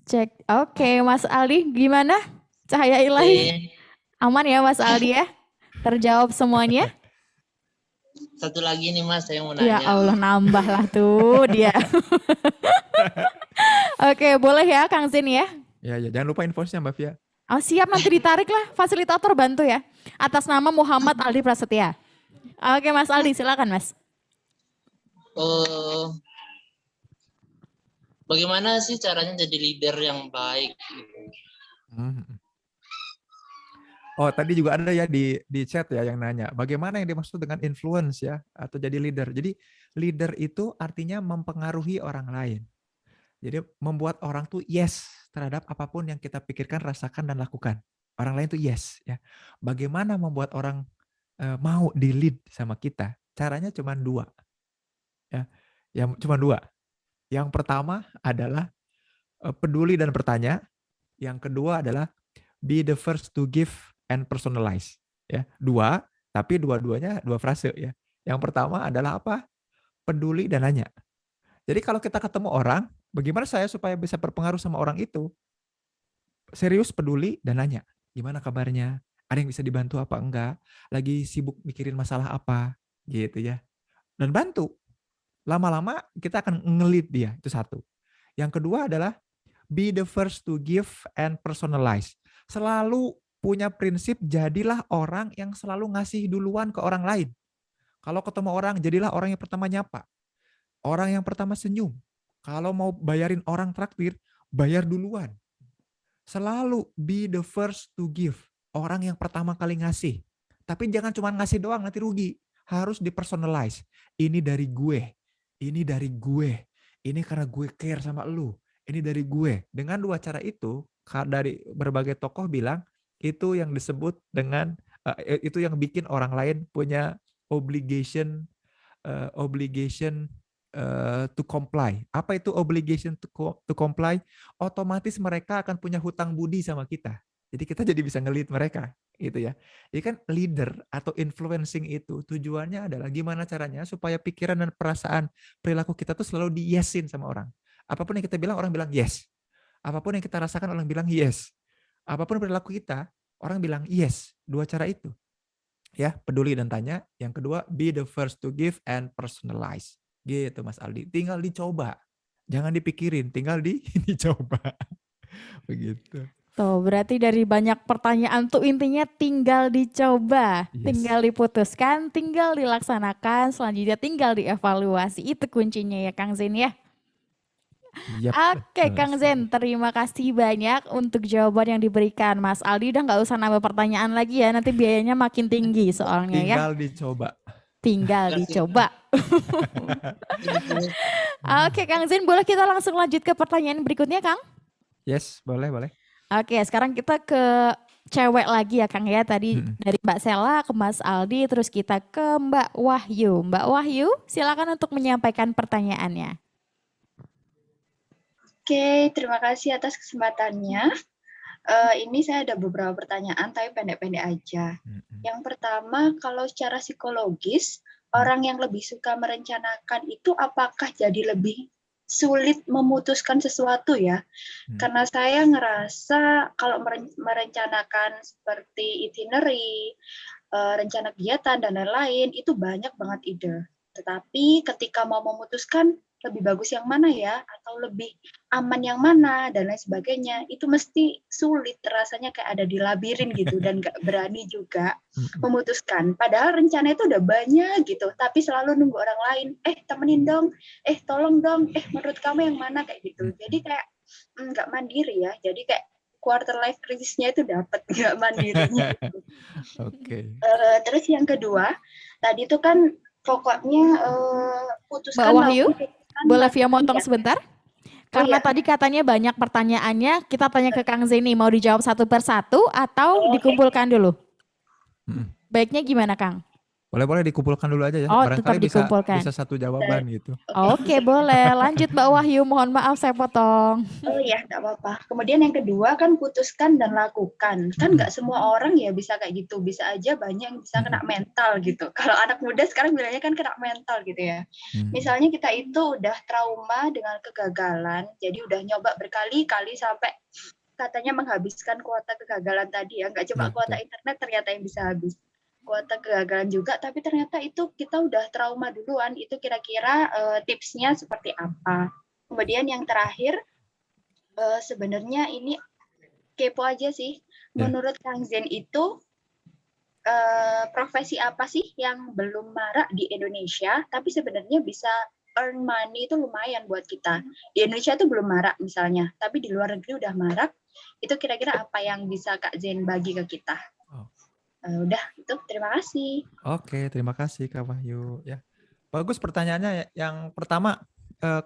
Speaker 6: Cek. Oke, Mas Aldi gimana? Cahaya ilahi. Aman ya Mas Aldi ya? Terjawab semuanya?
Speaker 7: Satu lagi nih Mas, saya mau
Speaker 6: Ya
Speaker 7: nanya.
Speaker 6: Allah, nambah lah tuh dia. Oke, boleh ya Kang Zin ya?
Speaker 8: Ya, jangan lupa invoice-nya Mbak Fia.
Speaker 6: Oh siap, nanti ditarik lah, fasilitator bantu ya. Atas nama Muhammad Aldi Prasetya. Oke Mas Aldi, silakan Mas.
Speaker 7: Bagaimana sih caranya jadi leader yang baik?
Speaker 8: Oh, tadi juga ada ya di chat ya yang nanya, bagaimana yang dimaksud dengan influence ya, atau jadi leader. Jadi leader itu artinya mempengaruhi orang lain. Jadi membuat orang tuh yes terhadap apapun yang kita pikirkan, rasakan, dan lakukan. Orang lain tuh yes ya. Bagaimana membuat orang mau di lead sama kita, caranya cuma dua. Ya, yang cuma dua. Yang pertama adalah peduli dan bertanya. Yang kedua adalah be the first to give and personalize. Ya, dua, tapi dua-duanya dua frase ya. Yang pertama adalah apa? Peduli dan nanya. Jadi kalau kita ketemu orang, bagaimana saya supaya bisa berpengaruh sama orang itu? Serius peduli dan nanya. Gimana kabarnya? Ada yang bisa dibantu apa enggak? Lagi sibuk mikirin masalah apa? Gitu ya. Dan bantu. Lama-lama kita akan ngelit dia. Itu satu. Yang kedua adalah be the first to give and personalize. Selalu punya prinsip jadilah orang yang selalu ngasih duluan ke orang lain. Kalau ketemu orang, jadilah orang yang pertama nyapa. Orang yang pertama senyum. Kalau mau bayarin orang traktir, bayar duluan. Selalu be the first to give. Orang yang pertama kali ngasih. Tapi jangan cuma ngasih doang, nanti rugi. Harus dipersonalize. Ini dari gue. Ini dari gue. Ini karena gue care sama lu. Ini dari gue. Dengan dua cara itu, dari berbagai tokoh bilang, itu yang disebut dengan, itu yang bikin orang lain punya obligation to comply. Apa itu obligation to comply? Otomatis mereka akan punya hutang budi sama kita. Jadi kita jadi bisa nge-lead mereka, gitu ya. Jadi kan leader atau influencing itu tujuannya adalah gimana caranya supaya pikiran dan perasaan perilaku kita tuh selalu di-yesin sama orang. Apapun yang kita bilang, orang bilang yes. Apapun yang kita rasakan, orang bilang yes. Apapun perilaku kita, orang bilang yes. Dua cara itu. Ya, peduli dan tanya. Yang kedua, be the first to give and personalize. Gitu Mas Aldi. Tinggal dicoba. Jangan dipikirin, tinggal dicoba. Begitu.
Speaker 6: Tuh, berarti dari banyak pertanyaan tuh intinya tinggal dicoba,
Speaker 8: Yes.
Speaker 6: tinggal diputuskan, tinggal dilaksanakan, selanjutnya tinggal dievaluasi. Itu kuncinya ya Kang Zen ya.
Speaker 8: Yap,
Speaker 6: Oke
Speaker 8: betul
Speaker 6: Kang
Speaker 8: sekali.
Speaker 6: Zen, terima kasih banyak untuk jawaban yang diberikan. Mas Aldi udah nggak usah nambah pertanyaan lagi ya, nanti biayanya makin tinggi soalnya ya.
Speaker 8: Tinggal dicoba.
Speaker 6: Tinggal dicoba. Oke Kang Zen, boleh kita langsung lanjut ke pertanyaan berikutnya Kang?
Speaker 8: Yes, boleh, boleh.
Speaker 6: Oke, sekarang kita ke cewek lagi ya Kang ya. Tadi
Speaker 8: Mm-mm.
Speaker 6: dari Mbak Sela ke Mas Aldi, terus kita ke Mbak Wahyu. Mbak Wahyu, silakan untuk menyampaikan pertanyaannya.
Speaker 10: Oke, terima kasih atas kesempatannya. Ini saya ada beberapa pertanyaan, tapi pendek-pendek aja.
Speaker 8: Mm-mm.
Speaker 10: Yang pertama, kalau secara psikologis, orang yang lebih suka merencanakan itu apakah jadi lebih sulit memutuskan sesuatu ya? Karena saya ngerasa kalau merencanakan seperti itinerary, rencana kegiatan, dan lain-lain, itu banyak banget ide. Tetapi ketika mau memutuskan, lebih bagus yang mana ya, atau lebih aman yang mana, dan lain sebagainya, itu mesti sulit, rasanya kayak ada di labirin gitu, dan nggak berani juga memutuskan. Padahal rencana itu udah banyak gitu, tapi selalu nunggu orang lain, temenin dong, tolong dong, menurut kamu yang mana, kayak gitu. Jadi kayak nggak mandiri ya, jadi kayak quarter life crisis-nya itu dapat, nggak mandirinya.
Speaker 8: Oke.
Speaker 10: Terus yang kedua, tadi itu kan pokoknya putuskan
Speaker 6: Mbak Wahyu,
Speaker 10: maupun
Speaker 6: boleh via motong sebentar? Karena
Speaker 10: iya.
Speaker 6: tadi katanya banyak pertanyaannya, kita tanya ke Kang Zeni, mau dijawab satu persatu atau dikumpulkan dulu? Baiknya gimana Kang?
Speaker 8: Boleh
Speaker 6: Oh,
Speaker 8: dikumpulkan dulu aja ya.
Speaker 6: tetap
Speaker 8: Barangkali
Speaker 6: dikumpulkan.
Speaker 8: bisa satu jawaban gitu.
Speaker 6: Oke, boleh. Lanjut Mbak Wahyu, mohon maaf saya potong.
Speaker 10: Oh ya, nggak apa-apa. Kemudian yang kedua kan putuskan dan lakukan. Kan nggak semua orang ya bisa kayak gitu. Bisa aja banyak yang bisa kena mental gitu. Kalau anak muda sekarang bilangnya kan kena mental gitu ya. Misalnya kita itu udah trauma dengan kegagalan, jadi udah nyoba berkali-kali sampai katanya menghabiskan kuota kegagalan tadi ya. Nggak cuma kuota internet ternyata yang bisa habis. Kuota kegagalan juga, tapi ternyata itu kita udah trauma duluan. Itu kira-kira tipsnya seperti apa? Kemudian yang terakhir, sebenarnya ini kepo aja sih. Menurut Kang Zen itu profesi apa sih yang belum marak di Indonesia, tapi sebenarnya bisa earn money itu lumayan buat kita. Di Indonesia itu belum marak misalnya, tapi di luar negeri udah marak. Itu kira-kira apa yang bisa Kak Zen bagi ke kita? Udah, itu terima kasih.
Speaker 8: Oke, terima kasih Kak Wahyu. Ya, bagus pertanyaannya. Yang pertama,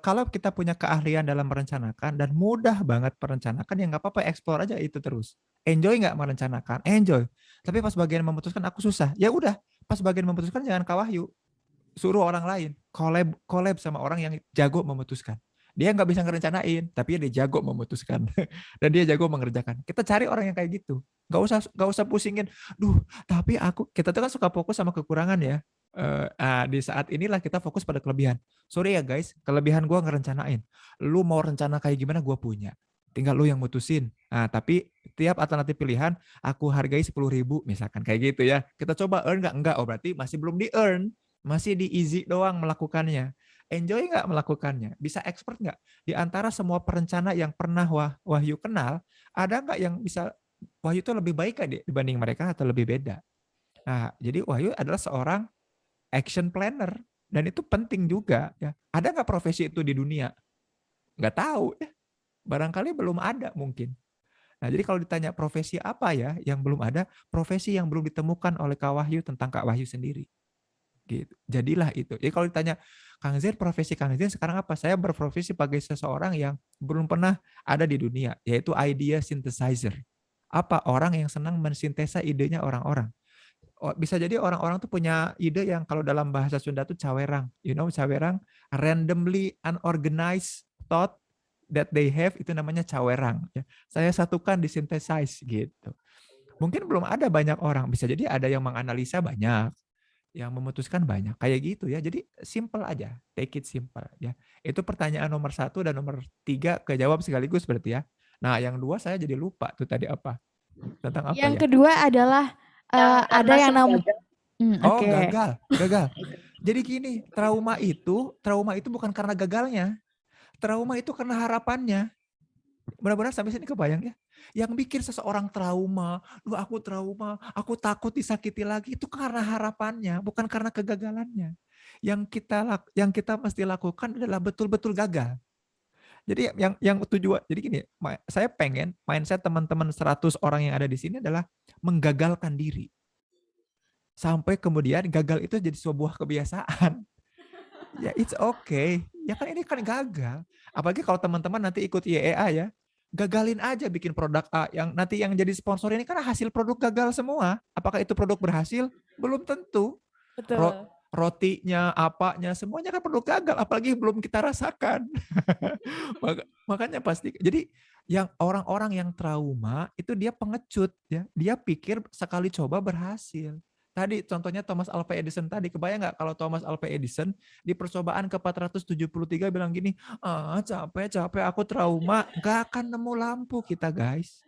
Speaker 8: kalau kita punya keahlian dalam merencanakan dan mudah banget merencanakan, ya nggak apa-apa, explore aja itu terus. Enjoy nggak merencanakan? Enjoy. Tapi pas bagian memutuskan aku susah, ya udah, Pas bagian memutuskan jangan Kak Wahyu. Suruh orang lain. Collab sama orang yang jago memutuskan. Dia nggak bisa ngerencanain, tapi dia jago memutuskan. Dan dia jago mengerjakan. Kita cari orang yang kayak gitu. Nggak usah pusingin. Tapi kita tuh kan suka fokus sama kekurangan ya. Di saat inilah kita fokus pada kelebihan. Sorry ya guys, kelebihan gue ngerencanain. Lu mau rencana kayak gimana gue punya. Tinggal lu yang mutusin. Tapi tiap alternatif pilihan aku hargai 10.000 misalkan kayak gitu ya. Kita coba earn nggak? Enggak. Oh berarti masih belum di earn. Masih di easy doang melakukannya. Enjoy nggak melakukannya? Bisa expert nggak? Di antara semua perencana yang pernah Wahyu kenal, ada nggak yang bisa Wahyu itu lebih baik nggak dibanding mereka atau lebih beda? Nah, jadi Wahyu adalah seorang action planner. Dan itu penting juga. Ya. Ada nggak profesi itu di dunia? Nggak tahu. Ya. Barangkali belum ada mungkin. Nah, jadi kalau ditanya profesi apa ya yang belum ada, profesi yang belum ditemukan oleh Kak Wahyu tentang Kak Wahyu sendiri. Gitu. Jadilah itu. Jadi kalau ditanya Kang Zen, profesi Kang Zen sekarang apa? Saya berprofesi sebagai seseorang yang belum pernah ada di dunia, yaitu idea synthesizer. Apa? Orang yang senang mensintesa idenya orang-orang. Bisa jadi orang-orang tuh punya ide yang kalau dalam bahasa Sunda tuh cawerang. You know cawerang? Randomly unorganized thought that they have, itu namanya cawerang. Saya satukan disynthesize gitu. Mungkin belum ada banyak orang. Bisa jadi ada yang menganalisa banyak. Yang memutuskan banyak kayak gitu ya. Jadi simple aja, take it simple ya. Itu pertanyaan nomor 1 dan nomor 3 kejawab sekaligus berarti ya. Nah, yang 2 saya jadi lupa tuh tadi apa? Tentang apa
Speaker 6: Yang
Speaker 8: ya?
Speaker 6: kedua adalah ada yang gagal. Jadi gini, trauma itu bukan karena gagalnya. Trauma itu karena harapannya. Benar-benar sampai sini kebayang ya. Yang bikin seseorang trauma, aku trauma, aku takut disakiti lagi, itu karena harapannya, bukan karena kegagalannya. Yang kita mesti lakukan adalah betul-betul gagal. Jadi yang tujuan, jadi gini, saya pengen mindset teman-teman 100 orang yang ada di sini adalah menggagalkan diri. Sampai kemudian gagal itu jadi sebuah kebiasaan. Ya it's okay. Ya kan ini kan gagal. Apalagi kalau teman-teman nanti ikut YEA ya. Gagalin aja bikin produk A yang nanti yang jadi sponsor ini kan hasil produk gagal semua. Apakah itu produk berhasil? Belum tentu. Betul.
Speaker 8: Rotinya, apanya, semuanya kan produk gagal. Apalagi belum kita rasakan. Makanya pasti. Jadi yang orang-orang yang trauma itu dia pengecut ya. Dia pikir sekali coba berhasil. Tadi contohnya Thomas Alva Edison tadi, kebayang nggak kalau Thomas Alva Edison di percobaan ke-473 bilang gini, capek aku trauma, nggak akan nemu lampu kita guys.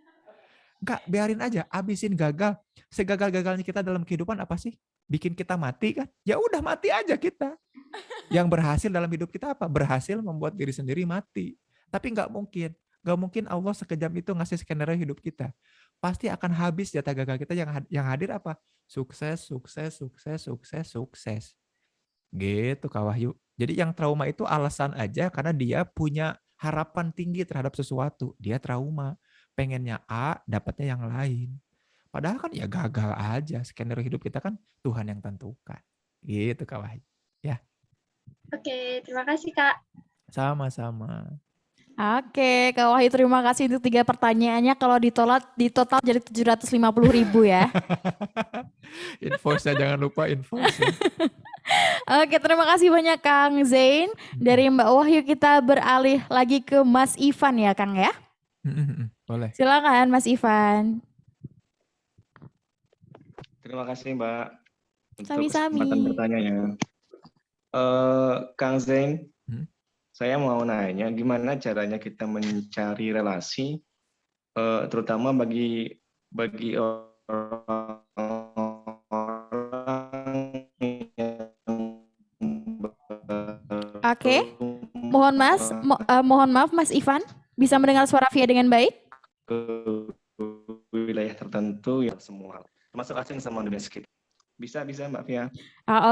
Speaker 8: Nggak, biarin aja, abisin gagal. Segagal-gagalnya kita dalam kehidupan apa sih? Bikin kita mati kan? Ya udah mati aja kita. Yang berhasil dalam hidup kita apa? Berhasil membuat diri sendiri mati. Tapi nggak mungkin Allah sekejam itu ngasih skenario hidup kita. Pasti akan habis jatah gagal kita, yang hadir apa? Sukses. Gitu Kak Wahyu. Jadi yang trauma itu alasan aja karena dia punya harapan tinggi terhadap sesuatu. Dia trauma. Pengennya A, dapatnya yang lain. Padahal kan ya gagal aja. Skenario hidup kita kan Tuhan yang tentukan. Gitu Kak Wahyu. Ya.
Speaker 10: Oke, terima kasih Kak.
Speaker 8: Sama-sama.
Speaker 6: Oke, Kak Wahyu terima kasih untuk 3 pertanyaannya. Kalau di total jadi 750.000 ya.
Speaker 8: Invoice-nya jangan lupa invoice.
Speaker 6: Oke, terima kasih banyak Kang Zain. Dari Mbak Wahyu kita beralih lagi ke Mas Ivan ya Kang ya.
Speaker 8: Boleh.
Speaker 6: Silakan Mas Ivan.
Speaker 11: Terima kasih Mbak untuk
Speaker 6: Sami-sami.
Speaker 11: kesempatan bertanya. Kang Zain, saya mau nanya gimana caranya kita mencari relasi, terutama bagi orang yang
Speaker 6: Oke, mohon maaf Mas Ivan, bisa mendengar suara Via dengan baik?
Speaker 11: ke wilayah tertentu ya semua, termasuk asing sama dunia sekitar. Bisa Mbak Via.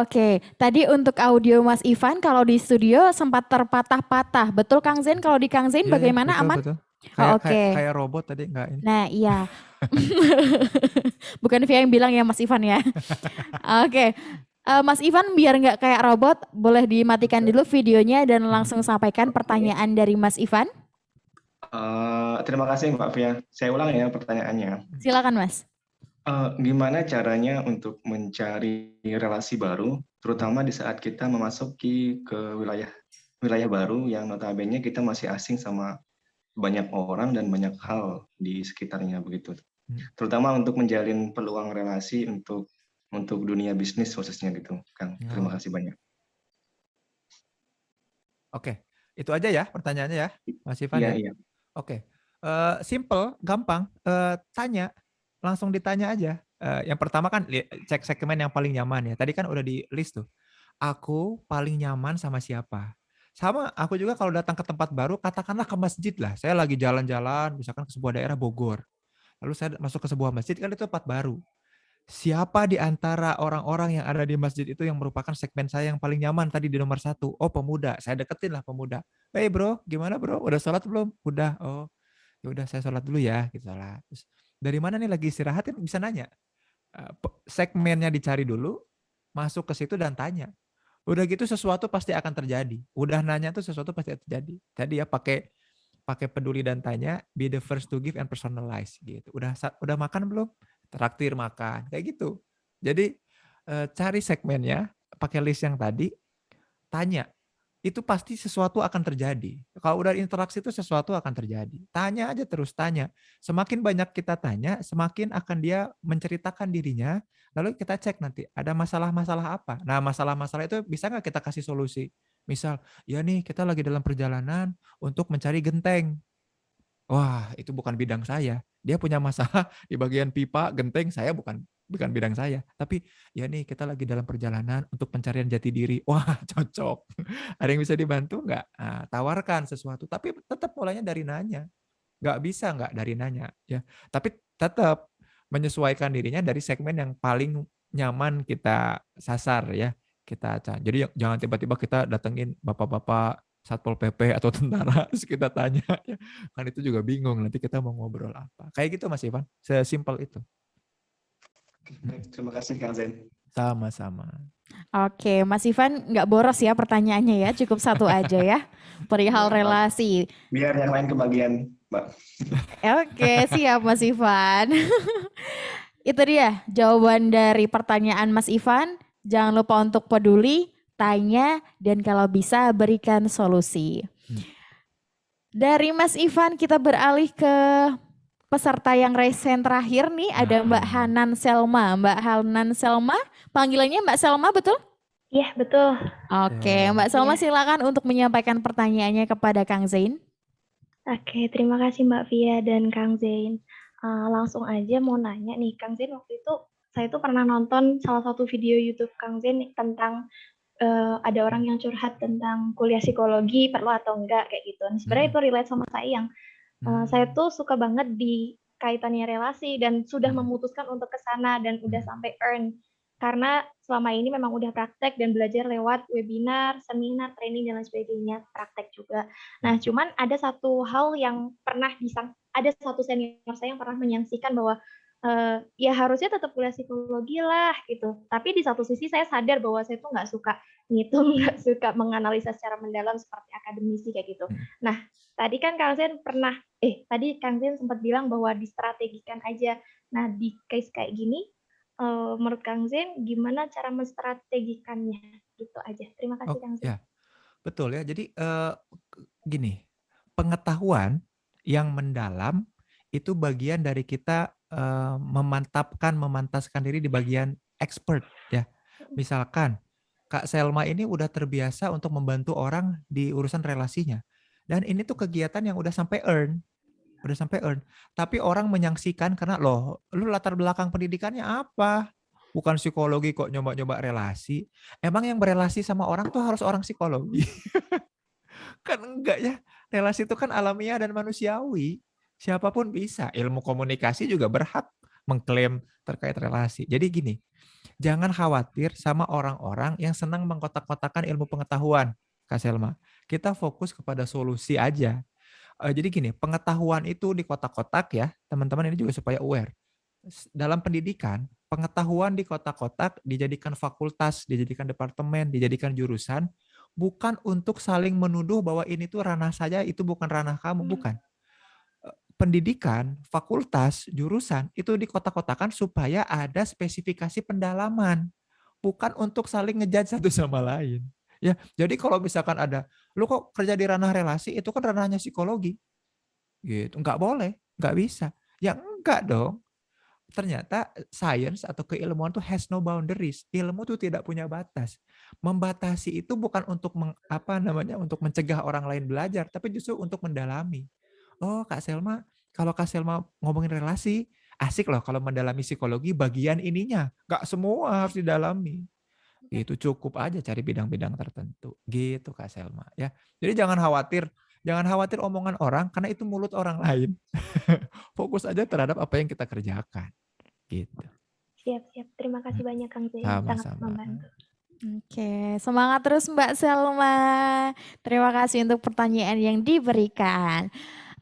Speaker 6: Oke. Tadi untuk audio Mas Ivan kalau di studio sempat terpatah-patah. Betul Kang Zain? Kalau di Kang Zain bagaimana,
Speaker 8: betul,
Speaker 6: aman?
Speaker 8: Betul.
Speaker 6: Oke.
Speaker 8: Kayak robot tadi enggak ini.
Speaker 6: Nah iya. Bukan Via yang bilang ya Mas Ivan ya. Oke. Mas Ivan biar nggak kayak robot, boleh dimatikan dulu videonya dan langsung sampaikan pertanyaan dari Mas Ivan.
Speaker 11: Terima kasih Mbak Via. Saya ulang ya pertanyaannya.
Speaker 6: Silakan Mas.
Speaker 11: Gimana caranya untuk mencari relasi baru, terutama di saat kita memasuki ke wilayah baru yang notabene kita masih asing sama banyak orang dan banyak hal di sekitarnya begitu. Terutama untuk menjalin peluang relasi untuk dunia bisnis khususnya gitu, Kang. Terima kasih banyak.
Speaker 8: Oke, itu aja ya pertanyaannya ya, Mas Ivan
Speaker 11: Iya,
Speaker 8: ya.
Speaker 11: iya.
Speaker 8: Oke, simple, gampang. Tanya, langsung ditanya aja. Yang pertama kan cek segmen yang paling nyaman ya. Tadi kan udah di list tuh. Aku paling nyaman sama siapa? Sama, aku juga kalau datang ke tempat baru, katakanlah ke masjid lah. Saya lagi jalan-jalan, misalkan ke sebuah daerah Bogor. Lalu saya masuk ke sebuah masjid, kan itu tempat baru. Siapa di antara orang-orang yang ada di masjid itu yang merupakan segmen saya yang paling nyaman tadi di nomor 1? Oh, pemuda. Saya deketin lah pemuda. Hey bro, gimana bro? Udah sholat belum? Udah. Oh, ya udah saya sholat dulu ya. Gitu lah. Terus, dari mana nih lagi istirahat? Kan bisa nanya. Segmennya dicari dulu, masuk ke situ dan tanya. Udah gitu sesuatu pasti akan terjadi. Udah nanya tuh sesuatu pasti terjadi. Jadi ya pakai peduli dan tanya, be the first to give and personalize gitu. Udah makan belum? Traktir makan, kayak gitu. Jadi cari segmennya, pakai list yang tadi, tanya. Itu pasti sesuatu akan terjadi. Kalau udah interaksi itu sesuatu akan terjadi. Tanya aja terus, tanya. Semakin banyak kita tanya, semakin akan dia menceritakan dirinya, lalu kita cek nanti ada masalah-masalah apa. Nah, masalah-masalah itu bisa nggak kita kasih solusi? Misal, ya nih kita lagi dalam perjalanan untuk mencari genteng. Wah, itu bukan bidang saya. Dia punya masalah di bagian pipa, genteng, saya bukan bidang saya. Tapi ya nih kita lagi dalam perjalanan untuk pencarian jati diri. Wah, cocok. Ada yang bisa dibantu nggak? Nah, tawarkan sesuatu. Tapi tetap mulainya dari nanya. Nggak bisa nggak dari nanya. Ya, tapi tetap menyesuaikan dirinya dari segmen yang paling nyaman kita sasar ya. Jadi jangan tiba-tiba kita datengin bapak-bapak Satpol PP atau tentara, terus kita tanya, kan itu juga bingung, nanti kita mau ngobrol apa. Kayak gitu Mas Ivan, sesimpel itu.
Speaker 11: Terima kasih Kang Zen.
Speaker 8: Sama-sama.
Speaker 6: Oke, Mas Ivan nggak boros ya pertanyaannya ya, cukup satu aja ya, perihal relasi.
Speaker 11: Biar yang lain kebagian, Mbak.
Speaker 6: Oke, siap Mas Ivan. Itu dia jawaban dari pertanyaan Mas Ivan. Jangan lupa untuk peduli, tanya, dan kalau bisa berikan solusi. Dari Mas Ivan kita beralih ke peserta yang resen terakhir nih, ada Mbak Hanan Selma. Mbak Hanan Selma, panggilannya Mbak Selma betul?
Speaker 12: Iya, betul.
Speaker 6: Oke, Mbak Selma silakan untuk menyampaikan pertanyaannya kepada Kang Zain.
Speaker 12: Oke, terima kasih Mbak Via dan Kang Zain. Langsung aja mau nanya nih, Kang Zain, waktu itu saya tuh pernah nonton salah satu video YouTube Kang Zain tentang ada orang yang curhat tentang kuliah psikologi perlu atau enggak kayak gitu. Nah, sebenarnya itu relate sama saya yang saya tuh suka banget di kaitannya relasi dan sudah memutuskan untuk ke sana dan udah sampai earn. Karena selama ini memang udah praktek dan belajar lewat webinar, seminar, training dan lain sebagainya, praktek juga. Nah, cuman ada satu hal yang pernah ada satu senior saya yang pernah menyaksikan bahwa ya harusnya tetap kuliah psikologi lah gitu. Tapi di satu sisi saya sadar bahwa saya tuh nggak suka ngitung, nggak suka menganalisa secara mendalam seperti akademisi kayak gitu. Nah, tadi kan Kang Zen Kang Zen sempat bilang bahwa distrategikan aja. Nah, di case kayak gini, menurut Kang Zen gimana cara menstrategikannya? Gitu aja. Terima kasih Kang Zen.
Speaker 8: Ya, betul ya. Jadi gini, pengetahuan yang mendalam itu bagian dari kita memantaskan diri di bagian expert ya. Misalkan Kak Selma ini udah terbiasa untuk membantu orang di urusan relasinya. Dan ini tuh kegiatan yang udah sampai earn. Tapi orang menyaksikan karena lu latar belakang pendidikannya apa? Bukan psikologi kok nyoba-nyoba relasi. Emang yang berelasi sama orang tuh harus orang psikologi? Kan enggak ya. Relasi itu kan alamiah dan manusiawi. Siapapun bisa. Ilmu komunikasi juga berhak mengklaim terkait relasi. Jadi gini, jangan khawatir sama orang-orang yang senang mengkotak-kotakan ilmu pengetahuan, Kak Selma. Kita fokus kepada solusi aja. Jadi gini, pengetahuan itu di kotak-kotak ya, teman-teman ini juga supaya aware. Dalam pendidikan, pengetahuan di kotak-kotak dijadikan fakultas, dijadikan departemen, dijadikan jurusan, bukan untuk saling menuduh bahwa ini tuh ranah saya, itu bukan ranah kamu, bukan. pendidikan, fakultas, jurusan itu dikotak-kotakan supaya ada spesifikasi pendalaman, bukan untuk saling ngejudge satu sama lain. Ya, jadi kalau misalkan ada, lu kok kerja di ranah relasi, itu kan ranahnya psikologi, gitu. Nggak boleh, nggak bisa. Ya enggak dong. Ternyata science atau keilmuan itu has no boundaries. Ilmu itu tidak punya batas. Membatasi itu bukan untuk untuk mencegah orang lain belajar, tapi justru untuk mendalami. Oh, Kak Selma, kalau Kak Selma ngomongin relasi, asik loh kalau mendalami psikologi bagian ininya. Nggak semua harus didalami. Itu cukup aja cari bidang-bidang tertentu. Gitu Kak Selma ya. Jadi jangan khawatir omongan orang karena itu mulut orang lain. Fokus aja terhadap apa yang kita kerjakan. Gitu.
Speaker 12: Siap. Terima kasih banyak Kang Zain. Sangat
Speaker 8: Sama-sama.
Speaker 12: membantu.
Speaker 6: Oke, semangat terus Mbak Selma. Terima kasih untuk pertanyaan yang diberikan.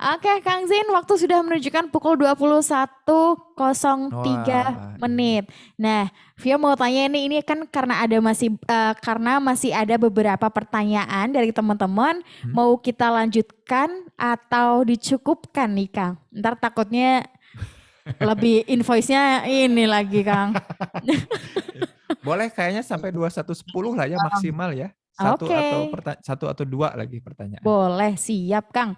Speaker 6: Oke, Kang Zain, waktu sudah menunjukkan pukul 21.03 menit. Nah, Via mau tanya ini kan karena masih ada beberapa pertanyaan dari teman-teman, mau kita lanjutkan atau dicukupkan nih, Kang? Ntar takutnya lebih invoice-nya ini lagi, Kang.
Speaker 8: Boleh kayaknya sampai 21.10 lah ya maksimal ya. Satu atau dua lagi pertanyaan.
Speaker 6: Boleh, siap Kang.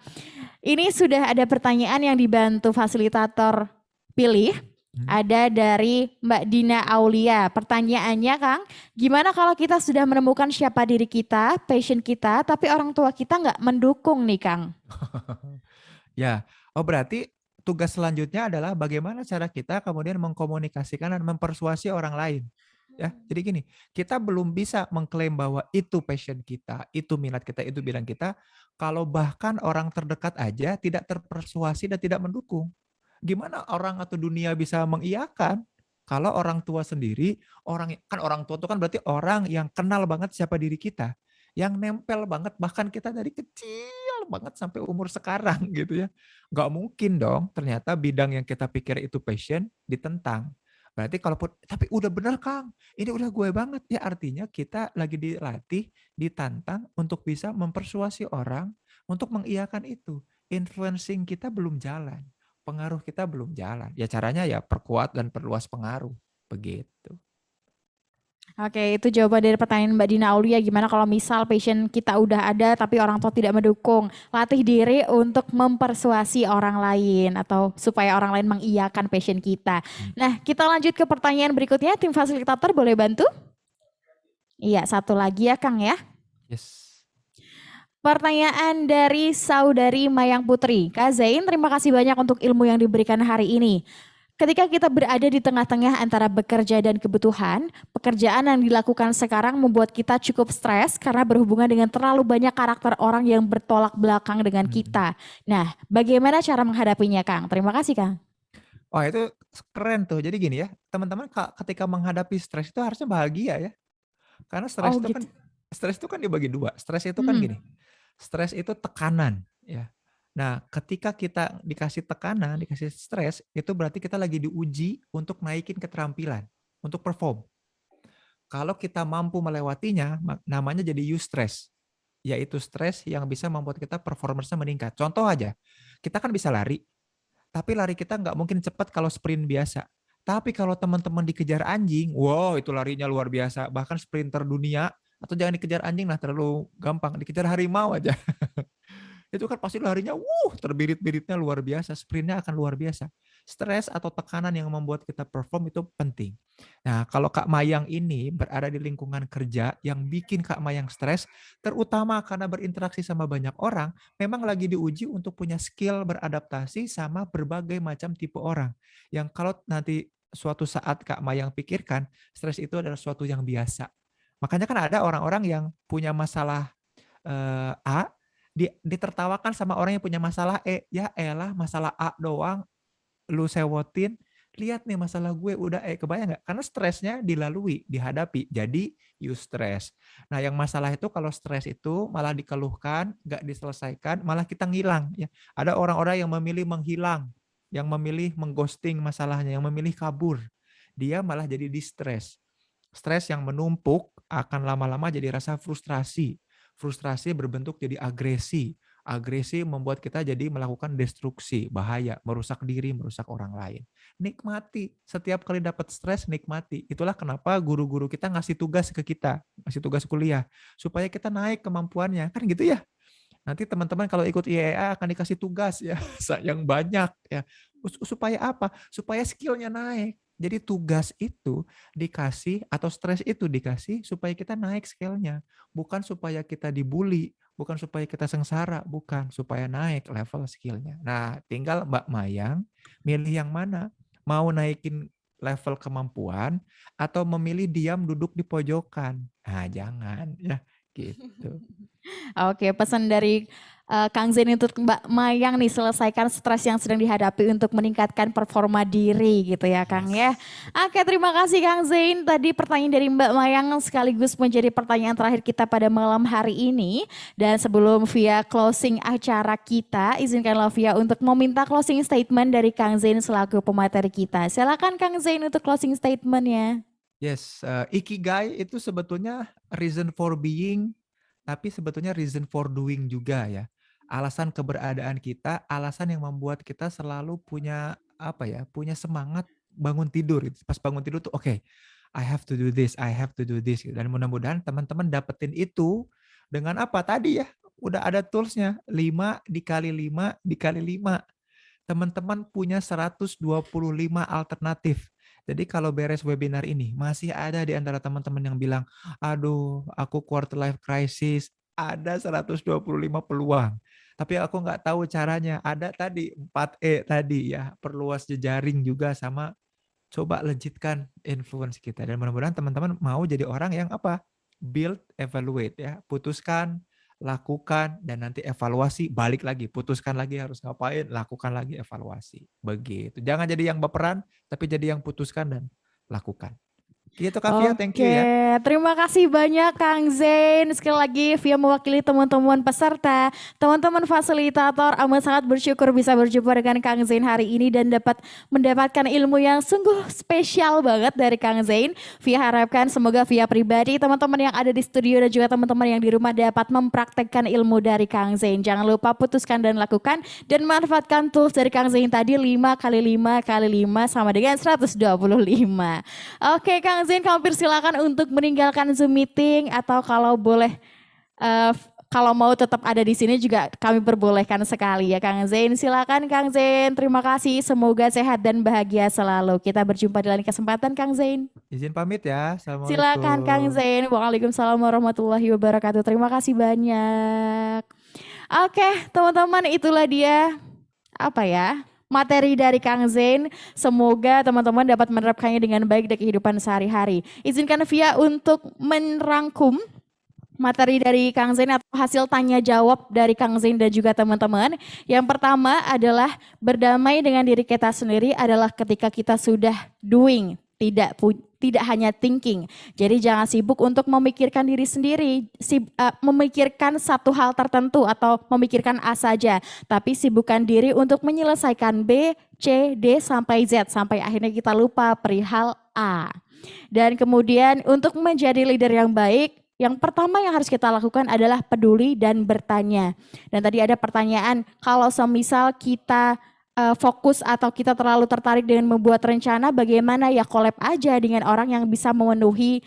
Speaker 6: Ini sudah ada pertanyaan yang dibantu fasilitator pilih. Ada dari Mbak Dina Aulia. Pertanyaannya Kang, gimana kalau kita sudah menemukan siapa diri kita, passion kita, tapi orang tua kita nggak mendukung nih Kang?
Speaker 8: Ya, berarti tugas selanjutnya adalah bagaimana cara kita kemudian mengkomunikasikan dan mempersuasi orang lain. Ya, jadi gini, kita belum bisa mengklaim bahwa itu passion kita, itu minat kita, itu bidang kita, kalau bahkan orang terdekat aja tidak terpersuasi dan tidak mendukung. Gimana orang atau dunia bisa mengiyakan? Kalau orang tua sendiri, orang tua itu kan berarti orang yang kenal banget siapa diri kita, yang nempel banget bahkan kita dari kecil banget sampai umur sekarang gitu ya. Nggak mungkin dong ternyata bidang yang kita pikir itu passion ditentang. Berarti tapi udah bener Kang, ini udah gue banget ya, artinya kita lagi dilatih, ditantang untuk bisa mempersuasi orang untuk mengiyakan itu. Influencing kita belum jalan, pengaruh kita belum jalan. Ya caranya ya perkuat dan perluas pengaruh, begitu.
Speaker 6: Oke, itu jawaban dari pertanyaan Mbak Dina Aulia. Gimana kalau misal passion kita udah ada tapi orang tua tidak mendukung? Latih diri untuk mempersuasi orang lain atau supaya orang lain mengiyakan passion kita. Nah, kita lanjut ke pertanyaan berikutnya. Tim fasilitator boleh bantu? Iya, satu lagi ya Kang ya.
Speaker 8: Yes.
Speaker 6: Pertanyaan dari saudari Mayang Putri. Kak Zain, terima kasih banyak untuk ilmu yang diberikan hari ini. Ketika kita berada di tengah-tengah antara bekerja dan kebutuhan, pekerjaan yang dilakukan sekarang membuat kita cukup stres karena berhubungan dengan terlalu banyak karakter orang yang bertolak belakang dengan kita. Nah, bagaimana cara menghadapinya, Kang? Terima kasih, Kang.
Speaker 8: Wah, itu keren tuh. Jadi gini ya, teman-teman ketika menghadapi stres itu harusnya bahagia ya. Karena stres itu kan dibagi dua. Stres itu kan gini. Stres itu tekanan ya. Nah, ketika kita dikasih tekanan, dikasih stres, itu berarti kita lagi diuji untuk naikin keterampilan, untuk perform. Kalau kita mampu melewatinya, namanya jadi eustress, yaitu stres yang bisa membuat kita performance-nya meningkat. Contoh aja, kita kan bisa lari, tapi lari kita nggak mungkin cepat kalau sprint biasa. Tapi kalau teman-teman dikejar anjing, wow itu larinya luar biasa. Bahkan sprinter dunia, atau jangan dikejar anjing lah, terlalu gampang, dikejar harimau aja. Itu kan pasti larinya terbirit-biritnya luar biasa, sprintnya akan luar biasa. Stres atau tekanan yang membuat kita perform itu penting. Nah, kalau Kak Mayang ini berada di lingkungan kerja yang bikin Kak Mayang stres, terutama karena berinteraksi sama banyak orang, memang lagi diuji untuk punya skill beradaptasi sama berbagai macam tipe orang. Yang kalau nanti suatu saat Kak Mayang pikirkan, stres itu adalah suatu yang biasa. Makanya kan ada orang-orang yang punya masalah A, ditertawakan sama orang yang punya masalah E. Ya elah masalah A doang lu sewotin, lihat nih masalah gue udah kebayang nggak? Karena stresnya dilalui, dihadapi, jadi eustress. Nah yang masalah itu kalau stres itu malah dikeluhkan, nggak diselesaikan, malah kita ngilang. Ya. Ada orang-orang yang memilih menghilang, yang memilih mengghosting masalahnya, yang memilih kabur. Dia malah jadi distress. Stres yang menumpuk akan lama-lama jadi rasa frustrasi. Frustrasi berbentuk jadi agresi. Agresi membuat kita jadi melakukan destruksi, bahaya, merusak diri, merusak orang lain. Nikmati. Setiap kali dapat stres, nikmati. Itulah kenapa guru-guru kita ngasih tugas ke kita, ngasih tugas kuliah, supaya kita naik kemampuannya. Kan gitu ya? Nanti teman-teman kalau ikut IEA akan dikasih tugas ya yang banyak ya. Supaya apa? Supaya skillnya naik. Jadi tugas itu dikasih atau stres itu dikasih supaya kita naik skillnya. Bukan supaya kita dibully, bukan supaya kita sengsara, bukan. Supaya naik level skillnya. Nah tinggal Mbak Mayang milih yang mana. Mau naikin level kemampuan atau memilih diam duduk di pojokan. Nah jangan ya gitu.
Speaker 6: Oke, pesan dari Kang Zain untuk Mbak Mayang nih, selesaikan stres yang sedang dihadapi untuk meningkatkan performa diri gitu ya Kang ya. Oke, terima kasih Kang Zain. Tadi pertanyaan dari Mbak Mayang sekaligus menjadi pertanyaan terakhir kita pada malam hari ini. Dan sebelum Via closing acara kita, izinkanlah Via untuk meminta closing statement dari Kang Zain selaku pemateri kita. Silakan Kang Zain untuk closing statement-nya.
Speaker 8: Yes, ikigai itu sebetulnya reason for being, tapi sebetulnya reason for doing juga ya. Alasan keberadaan kita, alasan yang membuat kita selalu punya apa ya, punya semangat bangun tidur. Pas bangun tidur tuh oke, I have to do this, I have to do this. Dan mudah-mudahan teman-teman dapetin itu dengan apa tadi ya, udah ada toolsnya 5 dikali 5 dikali 5. Teman-teman punya 125 alternatif. Jadi kalau beres webinar ini, masih ada di antara teman-teman yang bilang, aduh aku quarter life crisis, ada 125 peluang. Tapi aku nggak tahu caranya. Ada tadi 4E tadi ya, perluas jejaring juga sama coba legitkan influence kita. Dan mudah-mudahan teman-teman mau jadi orang yang apa? Build, evaluate ya, putuskan, lakukan, dan nanti evaluasi, balik lagi, putuskan lagi harus ngapain, lakukan lagi, evaluasi. Begitu. Jangan jadi yang baperan, tapi jadi yang putuskan dan lakukan. Gitu Kak Via, thank you ya.
Speaker 6: Terima kasih banyak Kang Zain. Sekali lagi Via mewakili teman-teman peserta, teman-teman fasilitator amat sangat bersyukur bisa berjumpa dengan Kang Zain hari ini dan dapat mendapatkan ilmu yang sungguh spesial banget dari Kang Zain. Via harapkan semoga Via pribadi, teman-teman yang ada di studio dan juga teman-teman yang di rumah dapat mempraktekkan ilmu dari Kang Zain. Jangan lupa putuskan dan lakukan dan manfaatkan tools dari Kang Zain tadi 5 kali 5 kali 5 sama dengan 125. Oke Kang Zain, kami persilakan untuk meninggalkan Zoom meeting atau kalau boleh kalau mau tetap ada di sini juga kami perbolehkan sekali ya Kang Zain. Silakan Kang Zain. Terima kasih. Semoga sehat dan bahagia selalu. Kita berjumpa di lain kesempatan Kang Zain.
Speaker 8: Izin pamit ya. Assalamualaikum.
Speaker 6: Silakan Kang Zain. Waalaikumsalam warahmatullahi wabarakatuh. Terima kasih banyak. Oke, teman-teman, itulah dia materi dari Kang Zain. Semoga teman-teman dapat menerapkannya dengan baik di kehidupan sehari-hari. Izinkan Via untuk merangkum materi dari Kang Zain atau hasil tanya jawab dari Kang Zain dan juga teman-teman. Yang pertama adalah berdamai dengan diri kita sendiri adalah ketika kita sudah doing, tidak hanya thinking. Jadi jangan sibuk untuk memikirkan diri sendiri, memikirkan satu hal tertentu atau memikirkan A saja. Tapi sibukkan diri untuk menyelesaikan B, C, D sampai Z. Sampai akhirnya kita lupa perihal A. Dan kemudian untuk menjadi leader yang baik, yang pertama yang harus kita lakukan adalah peduli dan bertanya. Dan tadi ada pertanyaan, kalau semisal kita fokus atau kita terlalu tertarik dengan membuat rencana, bagaimana ya collab aja dengan orang yang bisa memenuhi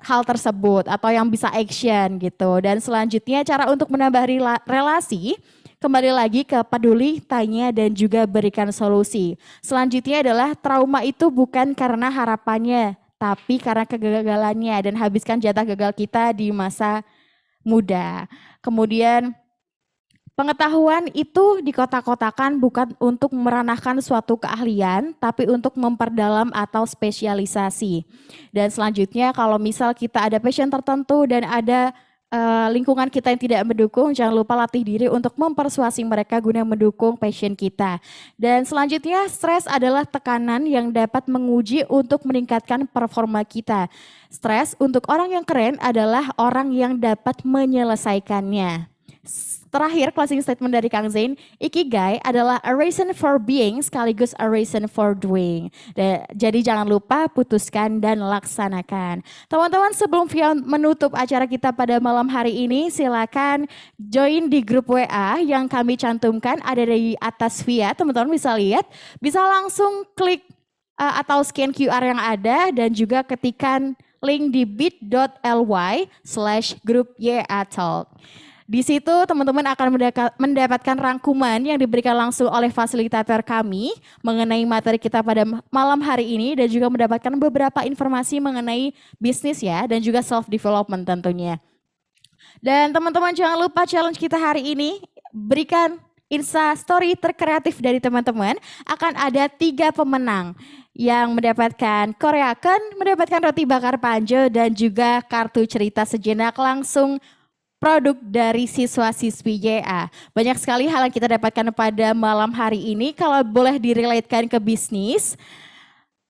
Speaker 6: hal tersebut atau yang bisa action gitu. Dan selanjutnya cara untuk menambah relasi, kembali lagi ke peduli, tanya dan juga berikan solusi. Selanjutnya adalah trauma itu bukan karena harapannya, tapi karena kegagalannya dan habiskan jatah gagal kita di masa muda. Kemudian pengetahuan itu dikotak-kotakan bukan untuk meranahkan suatu keahlian, tapi untuk memperdalam atau spesialisasi. Dan selanjutnya kalau misal kita ada passion tertentu dan ada lingkungan kita yang tidak mendukung, jangan lupa latih diri untuk mempersuasi mereka guna mendukung passion kita. Dan selanjutnya stres adalah tekanan yang dapat menguji untuk meningkatkan performa kita. Stres untuk orang yang keren adalah orang yang dapat menyelesaikannya. Terakhir, closing statement dari Kang Zain, Ikigai adalah a reason for being sekaligus a reason for doing. Jadi jangan lupa putuskan dan laksanakan. Teman-teman, sebelum Via menutup acara kita pada malam hari ini, silakan join di grup WA yang kami cantumkan, ada di atas Via. Teman-teman bisa lihat, bisa langsung klik atau scan QR yang ada dan juga ketikan link di bit.ly/grup YA Talk. Di situ teman-teman akan mendapatkan rangkuman yang diberikan langsung oleh fasilitator kami mengenai materi kita pada malam hari ini dan juga mendapatkan beberapa informasi mengenai bisnis ya dan juga self development tentunya. Dan teman-teman jangan lupa challenge kita hari ini, berikan Insta story terkreatif dari teman-teman. Akan ada 3 pemenang yang mendapatkan Koreaken, mendapatkan roti bakar Panjo dan juga kartu cerita sejenak langsung produk dari siswa-siswi YA. Banyak sekali hal yang kita dapatkan pada malam hari ini. Kalau boleh direlatekan ke bisnis,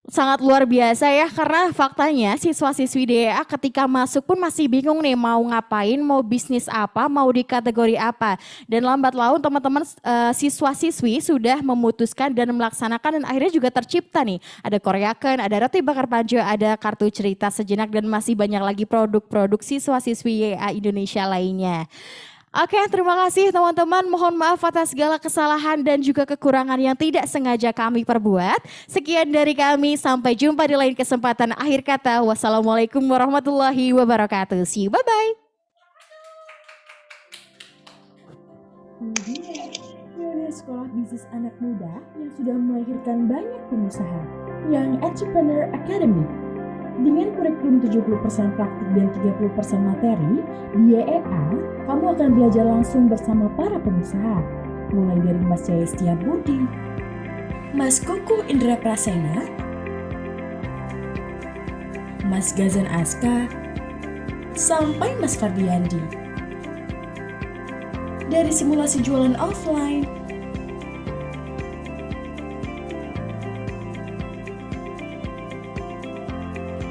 Speaker 6: sangat luar biasa ya, karena faktanya siswa-siswi DEA ketika masuk pun masih bingung nih mau ngapain, mau bisnis apa, mau di kategori apa. Dan lambat laun teman-teman siswa-siswi sudah memutuskan dan melaksanakan dan akhirnya juga tercipta nih. Ada Koreaken, ada roti bakar Panjo, ada kartu cerita sejenak dan masih banyak lagi produk-produk siswa-siswi YA Indonesia lainnya. Oke, terima kasih teman-teman. Mohon maaf atas segala kesalahan dan juga kekurangan yang tidak sengaja kami perbuat. Sekian dari kami, sampai jumpa di lain kesempatan. Akhir kata, wassalamualaikum warahmatullahi wabarakatuh. See you, bye-bye.
Speaker 13: Pionir Sekolah Bisnis Anak Muda yang sudah melahirkan banyak pengusaha, Young Entrepreneur Academy. Dengan kurikulum 70% praktik dan 30% materi, di YEA, kamu akan belajar langsung bersama para pengusaha, mulai dari Mas Jaya Setiabudi, Mas Kuku Indra Prasena, Mas Gazan Aska, sampai Mas Fardiandi. Dari simulasi jualan offline,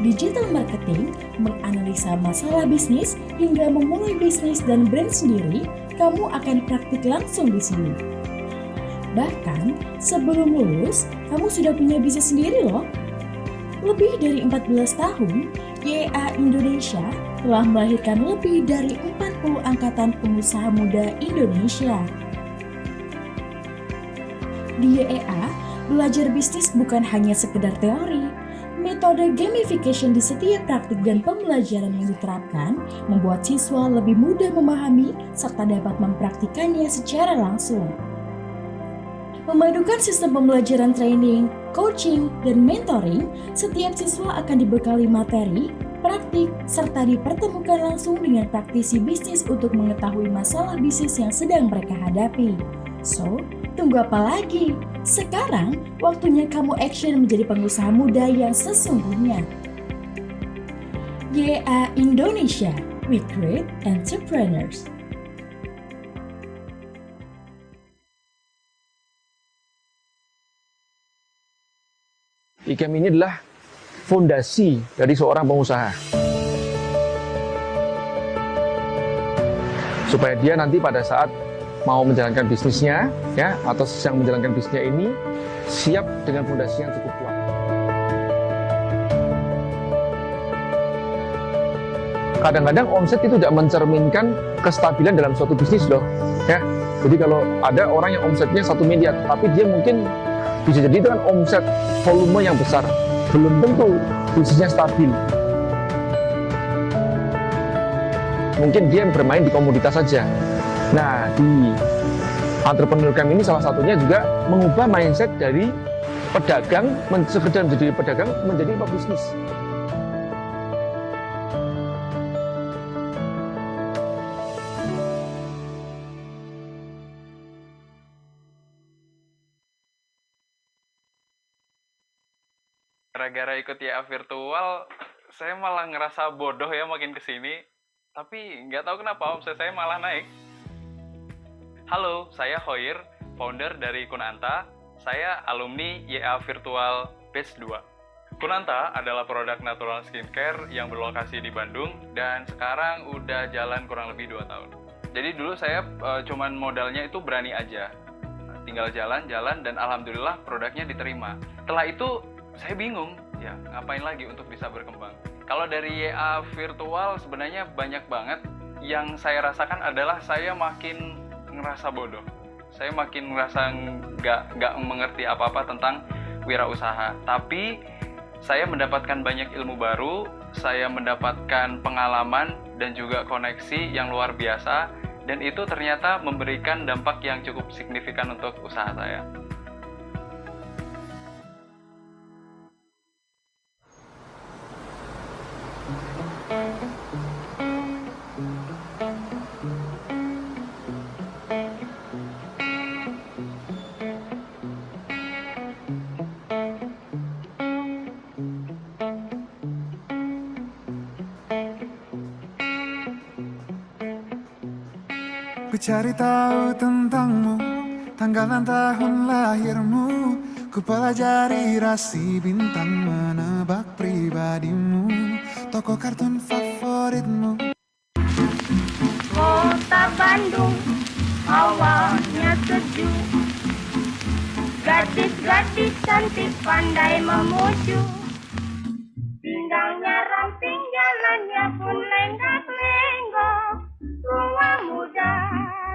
Speaker 13: digital marketing, menganalisa masalah bisnis, hingga memulai bisnis dan brand sendiri, kamu akan praktik langsung di sini. Bahkan, sebelum lulus, kamu sudah punya bisnis sendiri loh. Lebih dari 14 tahun, YA Indonesia telah melahirkan lebih dari 40 angkatan pengusaha muda Indonesia. Di YEA, belajar bisnis bukan hanya sekedar teori. Metode gamification di setiap praktik dan pembelajaran yang diterapkan membuat siswa lebih mudah memahami serta dapat mempraktikannya secara langsung. Memadukan sistem pembelajaran training, coaching, dan mentoring, setiap siswa akan dibekali materi, praktik, serta dipertemukan langsung dengan praktisi bisnis untuk mengetahui masalah bisnis yang sedang mereka hadapi. So, tunggu apa lagi? Sekarang, waktunya kamu action menjadi pengusaha muda yang sesungguhnya. YA Indonesia, we create entrepreneurs.
Speaker 2: IKEM ini adalah fondasi dari seorang pengusaha. Supaya dia nanti pada saat mau menjalankan bisnisnya, ya, atau sedang menjalankan bisnisnya ini siap dengan fondasi yang cukup kuat. Kadang-kadang omset itu tidak mencerminkan kestabilan dalam suatu bisnis loh, ya. Jadi kalau ada orang yang omsetnya 1 miliar, tapi dia mungkin bisa jadi itu kan omset volume yang besar, belum tentu bisnisnya stabil. Mungkin dia bermain di komoditas saja. Nah, di entrepreneur camp ini salah satunya juga mengubah mindset dari pedagang, sekedar menjadi pedagang, menjadi pebisnis.
Speaker 3: Gara-gara ikut YA virtual, saya malah ngerasa bodoh ya makin kesini. Tapi nggak tahu kenapa omset saya malah naik. Halo, saya Hoir, founder dari Kunanta. Saya alumni YA Virtual Batch 2. Kunanta adalah produk natural skincare yang berlokasi di Bandung dan sekarang udah jalan kurang lebih 2 tahun. Jadi dulu saya cuman modalnya itu berani aja, tinggal jalan-jalan dan alhamdulillah produknya diterima. Setelah itu saya bingung, ya ngapain lagi untuk bisa berkembang. Kalau dari YA virtual sebenarnya banyak banget. Yang saya rasakan adalah saya makin ngerasa bodoh. Saya makin ngerasa nggak mengerti apa-apa tentang wirausaha. Tapi saya mendapatkan banyak ilmu baru, saya mendapatkan pengalaman dan juga koneksi yang luar biasa. Dan itu ternyata memberikan dampak yang cukup signifikan untuk usaha saya.
Speaker 4: Ku cari tahu tentangmu, tanggal dan tahun lahirmu. Ku pelajari rasi bintang, menebak pribadimu, tokoh kartun favoritmu.
Speaker 14: Kota Bandung, awalnya sejuk. Gadis-gadis cantik pandai memuju. Pinggangnya ramping, jalannya pun lenggak-lenggok. Tua muda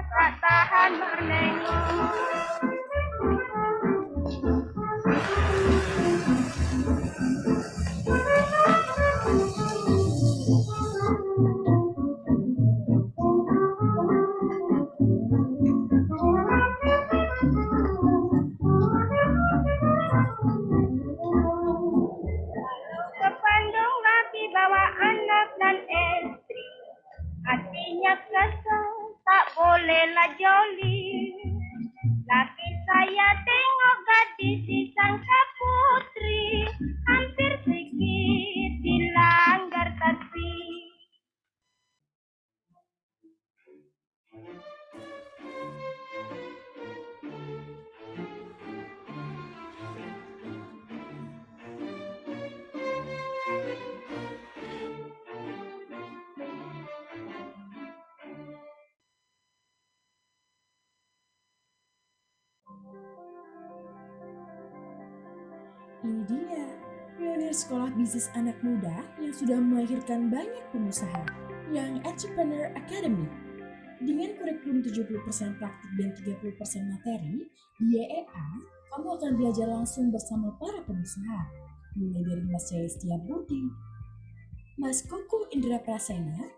Speaker 14: tak tahan menengok. Ke Bandung lagi bawa anak dan istri. Hatinya kesel, tak bolehlah joli. Laki saya tengok gadis disangka putri. Hampir sedikit dilanggar tapi.
Speaker 13: Ini dia, pionir sekolah bisnis anak muda yang sudah melahirkan banyak pengusaha, Young Entrepreneur Academy. Dengan kurikulum 70% praktik dan 30% materi, di YEA, kamu akan belajar langsung bersama para pengusaha, mulai dari Mas Jaya Setiabudi, Mas Koko Indra Prasena,